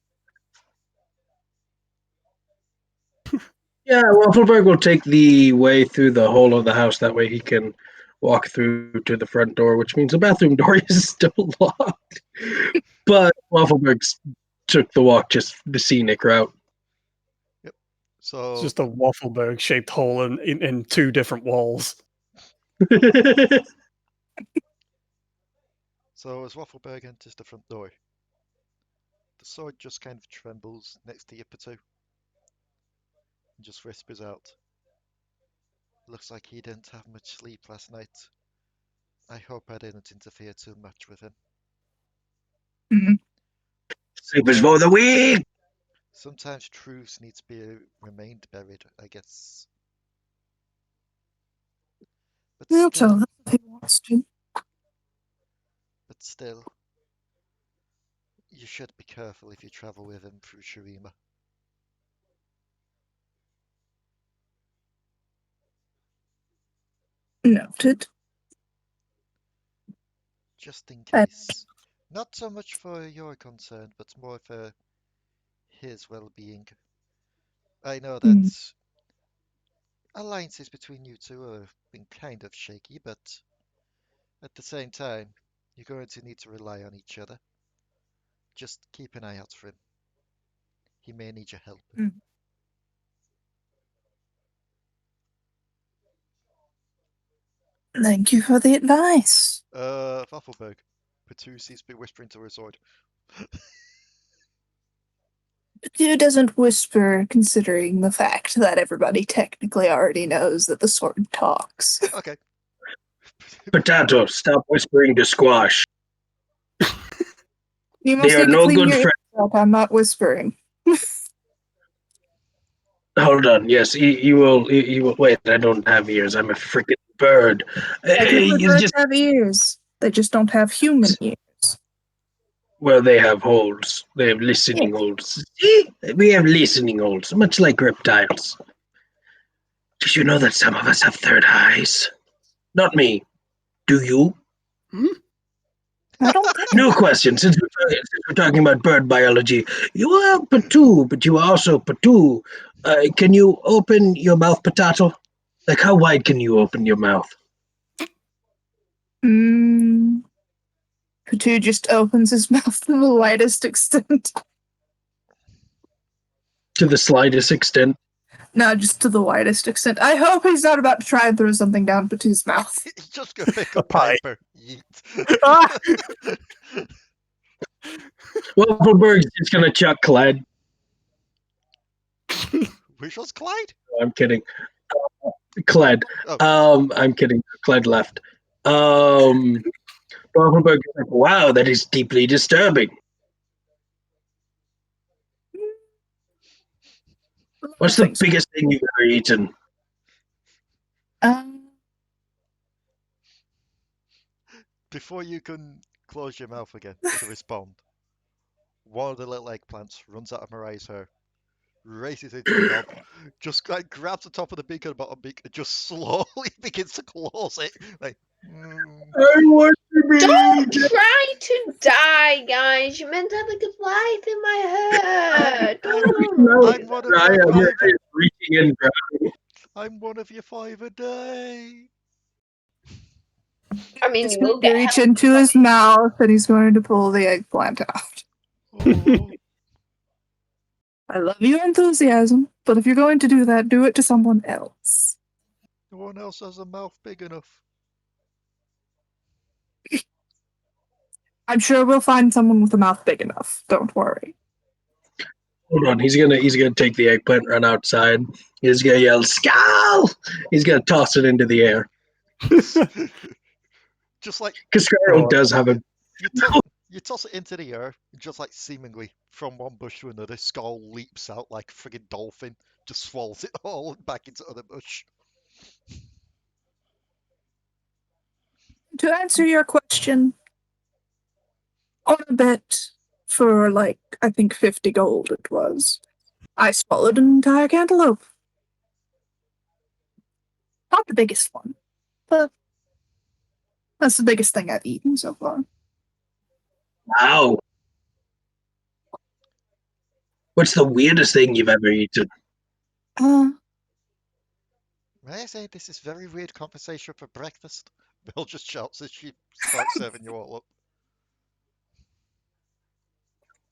Yeah, Waffleberg will take the way through the whole of the house. That way he can walk through to the front door, which means the bathroom door is still locked. But Waffleberg took the walk, just the scenic route. Yep. So It's just a Waffleberg shaped hole in two different walls. So as Waffleberg enters the front door, the sword just kind of trembles next to your Potoo and just whispers out, "Looks like he didn't have much sleep last night. I hope I didn't interfere too much with him." Sleep is for the weak. Sometimes truths need to be remained buried, I guess. But He'll still, tell us if he wants to. You should be careful if you travel with him through Shurima. Noted. Just in case. Not so much for your concern, but more for his well-being. I know that alliances between you two have been kind of shaky, but at the same time, you're going to need to rely on each other. Just keep an eye out for him. He may need your help. Thank you for the advice. Waffleberg. Potoo seems to be whispering to her sword. Potoo doesn't whisper, considering the fact that everybody technically already knows that the sword talks. Okay. Potato, stop whispering to Squash. You They are no good friends. I'm not whispering. Hold on. Yes, he will. He will. Wait, I don't have ears. I'm a freaking bird. Birds have ears. They just don't have human ears. Well, they have holes. They have listening holes. See? We have listening holes, much like reptiles. Did you know that some of us have third eyes? Not me. Do you? I don't think No question. Since we're talking about bird biology, you are Potoo, but you are also Potoo. Can you open your mouth, Potato? Like, how wide can you open your mouth? Potoo just opens his mouth to the widest extent. To the slightest extent. No, just to the widest extent. I hope he's not about to try and throw something down Potoo's mouth. He's just gonna pick up paper. Yeet. Waffleberg's just gonna chuck Clyde. Which was Clyde? I'm kidding. Clyde. Oh. I'm kidding. Clyde left. Waffleberg is like, wow, that is deeply disturbing. What's the biggest thing you've ever eaten? Before you can close your mouth again to respond, one of the little eggplants runs out of Mariah's hair, races into your mouth, just like grabs the top of the beak and the bottom beak, and just slowly begins to close it. Like, I want to be. Don't try to die, guys. You're meant to have a good life in my head. I'm one of your 5 a day. I mean, He's we'll going to reach into his mouth and he's going to pull the eggplant out. Oh. I love your enthusiasm, but if you're going to do that, do it to someone else. No one else has a mouth big enough. I'm sure we'll find someone with a mouth big enough. Don't worry. Hold on, he's gonna take the eggplant, run outside. He's gonna yell, "Skull!" He's gonna toss it into the air. Just like Cascaro does have a. You toss it into the air, just like seemingly from one bush to another, Skull leaps out like a friggin' dolphin, just swallows it all back into the other bush. To answer your question, on a bet for like, I think 50 gold it was, I swallowed an entire cantaloupe. Not the biggest one, but that's the biggest thing I've eaten so far. Wow. What's the weirdest thing you've ever eaten? May I say this is very weird conversation for breakfast? Bill just shouts as she starts serving you all up.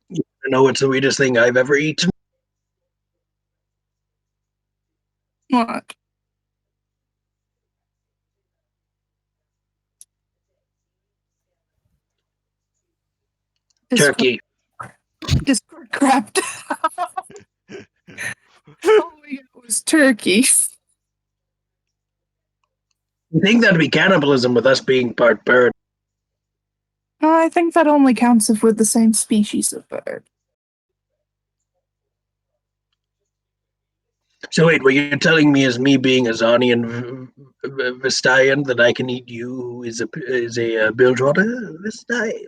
You know what's the weirdest thing I've ever eaten? What? Turkey. Discord crapped. All we got was turkey. You think that'd be cannibalism with us being part bird? I think that only counts if we're the same species of bird. So wait, were you telling me as me being a Zonian Vistayan that I can eat you who is a Bilgewater Vistayan?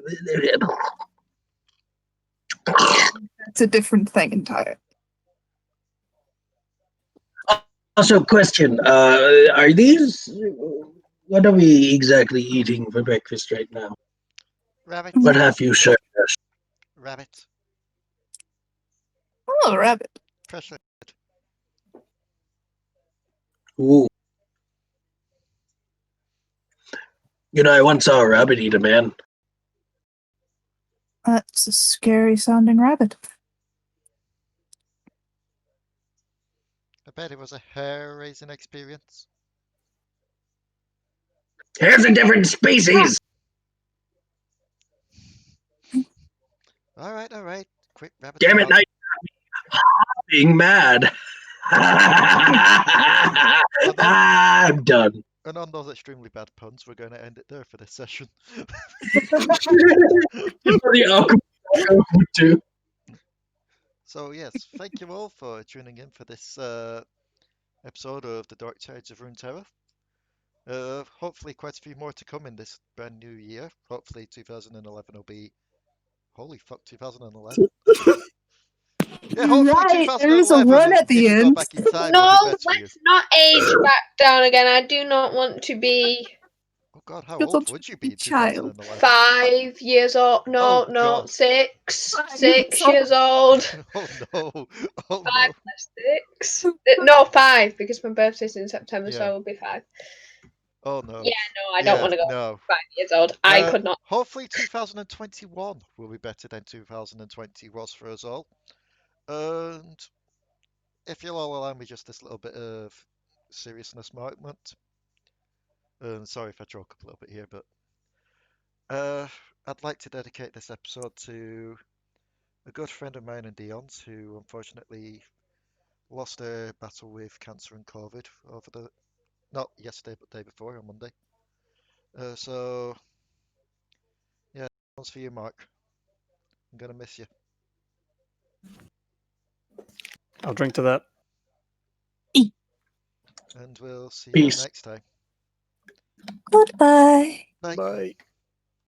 It's a different thing entirely. Also, question: are these? What are we exactly eating for breakfast right now? Rabbit. What have you served us? Rabbit. Oh, rabbit. Pressure. Ooh. You know, I once saw a rabbit eat a man. That's a scary sounding rabbit. I bet it was a hair-raising experience. Hair's a different species! Alright. Quick rabbit. Damn it, being mad. I'm done. And on those extremely bad puns, we're going to end it there for this session. So yes, thank you all for tuning in for this episode of the Dark Tides of Runeterra. Hopefully quite a few more to come in this brand new year. Hopefully 2011 will be... Holy fuck, 2011? Yeah, hopefully Right, there is a 2011, one at the if you go end. back in time, will No, be better for you. let's not age back down again. I do not want to be Oh god, how Because old I'm would you be in child. 2011? 5 years old. No, Oh, no, God. 6. 5 6 years years old. Oh no, oh 5 no. plus 6. No, 5, because my birthday's in September, so Yeah. I will be 5. Oh no. Yeah, no, I don't want to go No. 5 years old. I could not. Hopefully 2021 will be better than 2020 was for us all. And if you'll all allow me just this little bit of seriousness moment. Sorry if I choke up a little bit here, but I'd like to dedicate this episode to a good friend of mine and Dion's who unfortunately lost their battle with cancer and COVID over the not yesterday but the day before on Monday. So yeah, one's for you, Mark. I'm gonna miss you. I'll drink to that. And we'll see Peace. you next time. Goodbye. Bye. Bye.